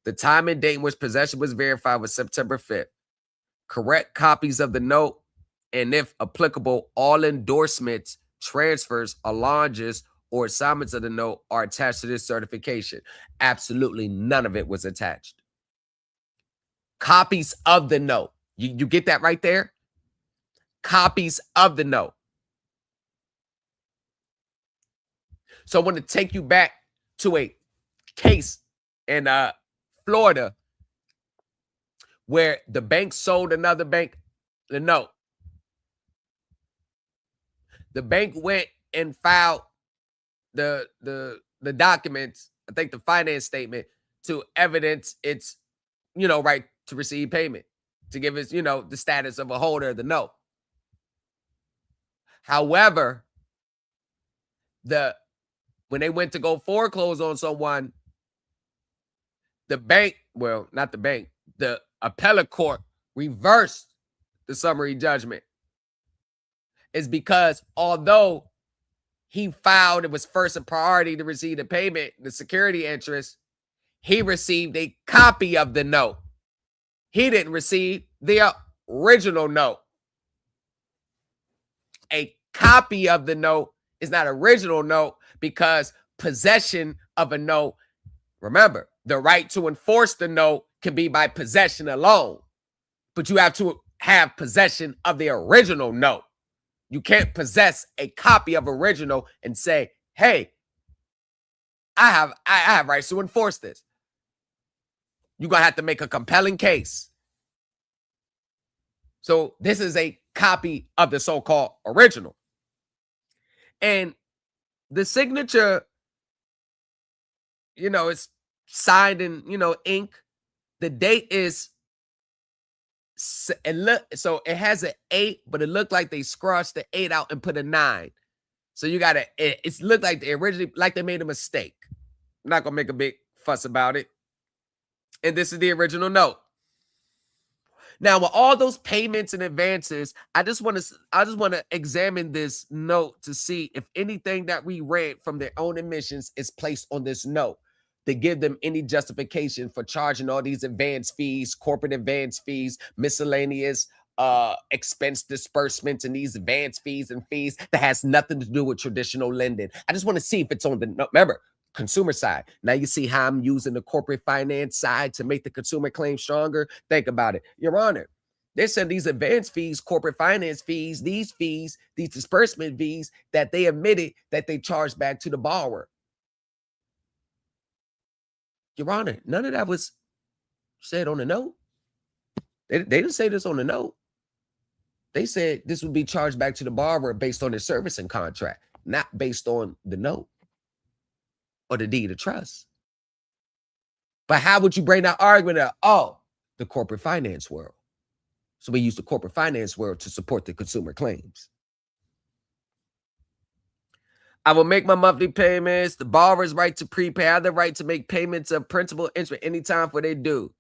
The time and date in which possession was verified was September 5th. Correct copies of the note, and if applicable, all endorsements, transfers, allonges, or assignments of the note are attached to this certification. Absolutely none of it was attached. Copies of the note. You get that right there? Copies of the note. So I want to take you back to a case in Florida where the bank sold another bank the note. The bank went and filed the documents, I think the finance statement, to evidence its, right to receive payment, to give its, the status of a holder of the note. However, when they went to go foreclose on someone, the bank, well, not the bank, the appellate court reversed the summary judgment. Is because although he filed, it was first a priority to receive the payment, the security interest, he received a copy of the note. He didn't receive the original note. A copy of the note is not original note because possession of a note, remember, the right to enforce the note can be by possession alone, but you have to have possession of the original note. You can't possess a copy of original and say, hey, I have rights to enforce this. You're going to have to make a compelling case. So this is a copy of the so-called original. And the signature, it's signed in, ink. The date is, so it has an 8, but it looked like they scratched the 8 out and put a 9. So you got it looked like they originally, like they made a mistake. I'm not going to make a big fuss about it. And this is the original note. Now, with all those payments and advances, I just want to examine this note to see if anything that we read from their own admissions is placed on this note to give them any justification for charging all these advance fees, corporate advance fees, miscellaneous expense disbursements, and these advance fees and fees that has nothing to do with traditional lending. I just want to see if it's on the note. Remember, consumer side. Now you see how I'm using the corporate finance side to make the consumer claim stronger. Think about it. Your Honor, they said these advance fees, corporate finance fees, these disbursement fees that they admitted that they charged back to the borrower. Your Honor, none of that was said on the note. They didn't say this on the note. They said this would be charged back to the borrower based on their servicing contract, not based on the note or the deed of trust. But how would you bring that argument up? Oh, the corporate finance world. So we use the corporate finance world to support the consumer claims. I will make my monthly payments. The borrower's right to prepay. I have the right to make payments of principal interest anytime for they do.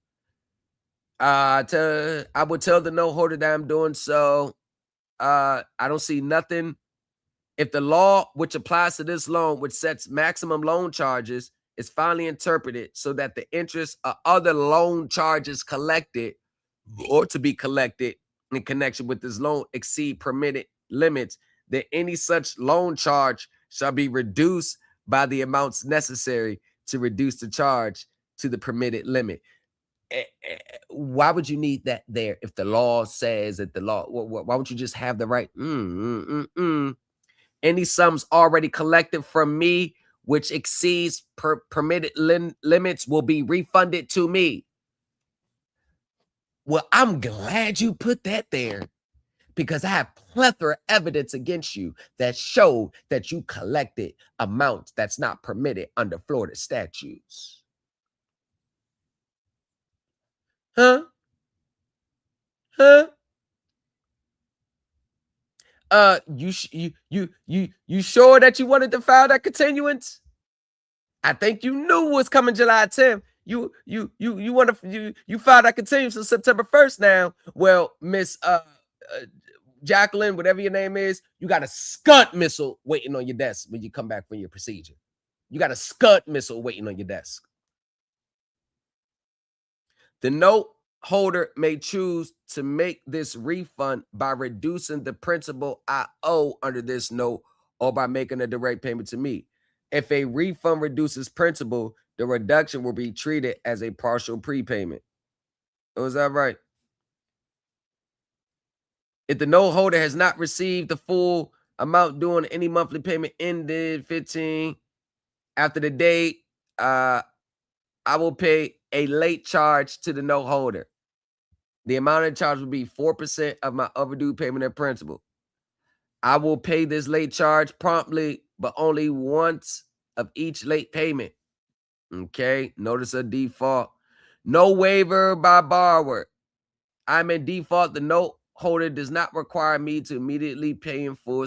I would tell the note holder that I'm doing so. I don't see nothing. If the law which applies to this loan, which sets maximum loan charges, is finally interpreted so that the interest of other loan charges collected or to be collected in connection with this loan exceed permitted limits, that any such loan charge shall be reduced by the amounts necessary to reduce the charge to the permitted limit. Why would you need that there if the law says that the law? Why would you just have the right? Any sums already collected from me which exceeds permitted limits will be refunded to me. Well, I'm glad you put that there, because I have plethora evidence against you that showed that you collected amounts that's not permitted under Florida statutes. Huh? You sure that you wanted to file that continuance? I think you knew what's coming July 10th. You filed that continuance on September 1st now. Well, Miss Jacqueline, whatever your name is, you got a Scud missile waiting on your desk when you come back from your procedure. You got a Scud missile waiting on your desk. The note holder may choose to make this refund by reducing the principal I owe under this note or by making a direct payment to me. If a refund reduces principal, the reduction will be treated as a partial prepayment. Oh, is that right? If the note holder has not received the full amount due on any monthly payment ended 15 after the date, I will pay a late charge to the note holder. The amount of charge will be 4% of my overdue payment and principal. I will pay this late charge promptly, but only once of each late payment. Okay, notice of default. No waiver by borrower. I'm in default. The note holder does not require me to immediately pay in full.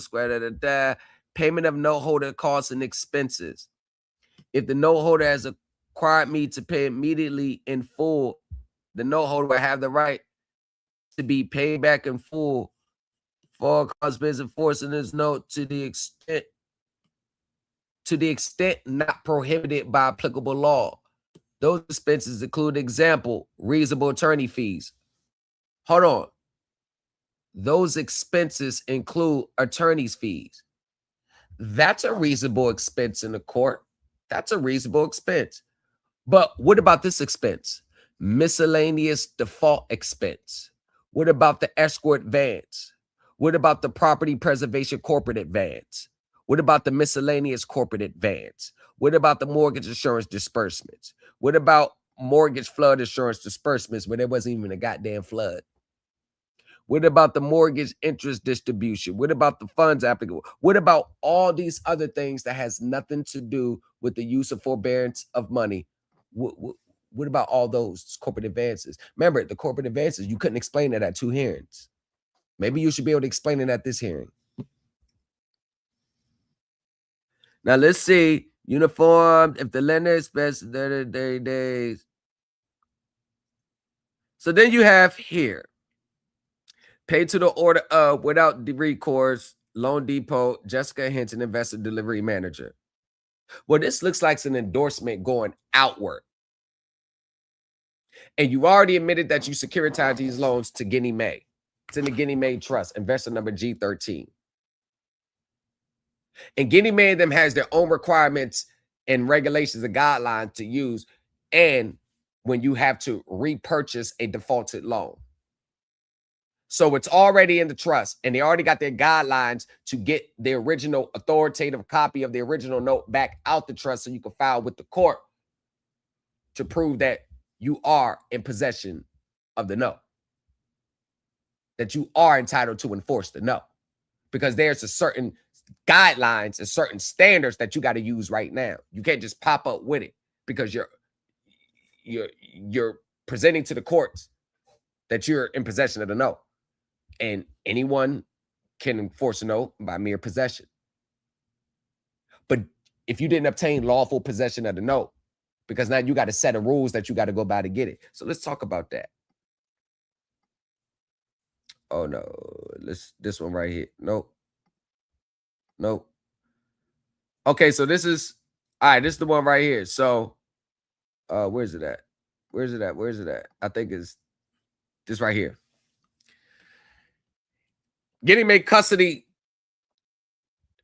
Payment of note holder costs and expenses. If the note holder has required me to pay immediately in full, the note holder will have the right to be paid back in full for costs enforcing this note to the extent not prohibited by applicable law. Those expenses include, example, reasonable attorney fees. Hold on. Those expenses include attorney's fees. That's a reasonable expense in the court. That's a reasonable expense. But what about this expense? Miscellaneous default expense. What about the escort advance? What about the property preservation corporate advance? What about the miscellaneous corporate advance? What about the mortgage insurance disbursements? What about mortgage flood insurance disbursements where there wasn't even a goddamn flood? What about the mortgage interest distribution? What about the funds applicable? What about all these other things that has nothing to do with the use of forbearance of money? What about all those corporate advances? Remember, the corporate advances, you couldn't explain it at 2 hearings. Maybe you should be able to explain it at this hearing. Now, let's see. Uniform, if the lender expects 30 days. So then you have here. Pay to the order of, without the recourse, LoanDepot, Jessica Hinton, Investor Delivery Manager. Well, this looks like an endorsement going outward. And you already admitted that you securitized these loans to Ginnie Mae. It's in the Ginnie Mae Trust, investor number G13. And Ginnie Mae and them has their own requirements and regulations and guidelines to use, and when you have to repurchase a defaulted loan. So it's already in the trust, and they already got their guidelines to get the original authoritative copy of the original note back out the trust so you can file with the court to prove that you are in possession of the note, that you are entitled to enforce the note, because there's a certain guidelines and certain standards that you got to use right now. You can't just pop up with it because you're presenting to the courts that you're in possession of the note. And anyone can enforce a note by mere possession. But if you didn't obtain lawful possession of the note, because now you got a set of rules that you got to go by to get it. So let's talk about that. Oh no, this one right here. Nope. Okay, so this is all right. This is the one right here. So where's it at? I think it's this right here. Ginnie Mae custody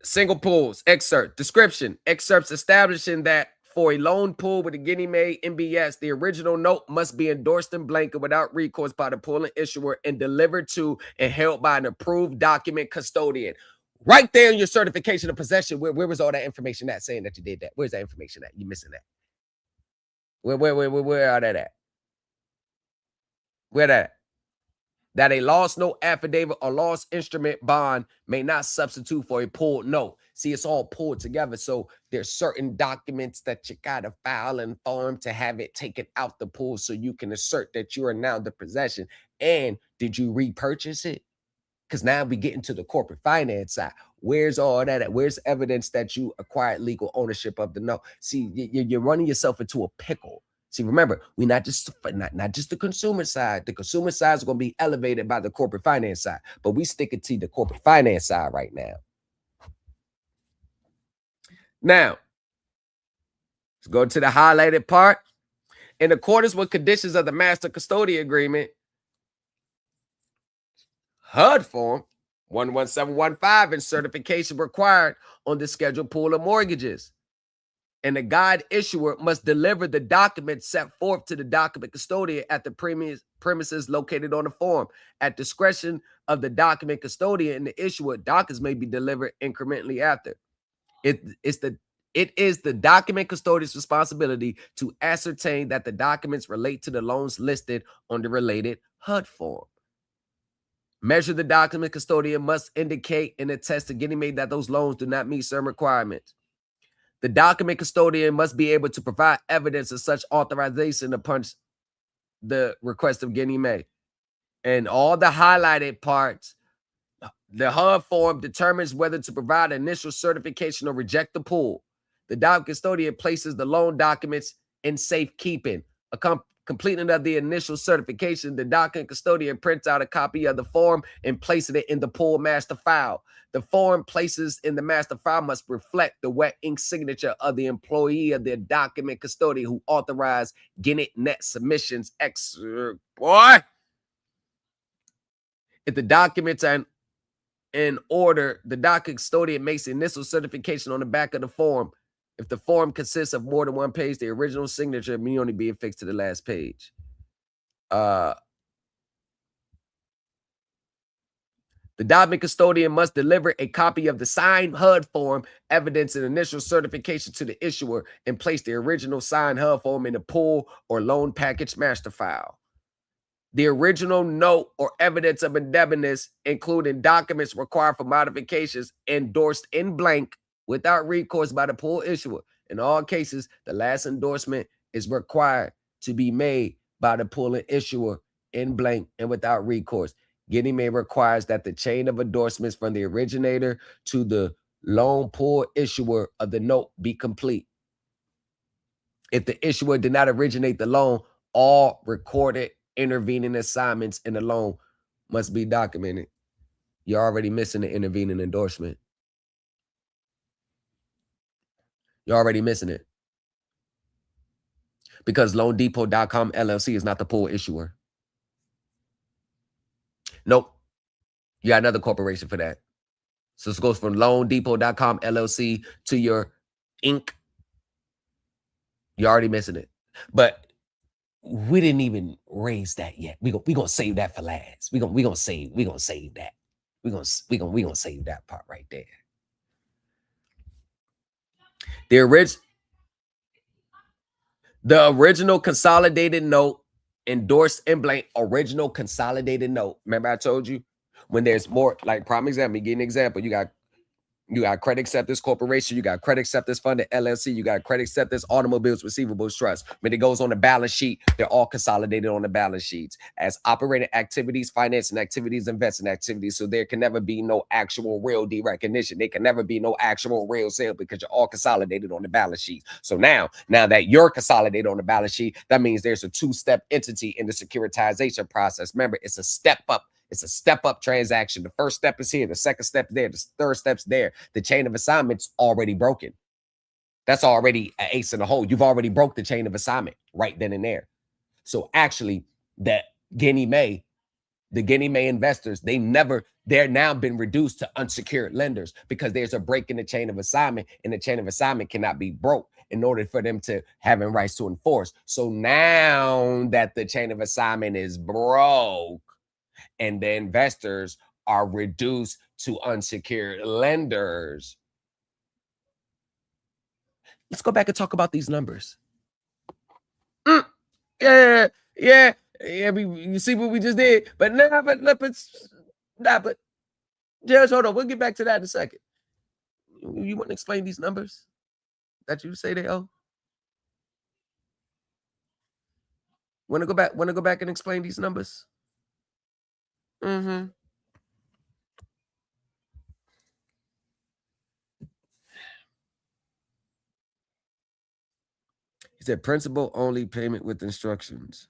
Single pools, excerpt, description, excerpts establishing that for a loan pool with a Ginnie Mae MBS, the original note must be endorsed in blank and without recourse by the pool and issuer and delivered to and held by an approved document custodian. Right there in your certification of possession, where was all that information at saying that you did that? Where's that information at? You missing that? Where are that at? Where that at? That a lost note affidavit or lost instrument bond may not substitute for a pooled note. See, it's all pulled together. So there's certain documents that you got to file and form to have it taken out the pool so you can assert that you are now the possession. And did you repurchase it? Because now we get into the corporate finance side. Where's all that at? Where's evidence that you acquired legal ownership of the note? See, you're running yourself into a pickle. See, remember, we're not just the consumer side. The consumer side is going to be elevated by the corporate finance side, but we stick it to the corporate finance side right now. Now, let's go to the highlighted part. In accordance with conditions of the master custodian agreement, HUD form 11715 and certification required on the scheduled pool of mortgages. And the guide issuer must deliver the document set forth to the document custodian at the premises located on the form. At discretion of the document custodian and the issuer, documents may be delivered incrementally after. It is the document custodian's responsibility to ascertain that the documents relate to the loans listed on the related HUD form. Measure the document custodian must indicate and attest to Ginnie Mae that those loans do not meet certain requirements. The document custodian must be able to provide evidence of such authorization upon the request of Ginnie Mae. And all the highlighted parts, the HUD form determines whether to provide initial certification or reject the pool. The document custodian places the loan documents in safekeeping. Completing of the initial certification, the document custodian prints out a copy of the form and places it in the pool master file. The form places in the master file must reflect the wet ink signature of the employee of the document custodian who authorized Ginnie net submissions. Boy, if the documents are in order, the document custodian makes the initial certification on the back of the form. If the form consists of more than one page, the original signature may only be affixed to the last page. The document custodian must deliver a copy of the signed HUD form, evidence and initial certification to the issuer, and place the original signed HUD form in the pool or loan package master file. The original note or evidence of indebtedness, including documents required for modifications, endorsed in blank without recourse by the pool issuer. In all cases, the last endorsement is required to be made by the pool issuer in blank and without recourse. Ginnie Mae requires that the chain of endorsements from the originator to the loan pool issuer of the note be complete. If the issuer did not originate the loan, all recorded intervening assignments in the loan must be documented. You're already missing the intervening endorsement. You're already missing it. Because LoanDepot.com LLC is not the pool issuer. Nope. You got another corporation for that. So this goes from LoanDepot.com LLC to your Inc. You're already missing it. But we didn't even raise that yet. We gonna save that for last. We gonna save that. We gonna save that part right there. The original consolidated note endorsed in blank. Original consolidated note. Remember I told you when there's more, like prime example, give an example. You got Credit Acceptance Corporation, you got Credit Acceptance Funded LLC, you got Credit Acceptance Automobiles Receivables Trust. When it goes on the balance sheet, they're all consolidated on the balance sheets as operating activities, financing activities, investing activities. So there can never be no actual real derecognition. There can never be no actual real sale because you're all consolidated on the balance sheet. So now that you're consolidated on the balance sheet, that means there's a two-step entity in the securitization process. Remember, it's a step up. It's a step-up transaction. The first step is here. The second step there. The third step's there. The chain of assignment's already broken. That's already an ace in the hole. You've already broke the chain of assignment right then and there. So actually, the Ginnie Mae investors, they never they're now been reduced to unsecured lenders because there's a break in the chain of assignment, and the chain of assignment cannot be broke in order for them to having rights to enforce. So now that the chain of assignment is broke and the investors are reduced to unsecured lenders, let's go back and talk about these numbers. Yeah. You see what we just did, but Judge, hold on. We'll get back to that in a second. You want to explain these numbers that you say they owe? Want to go back and explain these numbers? Mm-hmm. He said principal only payment with instructions.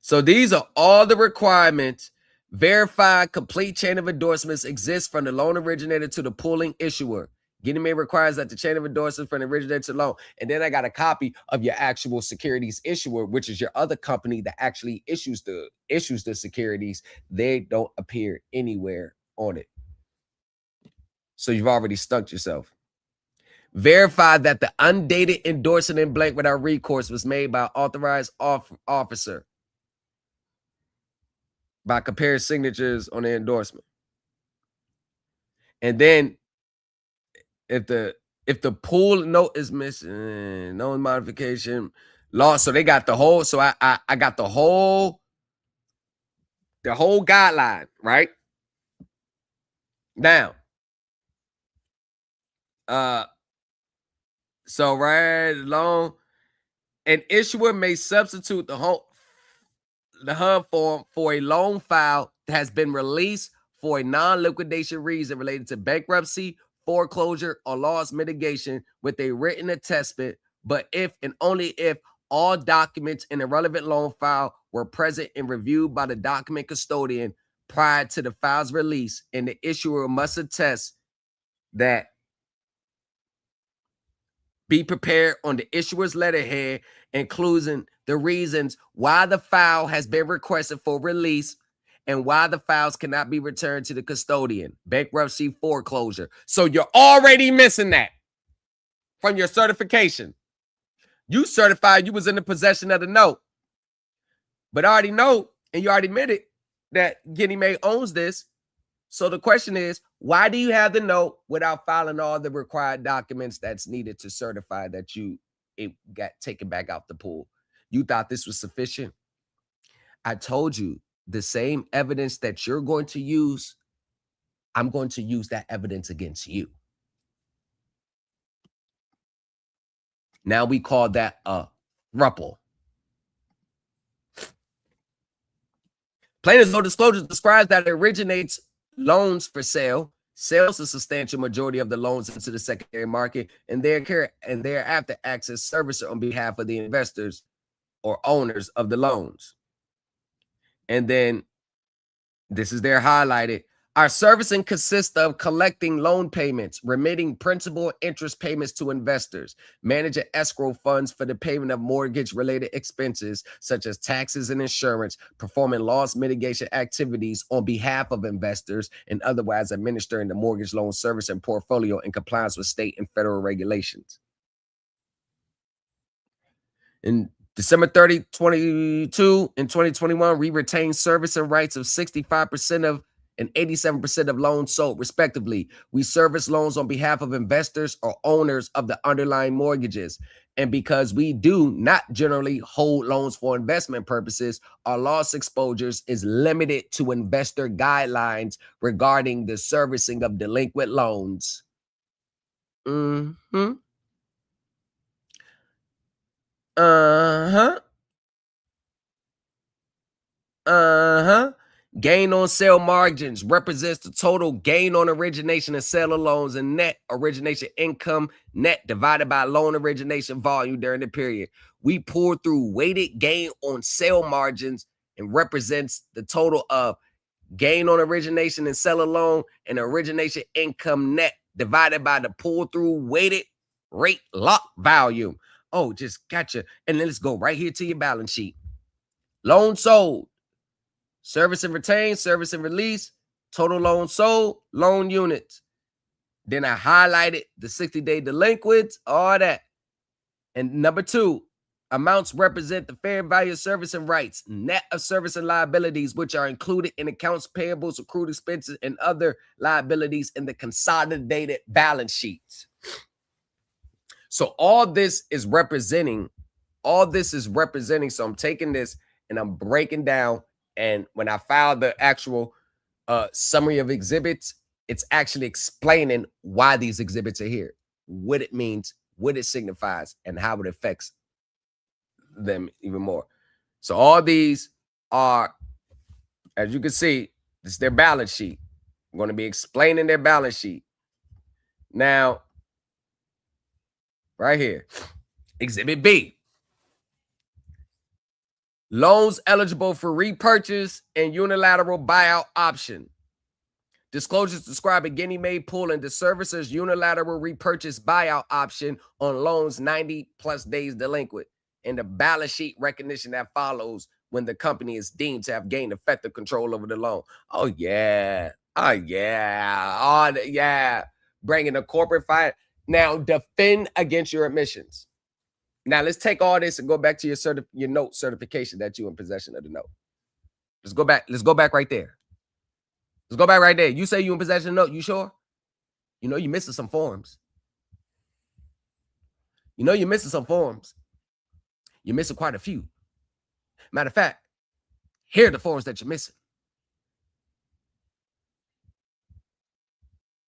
So these are all the requirements. Verified complete chain of endorsements exists from the loan originator to the pooling issuer. Ginnie Mae requires that the chain of endorsements from the originator to loan. And then I got a copy of your actual securities issuer, which is your other company that actually issues the securities. They don't appear anywhere on it. So you've already stumped yourself. Verify that the undated endorsement in blank without recourse was made by an authorized officer by comparing signatures on the endorsement. And then if the pool note is missing, no modification, law. So they got the whole, so I got the whole guideline, right? Now, so right along, an issuer may substitute the HUD form for a loan file that has been released for a non-liquidation reason related to bankruptcy, foreclosure, or loss mitigation with a written attestment, but if and only if all documents in the relevant loan file were present and reviewed by the document custodian prior to the file's release, and the issuer must attest that be prepared on the issuer's letterhead, including the reasons why the file has been requested for release and why the files cannot be returned to the custodian, bankruptcy, foreclosure. So you're already missing that from your certification. You certified you was in the possession of the note, but I already know, and you already admitted that Ginnie Mae owns this. So the question is, why do you have the note without filing all the required documents that's needed to certify that it got taken back out the pool? You thought this was sufficient? I told you the same evidence that you're going to use, I'm going to use that evidence against you. Now we call that a throuple. Plaintiff's no disclosure describes that it originates loans for sale, sells a substantial majority of the loans into the secondary market, and thereafter acts as servicer on behalf of the investors or owners of the loans. And then this is there highlighted. Our servicing consists of collecting loan payments, remitting principal and interest payments to investors, managing escrow funds for the payment of mortgage-related expenses such as taxes and insurance, performing loss mitigation activities on behalf of investors, and otherwise administering the mortgage loan service and portfolio in compliance with state and federal regulations. In December 30, 2022 and 2021, we retained servicing rights of 65% of and 87% of loans sold, respectively. We service loans on behalf of investors or owners of the underlying mortgages. And because we do not generally hold loans for investment purposes, our loss exposures is limited to investor guidelines regarding the servicing of delinquent loans. Gain on sale margins represents the total gain on origination and sale of loans and net origination income net divided by loan origination volume during the period. We pour through weighted gain on sale margins and represents the total of gain on origination and sell a loan and origination income net divided by the pull through weighted rate lock volume. Oh, just gotcha. And then let's go right here to your balance sheet. Loan sold service and retain, service and release, total loan sold, loan units. Then I highlighted the 60-day delinquents, all that. And number 2, amounts represent the fair value of service and rights, net of service and liabilities, which are included in accounts payables, accrued expenses, and other liabilities in the consolidated balance sheets. So all this is representing. So I'm taking this and I'm breaking down. And when I filed the actual summary of exhibits, it's actually explaining why these exhibits are here, what it means, what it signifies, and how it affects them even more. So all these are, as you can see, this is their balance sheet. I'm going to be explaining their balance sheet. Now, right here, Exhibit B. Loans eligible for repurchase and unilateral buyout option. Disclosures describe a Ginnie Mae pool and the servicer's unilateral repurchase buyout option on loans 90 plus days delinquent, and the balance sheet recognition that follows when the company is deemed to have gained effective control over the loan. Oh, yeah. Bringing a corporate fine. Now, defend against your admissions. Now, let's take all this and go back to your note certification that you're in possession of the note. Let's go back right there. Let's go back right there. You say you in possession of the note. You sure? You know you're missing some forms. You're missing quite a few. Matter of fact, here are the forms that you're missing.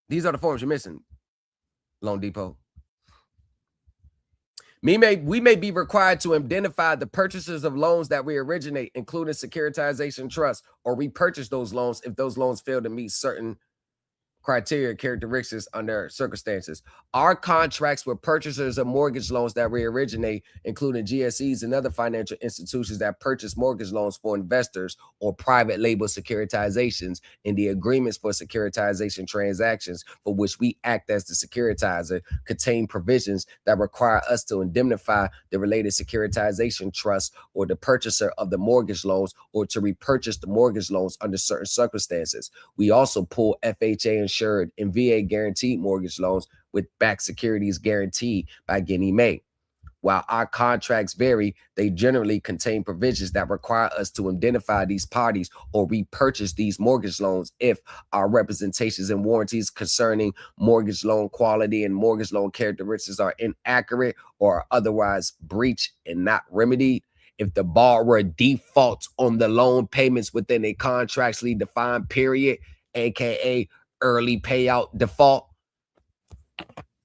These are the forms you're missing, LoanDepot. We may be required to identify the purchasers of loans that we originate, including securitization trusts, or repurchase those loans if those loans fail to meet certain criteria, characteristics under circumstances. Our contracts with purchasers of mortgage loans that we originate, including GSEs and other financial institutions that purchase mortgage loans for investors or private label securitizations, and the agreements for securitization transactions for which we act as the securitizer, contain provisions that require us to indemnify the related securitization trust or the purchaser of the mortgage loans, or to repurchase the mortgage loans under certain circumstances. We also pull FHA insured and VA guaranteed mortgage loans with backed securities guaranteed by Ginnie Mae. While our contracts vary, they generally contain provisions that require us to identify these parties or repurchase these mortgage loans if our representations and warranties concerning mortgage loan quality and mortgage loan characteristics are inaccurate or are otherwise breached and not remedied. If the borrower defaults on the loan payments within a contractually defined period, aka early payout default,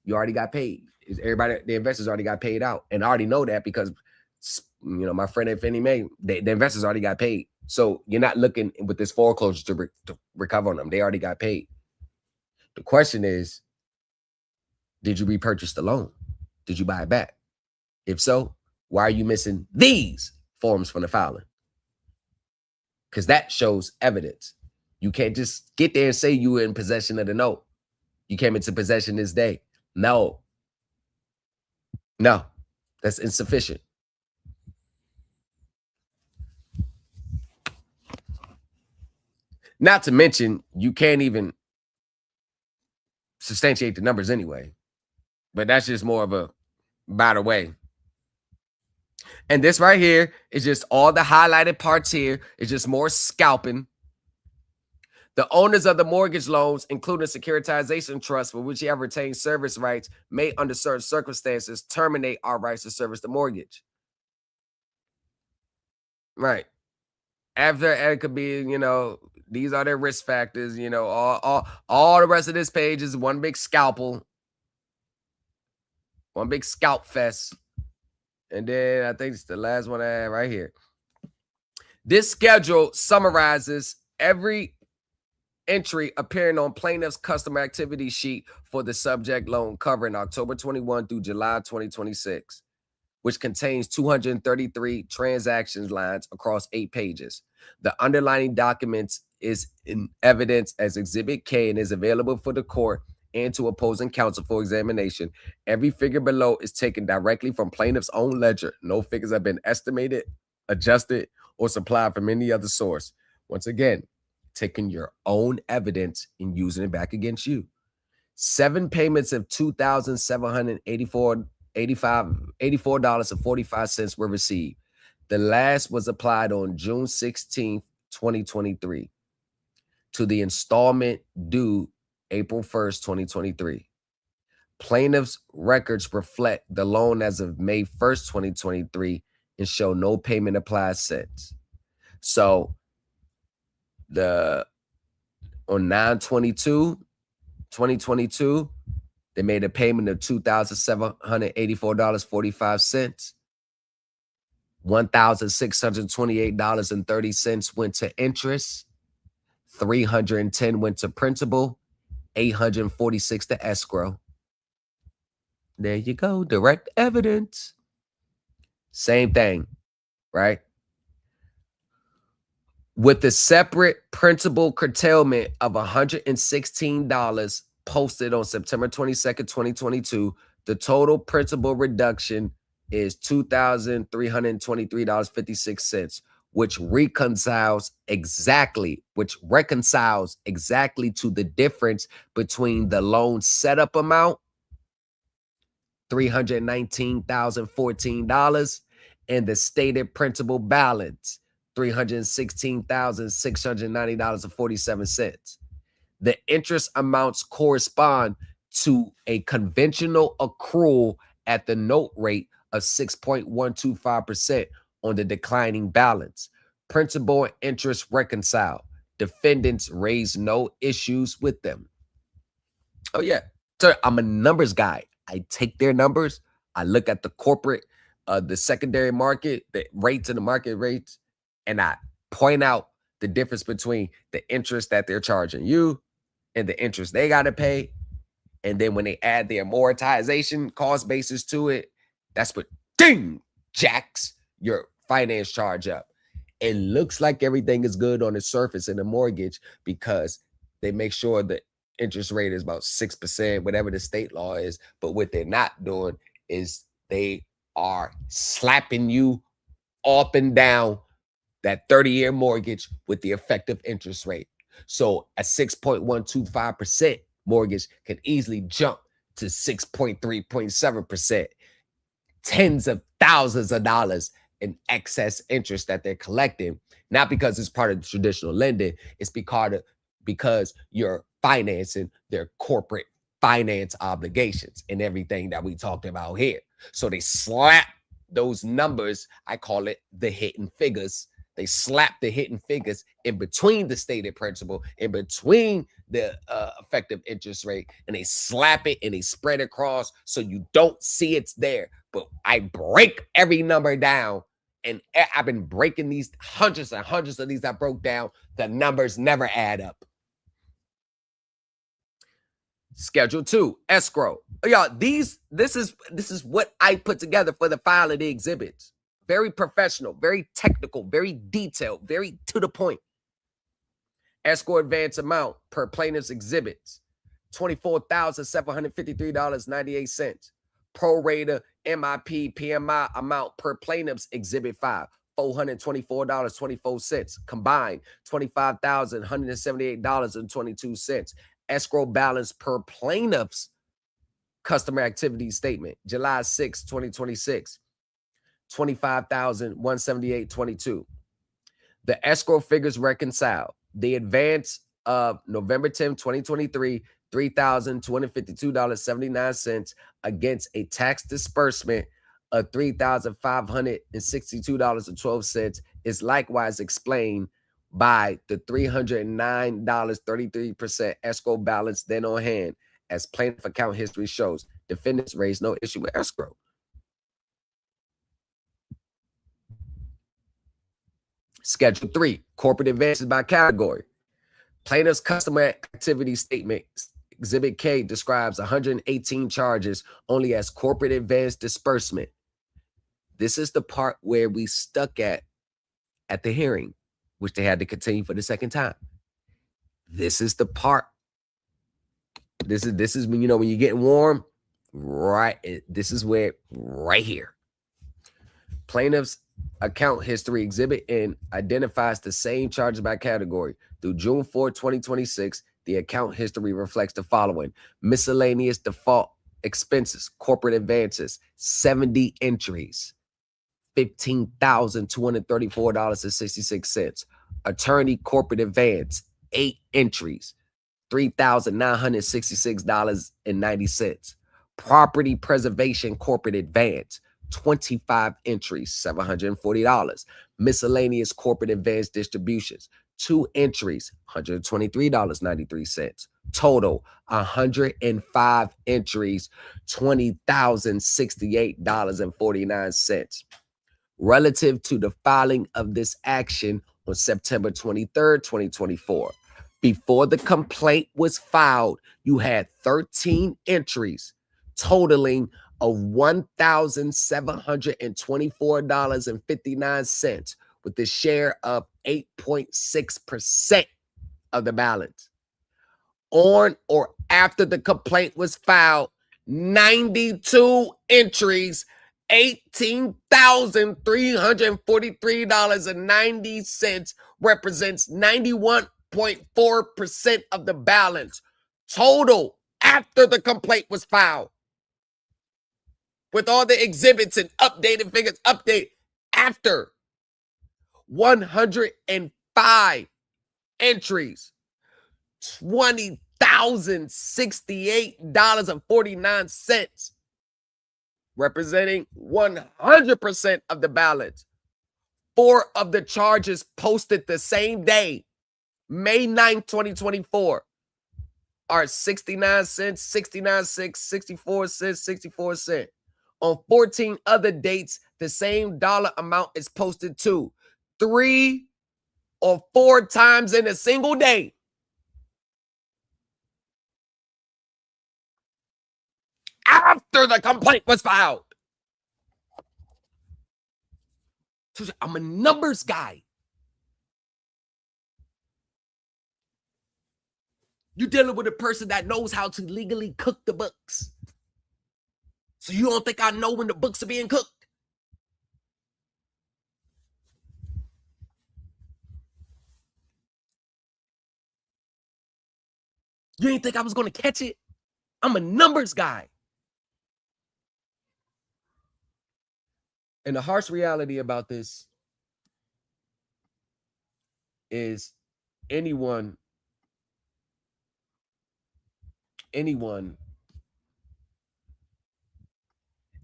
you already got paid. Everybody, the investors already got paid out. And I already know that because, my friend at Fannie Mae, the investors already got paid. So you're not looking with this foreclosure to recover on them. They already got paid. The question is, did you repurchase the loan? Did you buy it back? If so, why are you missing these forms from the filing? Because that shows evidence. You can't just get there and say you were in possession of the note. You came into possession this day. No, that's insufficient. Not to mention, you can't even substantiate the numbers anyway. But that's just more of a by the way. And this right here is just all the highlighted parts here. It's just more scalping. The owners of the mortgage loans, including securitization trusts for which you have retained service rights, may, under certain circumstances, terminate our rights to service the mortgage. Right. After it could be, these are their risk factors. All the rest of this page is one big scalpel, one big scalp fest. And then I think it's the last one I have right here. This schedule summarizes every entry appearing on plaintiff's customer activity sheet for the subject loan covering October 21 through July 2026, which contains 233 transactions lines across 8 pages. The underlying documents is in evidence as Exhibit K and is available for the court and to opposing counsel for examination. Every figure below is taken directly from plaintiff's own ledger. No figures have been estimated, adjusted, or supplied from any other source. Once again, taking your own evidence and using it back against you. 7 payments of $2,784.45 were received. The last was applied on June 16th, 2023 to the installment due April 1st, 2023. Plaintiff's records reflect the loan as of May 1st, 2023 and show no payment applied since. So on 9/22/2022, they made a payment of $2,784.45. $1,628.30 went to interest. $310 went to principal. $846 to escrow. There you go. Direct evidence. Same thing, right? With the separate principal curtailment of $116 posted on September 22nd, 2022, the total principal reduction is $2,323.56, which reconciles exactly to the difference between the loan setup amount, $319,014, and the stated principal balance, $316,690.47. The interest amounts correspond to a conventional accrual at the note rate of 6.125% on the declining balance. Principal and interest reconcile. Defendants raise no issues with them. Oh yeah, sir, I'm a numbers guy. I take their numbers. I look at the corporate, the secondary market, the rates and the market rates, and I point out the difference between the interest that they're charging you and the interest they got to pay. And then when they add the amortization cost basis to it, that's what jacks your finance charge up. It looks like everything is good on the surface in the mortgage because they make sure the interest rate is about 6%, whatever the state law is. But what they're not doing is they are slapping you up and down that 30-year mortgage with the effective interest rate. So a 6.125% mortgage can easily jump to 6.3.7%. Tens of thousands of dollars in excess interest that they're collecting, not because it's part of the traditional lending, it's because you're financing their corporate finance obligations and everything that we talked about here. So they slap those numbers, I call it the hidden figures. They slap the hidden figures in between the stated principal, in between the effective interest rate, and they slap it and they spread it across so you don't see it's there. But I break every number down, and I've been breaking these hundreds and hundreds of these I broke down. The numbers never add up. Schedule 2, escrow. Y'all, this is what I put together for the file of the exhibits. Very professional, very technical, very detailed, very to the point. Escrow advance amount per plaintiff's exhibits, $24,753.98. Pro rata MIP PMI amount per plaintiff's exhibit 5, $424.24. Combined, $25,178.22. Escrow balance per plaintiff's customer activity statement, July 6, 2026. $25,178.22. The escrow figures reconcile. The advance of November 10, 2023, $3,252.79 against a tax disbursement of $3,562.12 is likewise explained by the $309.33% escrow balance then on hand, as plaintiff account history shows. Defendants raised no issue with escrow. Schedule 3, corporate advances by category. Plaintiff's customer activity statement, Exhibit K, describes 118 charges only as corporate advance disbursement. This is the part where we stuck at the hearing, which they had to continue for the second time. This is the part. This is when, when you're getting warm, right? This is where, right here. Plaintiff's account history exhibit N identifies the same charges by category. Through June 4, 2026, the account history reflects the following: miscellaneous default expenses, corporate advances, 70 entries, $15,234.66. Attorney corporate advance, 8 entries, $3,966.90. Property preservation corporate advance, 25 entries, $740. Miscellaneous corporate advance distributions, 2 entries, $123.93. Total, 105 entries, $20,068.49. Relative to the filing of this action on September 23rd, 2024. Before the complaint was filed, you had 13 entries totaling of $1,724.59 with the share of 8.6% of the balance. On or after the complaint was filed, 92 entries, $18,343.90 represents 91.4% of the balance. Total after the complaint was filed. With all the exhibits and updated figures, after 105 entries, $20,068.49, representing 100% of the balance. 4 of the charges posted the same day, May 9th, 2024, are 69 cents, 69 cents, 64 cents, 64 cents. On 14 other dates, the same dollar amount is posted too. 3 or 4 times in a single day. After the complaint was filed. I'm a numbers guy. You're dealing with a person that knows how to legally cook the books. So you don't think I know when the books are being cooked? You didn't think I was going to catch it? I'm a numbers guy. And the harsh reality about this is anyone,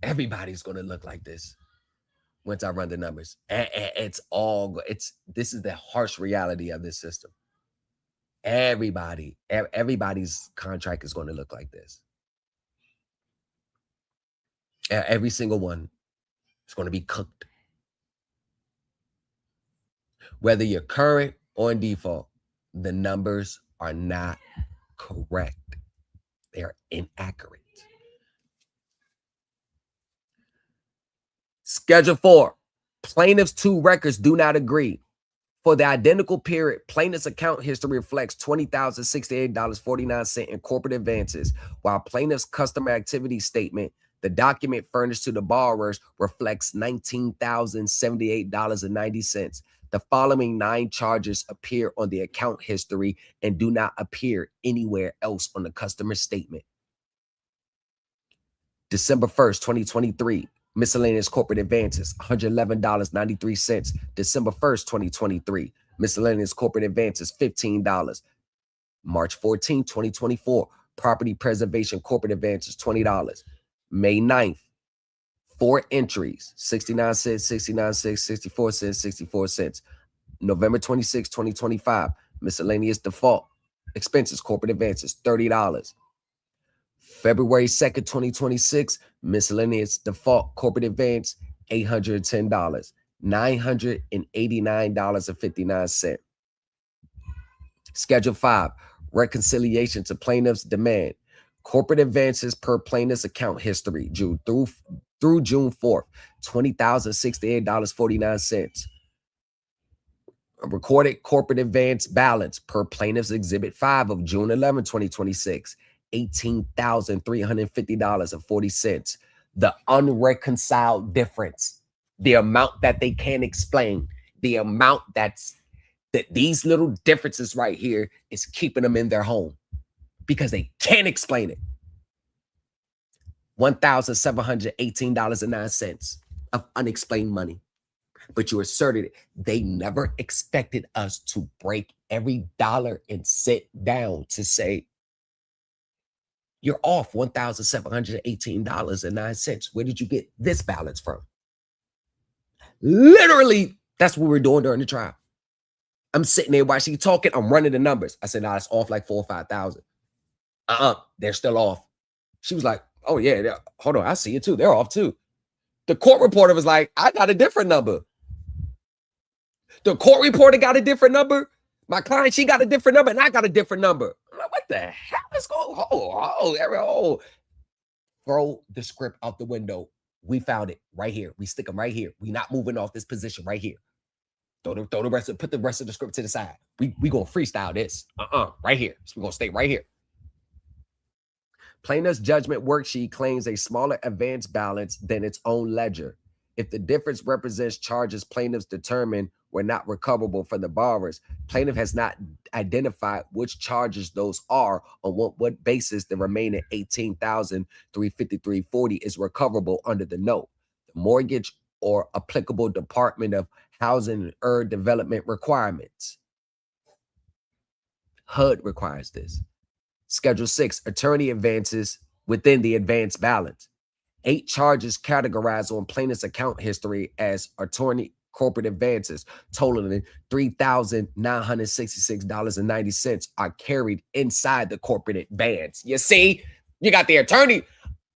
everybody's going to look like this once I run the numbers. This is the harsh reality of this system. Everybody's contract is going to look like this. Every single one is going to be cooked. Whether you're current or in default, the numbers are not correct. They are inaccurate. Schedule 4. Plaintiff's 2 records do not agree. For the identical period, plaintiff's account history reflects $20,068.49 in corporate advances, while plaintiff's customer activity statement, the document furnished to the borrowers, reflects $19,078.90. The following 9 charges appear on the account history and do not appear anywhere else on the customer statement. December 1st, 2023. Miscellaneous corporate advances, $111.93. December 1st, 2023. Miscellaneous corporate advances, $15. March 14, 2024. Property preservation corporate advances, $20. May 9th, 4 entries, 69 cents, 69 cents, 64 cents, 64 cents. November 26, 2025. Miscellaneous default expenses corporate advances, $30. February 2nd, 2026, miscellaneous default corporate advance, $810, $989.59. Schedule 5, reconciliation to plaintiff's demand. Corporate advances per plaintiff's account history, June through June 4th, $20,068.49. A recorded corporate advance balance per plaintiff's exhibit 5 of June 11, 2026. $18,350.40. The unreconciled difference The amount that they can't explain, the amount that these little differences right here is keeping them in their home because they can't explain it. $1,718.09 of unexplained money. But you asserted it. They never expected us to break every dollar and sit down to say, you're off $1,718.09. Where did you get this balance from? Literally, that's what we're doing during the trial. I'm sitting there while she's talking. I'm running the numbers. I said, nah, it's off like 4,000 or 5,000. They're still off. She was like, oh yeah, hold on, I see it too. They're off too. The court reporter was like, I got a different number. The court reporter got a different number. My client, she got a different number, and I got a different number. I'm like, what the hell is going on? Throw the script out the window. We found it right here. We stick them right here. We not moving off this position right here. Throw the rest of, put the rest of the script to the side. We gonna freestyle this. Right here. So we're gonna stay right here. Plaintiff's judgment worksheet claims a smaller advance balance than its own ledger. If the difference represents charges plaintiffs determined were not recoverable for the borrowers, plaintiff has not identified which charges those are on what basis the remaining $18,353.40 is recoverable under the note. The mortgage or applicable Department of Housing and Urban Development requirements. HUD requires this. Schedule 6, attorney advances within the advance balance. 8 charges categorized on plaintiff's account history as attorney corporate advances, totaling $3,966.90 are carried inside the corporate advance. You see, you got the attorney.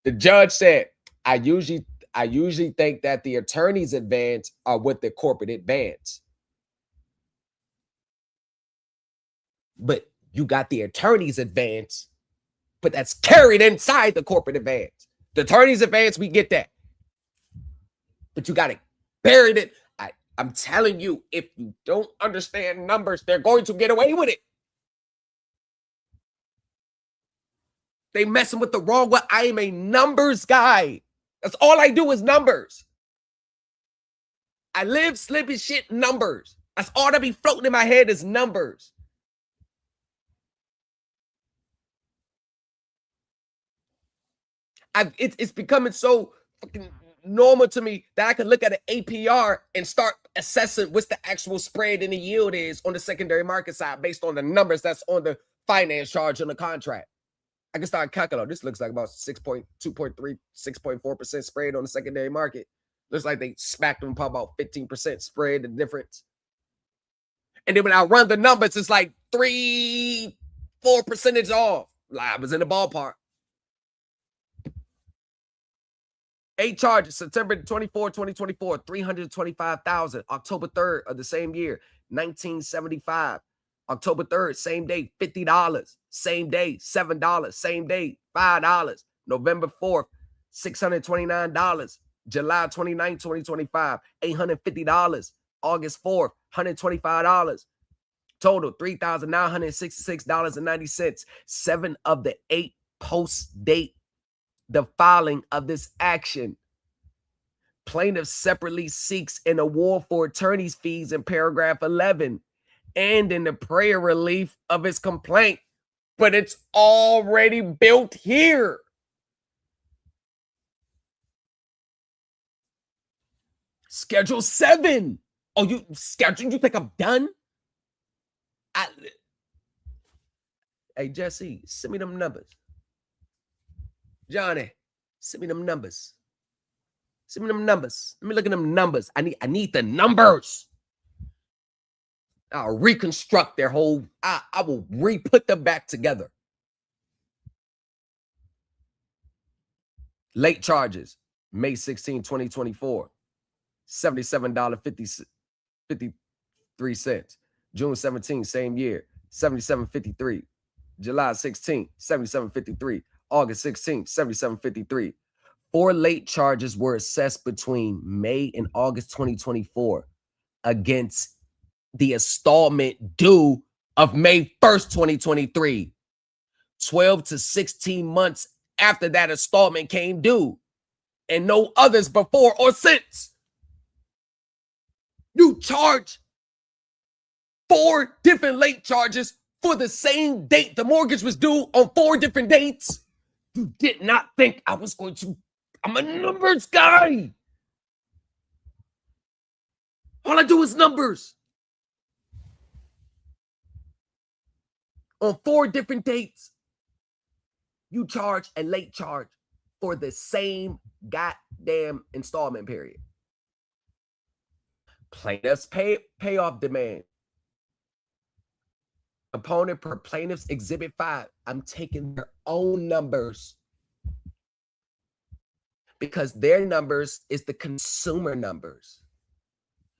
The judge said, I usually think that the attorney's advance are with the corporate advance. But you got the attorney's advance, but that's carried inside the corporate advance. The attorney's advance, we get that. But you got it buried it. I'm telling you, if you don't understand numbers, they're going to get away with it. They messing with the wrong way. I am a numbers guy. That's all I do is numbers. I live, slip, and shit numbers. That's all that be floating in my head is numbers. It's becoming so fucking normal to me that I can look at an APR and start assessing what's the actual spread and the yield is on the secondary market side based on the numbers that's on the finance charge on the contract. I can start calculating. This looks like about 6.2.3, 6.4% spread on the secondary market. Looks like they smacked them about 15% spread, the difference. And then when I run the numbers, it's like 3-4% off. I was in the ballpark. 8 charges, September 24, 2024, $325,000. October 3rd of the same year, $1975. October 3rd, same day, $50. Same day, $7. Same day, $5. November 4th, $629. July 29, 2025, $850. August 4th, $125. Total, $3,966.90. 7 of the 8 post-date the filing of this action. Plaintiff separately seeks an award for attorney's fees in paragraph 11 and in the prayer relief of his complaint, but it's already built here. Schedule 7. Oh, you think I'm done? Hey, Jesse, send me them numbers. Johnny, send me them numbers. Send me them numbers. Let me look at them numbers. I need the numbers. I'll reconstruct their whole, I will re-put them back together. Late charges, May 16, 2024, $77.53. June 17, same year, $77.53. July 16, $77.53. August 16, $77.53. 4 late charges were assessed between May and August 2024 against the installment due of May 1st, 2023. 12 to 16 months after that installment came due, and no others before or since. You charge 4 different late charges for the same date. The mortgage was due on 4 different dates. You did not think I was going to. I'm a numbers guy. All I do is numbers. On 4 different dates, you charge a late charge for the same goddamn installment period. Plaintiff's payoff demand. Opponent per plaintiff's exhibit 5. I'm taking their own numbers because their numbers is the consumer numbers.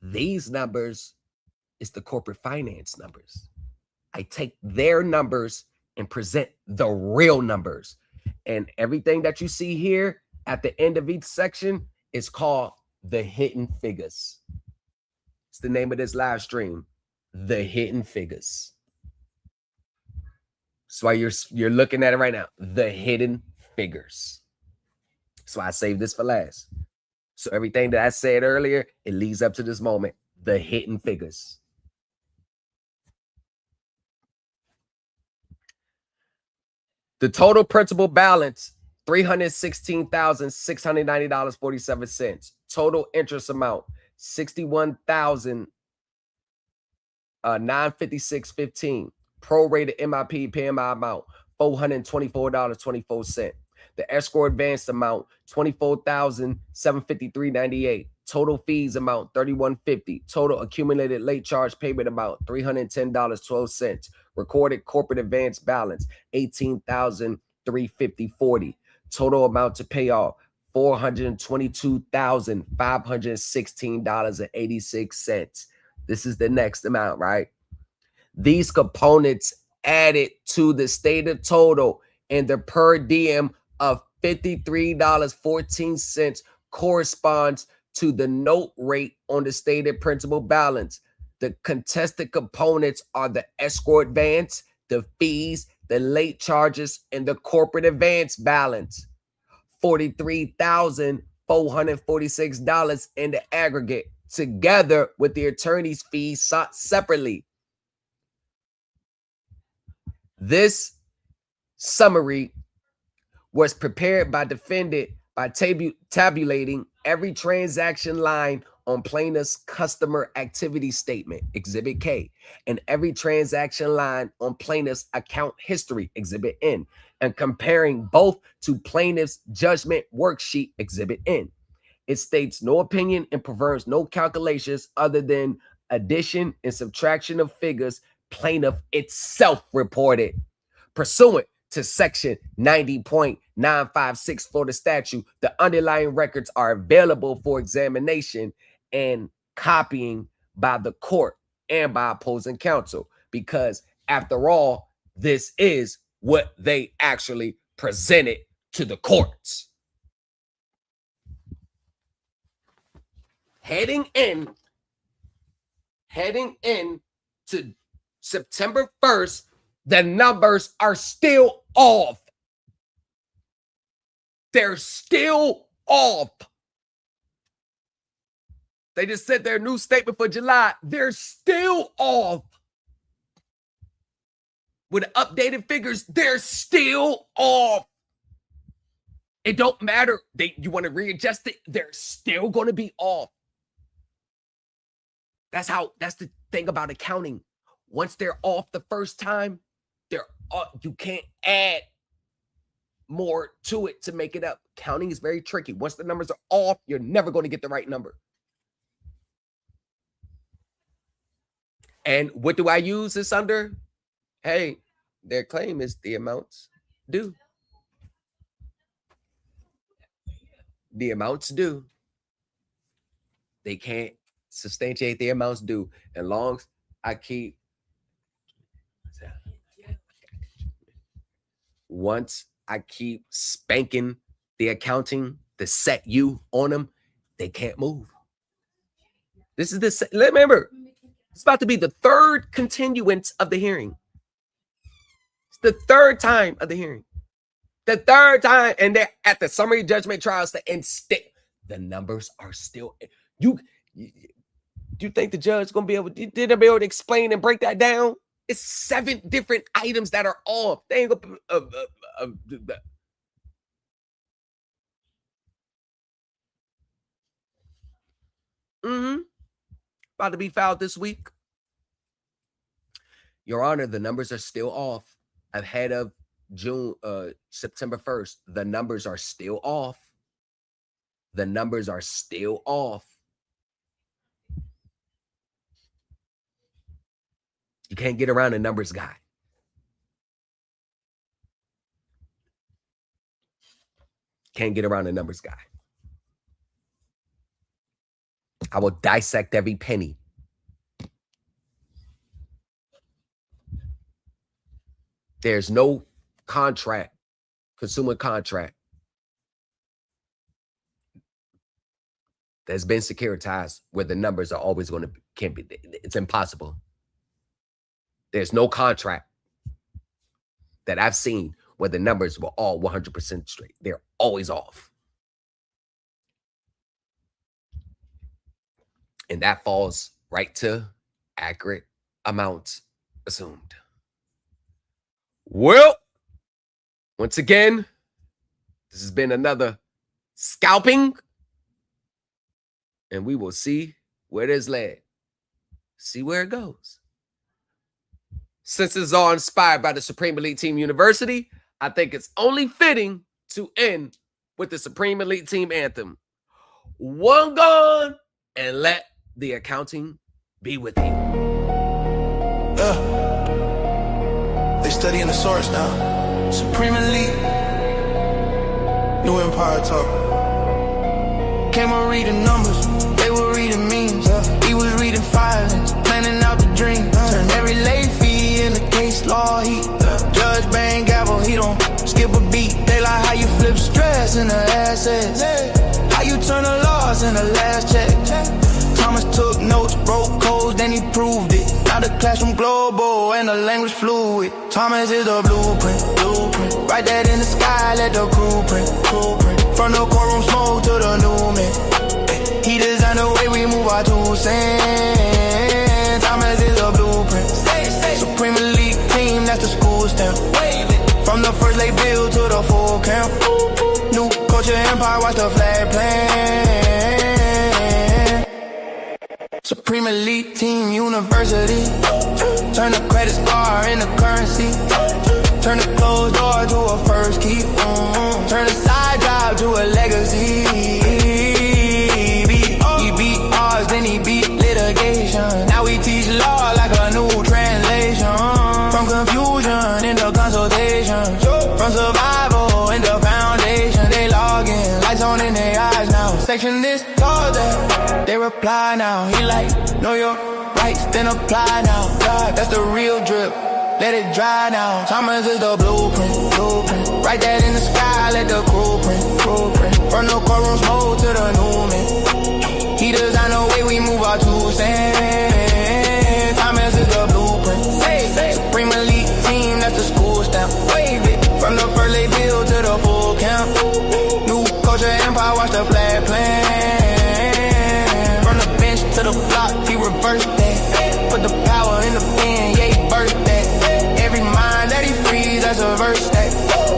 These numbers is the corporate finance numbers. I take their numbers and present the real numbers. And everything that you see here at the end of each section is called the hidden figures. It's the name of this live stream, the hidden figures. That's why you're looking at it right now, the hidden figures. That's why I saved this for last. So everything that I said earlier, it leads up to this moment, the hidden figures. The total principal balance, $316,690.47. Total interest amount, $61,956.15. Prorated MIP PMI amount, $424.24. The escrow advance amount, $24,753.98. Total fees amount, $31.50. Total accumulated late charge payment amount, $310.12. Recorded corporate advance balance, $18,350.40. Total amount to pay off, $422,516.86. This is the next amount, right? These components added to the stated total and the per diem of $53.14 corresponds to the note rate on the stated principal balance. The contested components are the escrow advance, the fees, the late charges, and the corporate advance balance. $43,446 in the aggregate, together with the attorney's fees sought separately. This summary was prepared by defendant by tabulating every transaction line on plaintiff's customer activity statement, Exhibit K, and every transaction line on plaintiff's account history, Exhibit N, and comparing both to plaintiff's judgment worksheet, Exhibit N. It states no opinion and performs no calculations other than addition and subtraction of figures plaintiff itself reported. Pursuant to section 90.956 for the statute, the underlying records are available for examination and copying by the court and by opposing counsel, because after all, this is what they actually presented to the courts. Heading in to September 1st, the numbers are still off. They're still off. They just said their new statement for July. They're still off. With updated figures, they're still off. It don't matter. You want to readjust it, they're still going to be off. That's the thing about accounting. Once they're off the first time, they're off. You can't add more to it to make it up. Counting is very tricky. Once the numbers are off, you're never going to get the right number. And what do I use this under? Hey, their claim is the amounts due. The amounts due. They can't substantiate the amounts due. And long as I keep, once I keep spanking the accounting, the set you on them, they can't move. This is the, remember, it's about to be the third continuance of the hearing. It's the third time of the hearing. The third time, and they're at the summary judgment trials, and the numbers are still, you think the judge gonna be able to explain and break that down? It's 7 different items that are off. They ain't gonna about to be filed this week. Your Honor, the numbers are still off. Ahead of September 1st, the numbers are still off. The numbers are still off. You can't get around a numbers guy. Can't get around a numbers guy. I will dissect every penny. There's no contract, consumer contract, that's been securitized where the numbers are always going to can't be. It's impossible. There's no contract that I've seen where the numbers were all 100% straight. They're always off. And that falls right to accurate amounts assumed. Well, once again, this has been another scalping. And we will see where this led. See where it goes. Since it's all inspired by the Supreme Elite Team University, I think it's only fitting to end with the Supreme Elite Team anthem. One gone, and let the accounting be with you. They studying the source now. Supreme Elite. New Empire talk. Came on reading numbers. They were reading memes. He was reading filings, planning out the dream. Turn every late fee in the case law heat. Judge bang gavel, he don't skip a beat. They like how you flip stress into assets. How you turn a loss in the last check. Thomas took notes, broke codes, then he proved it. Now the classroom global and the language fluid. Thomas is the blueprint. Write that in the sky, let the crew print. From the courtroom smoke to the new man. He designed the way we move our 2 cents. Thomas is the blueprint. Supreme Elite Team, that's the school stamp. From the first lay bill to the full camp. New culture empire, watch the flag plan. Supreme Elite Team University. Turn the credit score into currency. Turn the closed door to a first key. Turn the side job to a legacy. He beat odds, then he beat litigation. Now we teach law like a new translation. From confusion into consultation. From survival into foundation. They log in, lights on in their eyes now. Section this, call that. They reply now. He like, know your rights, then apply now. God, that's the real drip. Let it dry now. Thomas is the blueprint. Write that in the sky, let the crew print. From the courtroom smoke to the new man. He designed the way we move our 2 cents. Thomas is the blueprint. Supreme Elite Team, that's the school stamp. Wave it. From the first lay bill to the full camp. New culture empire, watch the flag plan. From the bench to the block, he reversed that. Put the power in the pen, yeah, he birthed that. Every mind that he frees, that's a verse that.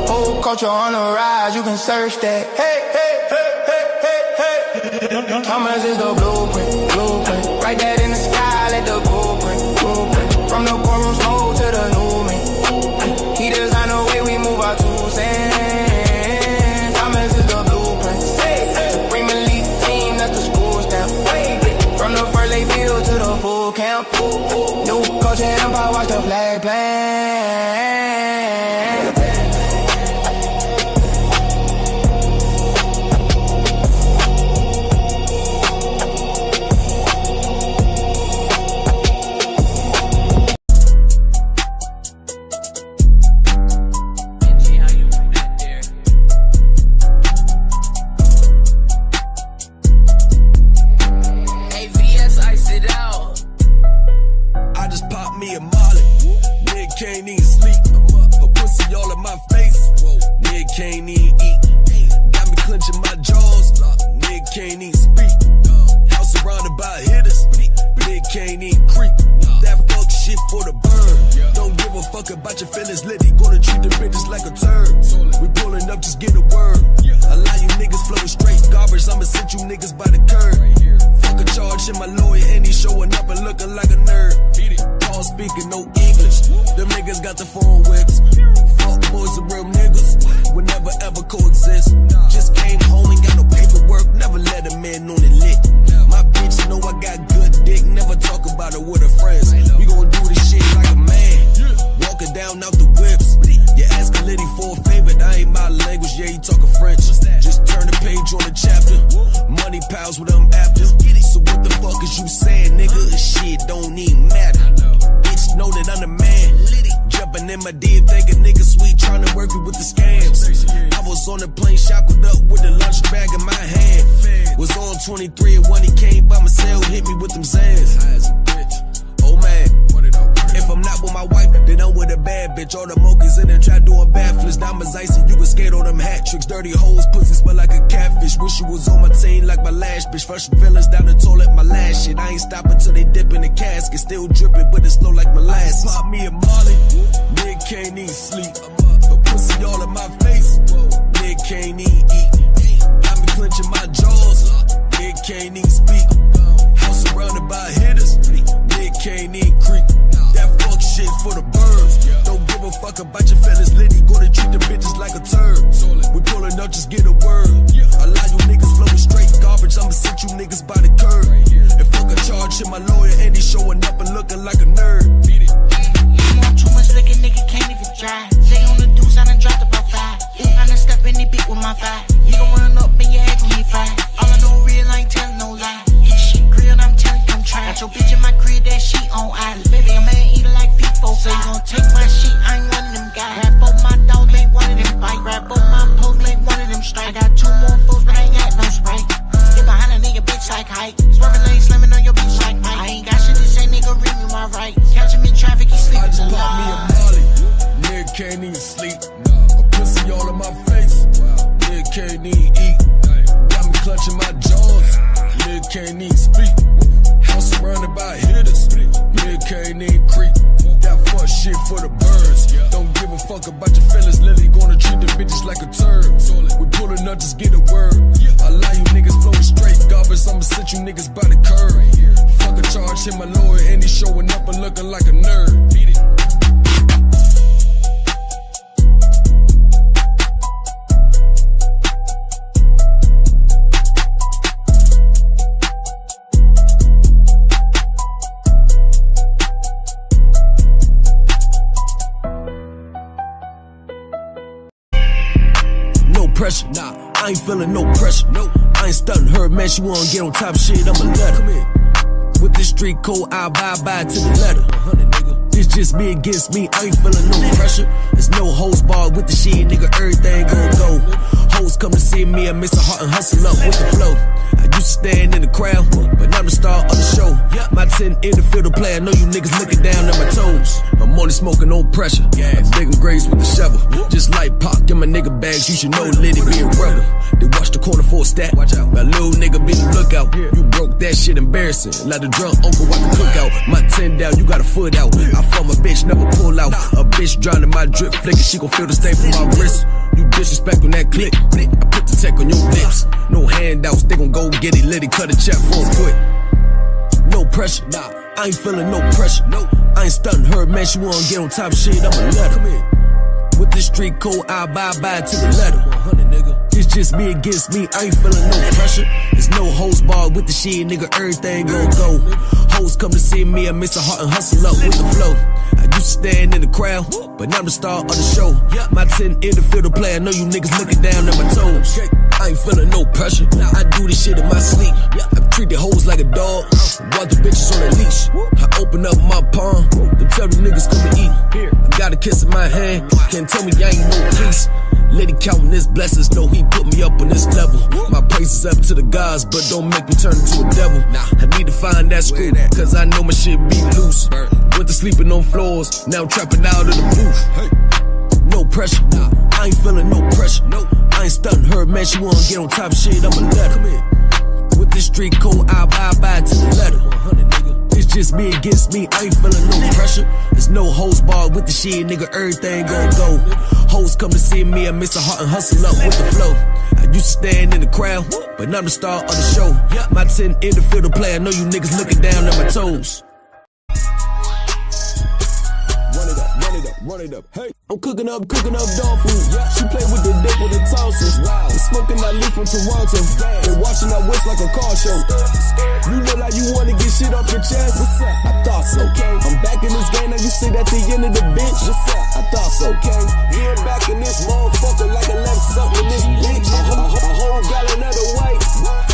Whole culture on the rise, you can search that. Hey. Thomas is the blueprint. Write that in the sky, let the blueprint. From the courtroom smoke to the new man. He designed the way we move our 2 cents. Thomas is the blueprint. Supreme Elite Team, that's the school stamp. From the first lay bill to the full camp. New culture empire, watch the flag plan. Can't even sleep. Her pussy all in my face. Nigga can't even eat. Got me clenching my jaws. Nigga can't even speak. House surrounded by hitters. for the bird. Don't give a fuck about your feelings, Liddy. Gonna treat the bitches like a turd. We pulling up, just get a word. A lot you niggas flowing straight garbage. I'ma send you niggas by the curb. Fuck a charge in my lawyer, and he showing up and looking like a nerd. All speaking no English. Them niggas got the phone whips. Fuck boys and real niggas would never ever coexist. Just came home and got no paperwork. Never let a man on it lit. My bitch know I got good dick. Never talk about it with her friends. We gon' do this shit like a man. Walking down out the whips. You ask a lady for a favor. That ain't my language. Yeah, he talking French. Just turn the page on the chapter. Money pals with them after. So what the fuck is you saying, nigga? This shit don't even matter. Bitch know that I'm the man. Jumping in my DM, thinking nigga sweet, trying to work it with the scams. I was on the plane, shackled up with the lunch bag in my hand. Was on 23 and when he came by myself, hit me with them Zans. Oh man, if I'm not with my wife, then I'm with a bad bitch. All the monkeys in there try doing backflips. Diamonds icy, you can skate on them hat tricks. Dirty hoes, pussy smell like a catfish. Wish you was on my team like my last bitch. Fresh feelings down the toilet, my last shit. I ain't stopping till they dip in the casket. Still dripping, but it's slow like molasses. Pop me a Molly, nigga can't even sleep. A pussy all in my face, nigga can't even eat. Got me clenching my jaws, nigga can't even speak. House surrounded by hitters, nigga can't even creep. That fuck shit for the birds. Don't give a fuck about your feelings, Liddy. Gonna treat the bitches like a turd. We pulling up, just get a word. A lot you niggas flowing straight garbage. I'ma send you niggas by the curb. And fuck a charge in my lawyer, and he showing up and looking like a nerd. You want too much liquor, nigga can't even drive. Say on the deuce, I done dropped about 5. I done step in the beat with my 5. You gon' run up in your head when he fire. All I know real, I ain't telling no lie. Get shit grilled, I'm telling you, come try. Got your bitch in my crib, that shit on island. Baby, a man eat like feet 4, 5. So you gon' take my shit, I ain't one of them guys. Rap both my dogs, ain't one of them bite. Rap both my posts, ain't one of them strike. I got 2 more foes, but I ain't got no spray. Get behind a nigga, bitch like height. Swerving lane, slamming on your bitch like Mike. I ain't got shit to say, nigga, read me my right. Catch him in traffic, he sleeping. I just pop me a Molly, nigga can't even sleep. A pussy all in my face, nigga can't even eat. Got me clutching my jaws, nigga can't even speak. House surrounded by hitters, nigga can't even creep. That fuck shit for the birds. Don't give a fuck about your feelings, Lily. Gonna treat the bitches like a turd. We pulling up, just get a word. A lot you niggas flowing straight garbage. I'ma send you niggas by the curb. Fuck a charge in my lawyer, and he showing up and looking like a nerd. Pressure, nah, I ain't feeling no pressure. No, I ain't stunting her, man. She wanna get on top of shit, I'ma let her. Come in. With this street code, I'll buy to the letter. This just me against me, I ain't feeling no pressure. There's no hoes barred with the shit, nigga, everything gon' go. Hoes come to see me, I miss a heart and hustle up with the flow. I used to stand in the crowd, but now I'm the star of the show. My 10 in the field of play, I know you niggas looking down at my toes. I'm only smoking no pressure, I'm digging graves with the shovel. Just like Pac in my nigga bags, you should know Liddy be a rebel. They watch the corner for a stat, my little nigga be the lookout. You broke that shit embarrassing, like the drunk uncle at the cookout. My 10 down, you got a foot out. I fuck my bitch, never pull out. A bitch drowning my drip flicking, she gon' feel the stain from my wrist. You disrespect on that click, I put the tech on your lips. No handouts, they gon' go get it litty, cut a check for a quick. No pressure, nah, I ain't feeling no pressure. No, I ain't stunting her, man, she wanna get on top of shit, I'ma let her. Come in. With this street code, I'll buy to the letter. 100, nigga. It's just me against me, I ain't feeling no pressure. There's no hoes barred with the shit, nigga, everything gon' go. Hoes come to see me, I miss a heart and hustle up with the flow. I used to stand in the crowd, but now I'm the star of the show. My 10 in the field of play, I know you niggas looking down at my toes. I ain't feeling no pressure, I do this shit in my sleep. I treat the hoes like a dog, while the bitches on a leash. I open up my palm, then tell the niggas come to eat. I got a kiss in my hand, can't tell me I ain't no peace. Lady counting his blessings, know he put me up on this level. My praise is up to the gods, but don't make me turn into a devil. I need to find that school, cause I know my shit be loose. Went to sleeping on floors, now I'm trapping out of the booth. No pressure, I ain't feeling no pressure. I ain't stunting her, man, she wanna get on top of shit, I'ma let her. With this street code, I'll buy to the letter. It's just just me against me, I ain't feeling no pressure. There's no host bar with the shit, nigga, everything gon' go. Hoes come to see me, I miss a heart and hustle up with the flow. I used to stand in the crowd, but now I'm the star of the show. My 10 in the field to play, I know you niggas looking down at my toes. Run it up, hey. I'm cooking up dog food. She play with the dick with the tosses. I'm smoking that leaf from Toronto. They watching that whisk like a car show. You look like you wanna get shit off your chest. I thought so. I'm back in this game, now you sit at the end of the bench. I thought so. Yeah, back in this motherfucker like I left something in this bitch. A whole gallon of the white.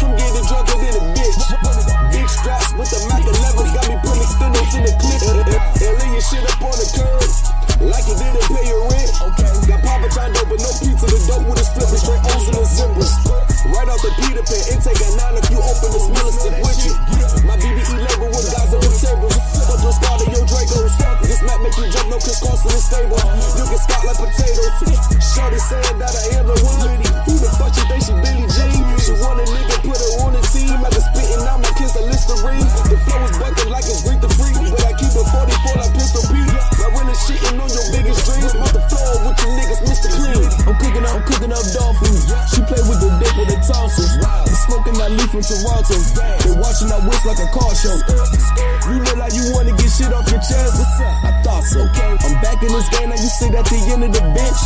I'm getting drunker than a bitch. Big straps with the Mac 11s got me putting extendos in the clip. And lay your shit up on the curb. Like you didn't pay your rent. Got Papa John dope, but no pizza. The dope with his flipping straight O's in the zippers. Right off the Peter Pan, intake at 9 if you open the smell stick with you. My BBE label with guys on the tables. Fuck your squad and your Dracos. This map make you jump, no Chris Carson is stable. You can scout like potatoes. Shorty saying that I am the one. Who the fuck you think she Billie Jean? She want a nigga, put her on the team. After spitting out my kiss, a Listerine. The flow is bucking like it's Greek the Freak. But I keep it 44 like Pistol P. Now when it's shitting on your biggest dreams, about the floor with you niggas, Mr. Clean. I'm cooking up dog food. She play with the dick with the tossers. I'm smoking that leaf from Toronto. They watching that whisk like a car show. You look like you wanna get shit off your chest. I thought so. I'm back in this game, now you sit at the end of the bench.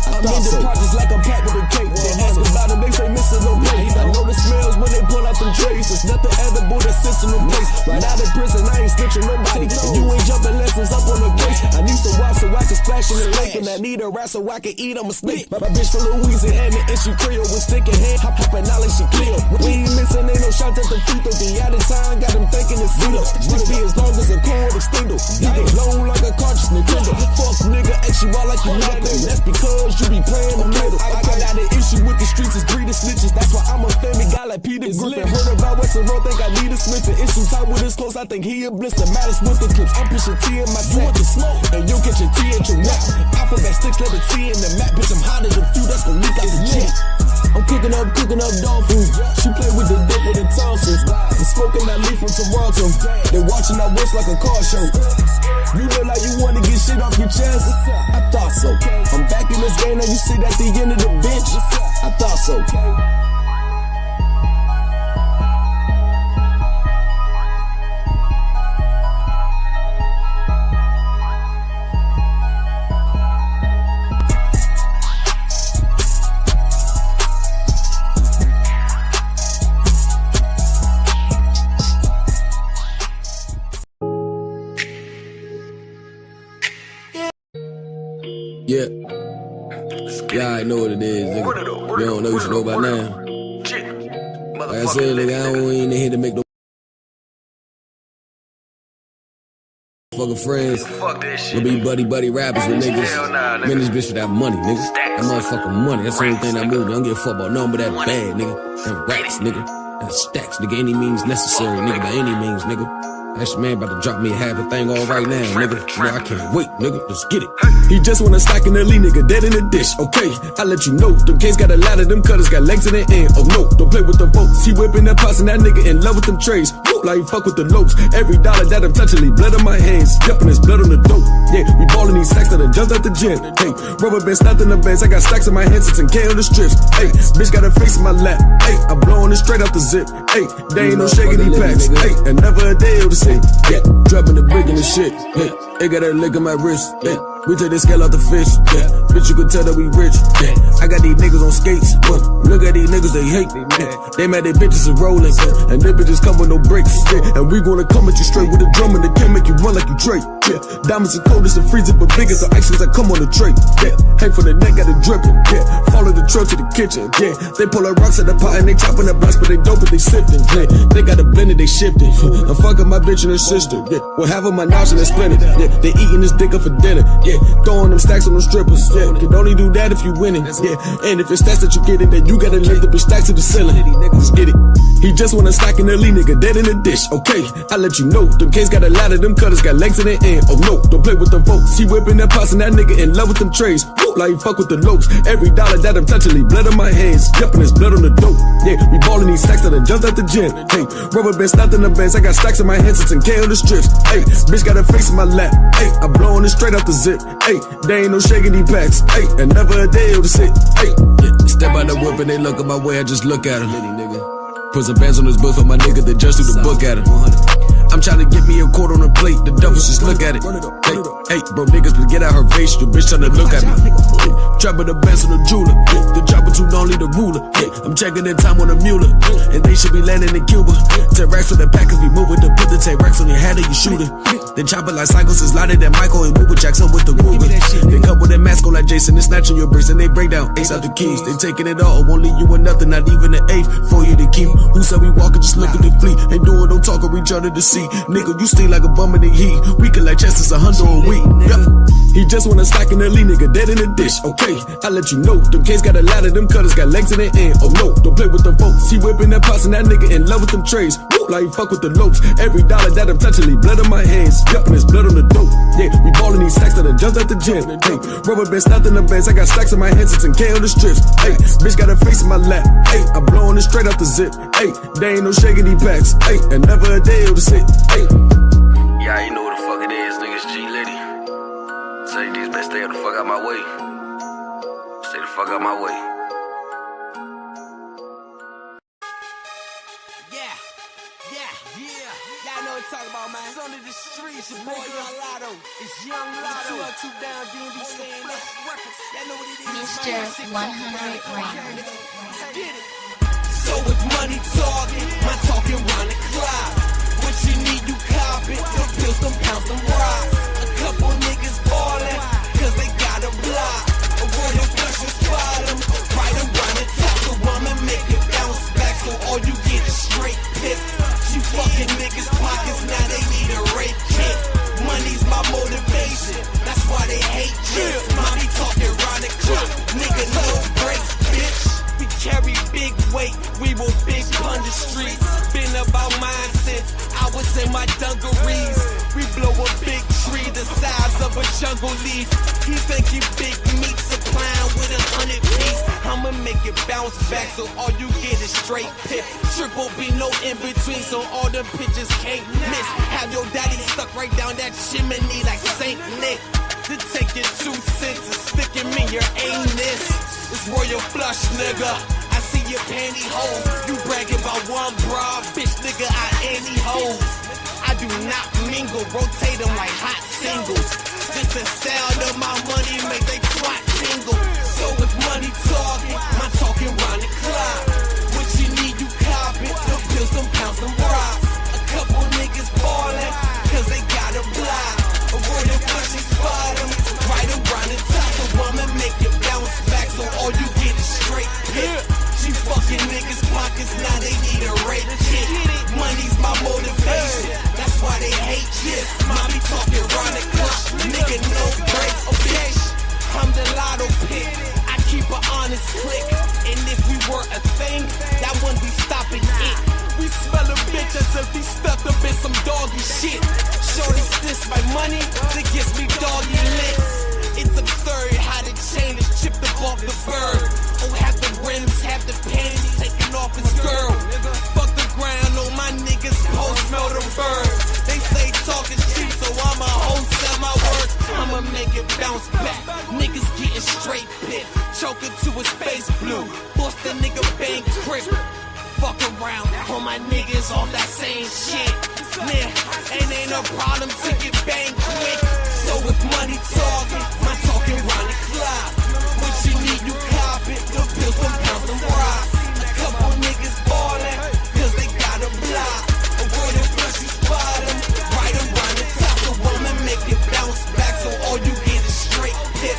I'm in the projects like I'm packed with a cake. They ask about it, they say missing no plate. I know the smells when they pull out them trays. There's nothing edible that sits in the place. Right out of prison, I ain't snitching nobody. You ain't jumping lessons up on the case. I need some water so I can splash in the lake. And I need a rat so I can eat, I'm a snake. My bitch from Louisiana and she Creole with sticking head. Hopping out like she clear. We ain't missing, ain't no shots at the feet though. The out of time got them thinking it's zero. Sticks be as long as a cord extender. You get blown like a cartridge Nintendo. Fuck nigga, X you out like you nothing. That's because you be playing the middle. I got an issue with the streets, it's breeding snitches. That's why I'm a family guy like Peter Griffin. Heard about Western Road, think I need a Smith. And issue time with his close, I think he a blister. Matters with the clips, I'm pushing T in my sack. You want the smoke, and you'll catch a T at your nap. Alphabet sticks, let the T in the map. Bitch, I'm hotter than few, that's gon' leak out the jet. I'm cooking up dog food. She play with the dick with the tossers. I'm smoking that leaf from Toronto. They watching that whisk like a car show. You look like you wanna get shit off your chest. I thought so. I'm back in this game, now you sit at the end of the bench. I thought so. Yeah, I know what it is, nigga. You don't know, you should know by now. Like I said, nigga, I don't ain't here to make no fucking friends. We'll be buddy rappers with niggas. Man, this bitch should have money, nigga. That motherfucking money. That's the only thing I move. I don't give a fuck about nothing but that bag, nigga. And racks, nigga. And stacks, nigga. Any means necessary, nigga. By any means, nigga. That man about to drop me half a thing all right now, nigga. Nigga, I can't wait, nigga. Let's get it. He just wanna stack in the lead, nigga. Dead in the dish. Okay, I let you know. Them K's got a lot of them cutters, got legs in the end. Oh no, don't play with the votes. He whipping that pots and that nigga in love with them trays. Woo, like he fuck with the lopes. Every dollar that I'm touching, leave blood on my hands. Yup, and there's blood on the dope. Yeah, we ballin' these stacks that I jumped out the gym. Hey, rubber band stopped in the bands. I got stacks in my hands, it's in K on the strips. Hey, bitch got her face in my lap. Hey, I'm blowing it straight out the zip. Hey, they ain't no shaking these packs. Hey, and never a day able to say. Yeah. Dropping the brick in the shit, yeah. They got that lick on my wrist, yeah. We take the scale out the fish, yeah. Bitch, you can tell that we rich, yeah. I got these niggas on skates, but look at these niggas, they hate, yeah. They mad they bitches is rolling, yeah. And they bitches come with no brakes, yeah. And we gonna come at you straight with a drum and they can't make you run like you Drake, yeah. Diamonds are cold as a freezer, but big as the ice as I come on the tray, yeah. Hang from the neck, got it dripping, yeah. Follow the truck to the kitchen, yeah. They pull the rocks at the pot and they chopping the blocks, but they dope it, they sifting, yeah. They got a blended, they shifting, I'm fucking my bitch and her sister, yeah. Well, half of my knowledge and they splinted, yeah. They eating this dick up for dinner, yeah. Throwing them stacks on them strippers, yeah. Can only do that if you winning, yeah. And if it's stats that you getting, then you gotta lift the bitch stacks to the ceiling. Let's get it. He just wanna stack in the lead, nigga, dead in the dish. Okay, I let you know. Them K's got a lot of them cutters, got legs in the end. Oh no, don't play with the votes. He whipping that pots and that nigga in love with them trays. Woo, Woo, like fuck with the lopes. Every dollar that I'm touching, leave blood on my hands. Yep, and it's blood on the dope. Yeah, we ballin' these stacks that I jumped out the gym. Hey, rubber bands, not in the bands. I got stacks in my hands, it's in K on the strips. Hey, bitch got a face in my lap. Hey, I'm blowing it straight out the zip. Hey, there ain't no shaking these packs. Hey, and never a day able to sit. Hey, yeah, step out the whip and they look at my way, I just look at him. Put some bands on his book for my nigga that just threw the book at him. I'm tryna get me a quart on a plate, the devils just look at it. Hey, bro, niggas, but get out her face, your bitch tryna look at me. Trapping the best on the jeweler, the chopper too long, lead the ruler. I'm checking in time on a mule, and they should be landing in Cuba. 10 racks on the pack, cause we move with the put the 10 racks on your head and you shoot it. Then chopper like cycles is lighter than Michael and Booba Jackson with the Ruger. They come with a mask on like Jason and snatching your bricks, and they break down ace out the keys. They taking it all, won't leave you with nothing, not even an eighth for you to keep. Who said we walking, just look at the fleet. Ain't doing no talk or reach under the sea. Nigga, you stay like a bum in the heat. We can like chest is 100 a week. Yep. He just wanna stack in the lead, nigga, dead in the dish. Okay, I let you know. Them K's got a ladder, them cutters got legs in the end. Oh no, don't play with the folks. He whipping that pots and that nigga in love with them trays. Woo, like he fuck with the lopes. Every dollar that I'm touching, leave blood on my hands. Yep, and it's blood on the dope. Yeah, we ballin' these stacks that I jumped out the gym. Hey, rubber bands, not in the bands. I got stacks in my hands, it's in K on the strips. Hey, bitch got a face in my lap. Hey, I'm blowing it straight out the zip. Hey, there ain't no shaking these packs. Hey, and never a day able to sit. Hey. Yeah, you know what the fuck it is, niggas. G Liddy. Say these bitch stay the fuck out my way. Stay the fuck out my way. Yeah. Y'all know what I'm talking about, man. Son of the streets, your boy Young Lotto. It's Young Lotto. 2 down, DMV stand up. Y'all know what it is, Mr. 100 Gram. Get it. So if money talking, my talking round the clock. What you need, you cop it. The pills, them pounds, them rocks. A couple niggas ballin', cause they got a block. A royal flush will spot them, right around the top. So I'ma make it bounce back, so all you get is straight piff. She fucking niggas' pockets, now they need a rape kit. Money's my motivation, that's why they hate chicks. Mommy talking round the clock, nigga no breaks, bitch. We carry big weight, we will big pun the streets. Been about mine since I was in my dungarees. We blow a big tree the size of a jungle leaf. He think he big meat supplying with 100 piece. I'ma make it bounce back so all you get is straight pip. Triple B, no in between, so all the bitches can't miss. Have your daddy stuck right down that chimney like Saint Nick. To take your 2 cents and stick him in your anus. It's royal flush, nigga. I see your pantyhose. You bragging about one bra, bitch, nigga, I any hoes. I do not mingle, rotate them like hot singles. Just the sound of my money make they twat tingle. So if money talking, my talking round the clock. What you need, you cop it. The pills, them pounds, them rocks. A couple niggas ballin', cause they got a block. A royal flush and spot them, right around the top. So I'ma make it bounce back, so all you get is straight hit. She fucking niggas' pockets, now they need a rape kit. Money's my motivation, that's why they hate chicks. Mommy talking round the clock, nigga no breaks, bitch. I'm the lotto pick, I keep an honest click. And if we were a thing, that wouldn't be stopping it. We smell a bitch as if he stuck up in some doggy shit. Shorty sniffs my money, that gives me doggy licks. It's absurd how the chain is chipped up off the bird. Oh, half the rims, half the panties taken off his girl. Fuck the ground, oh my niggas post smell the birds. They say talk is cheap, so I'ma wholesale my words. I'ma make it bounce back. Niggas getting straight pit, choking to his face blue. Force the nigga bank grip. Fuck around, all my niggas off that same shit. Nah, ain't no problem to get banged quick. So if money talking, my talking round the clock. What you need, you cop it. The pills, them pounds, them rocks. A couple niggas ballin', cause they got a block. A word of flush, you spot them, right around the top. So I'ma make it bounce back, so all you get is straight pip.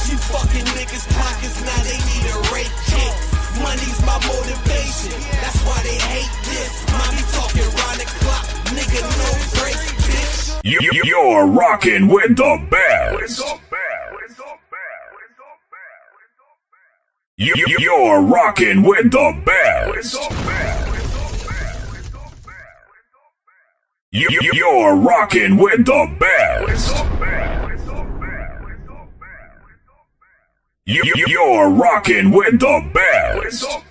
She fucking niggas' pockets, now they need a rape kit. Money's my motivation, that's why they hate this. Mommy talking round the clock, nigga no breaks, bitch. You're rocking with the best. You're rocking with the best. You're rocking with the best. You're rocking with the best.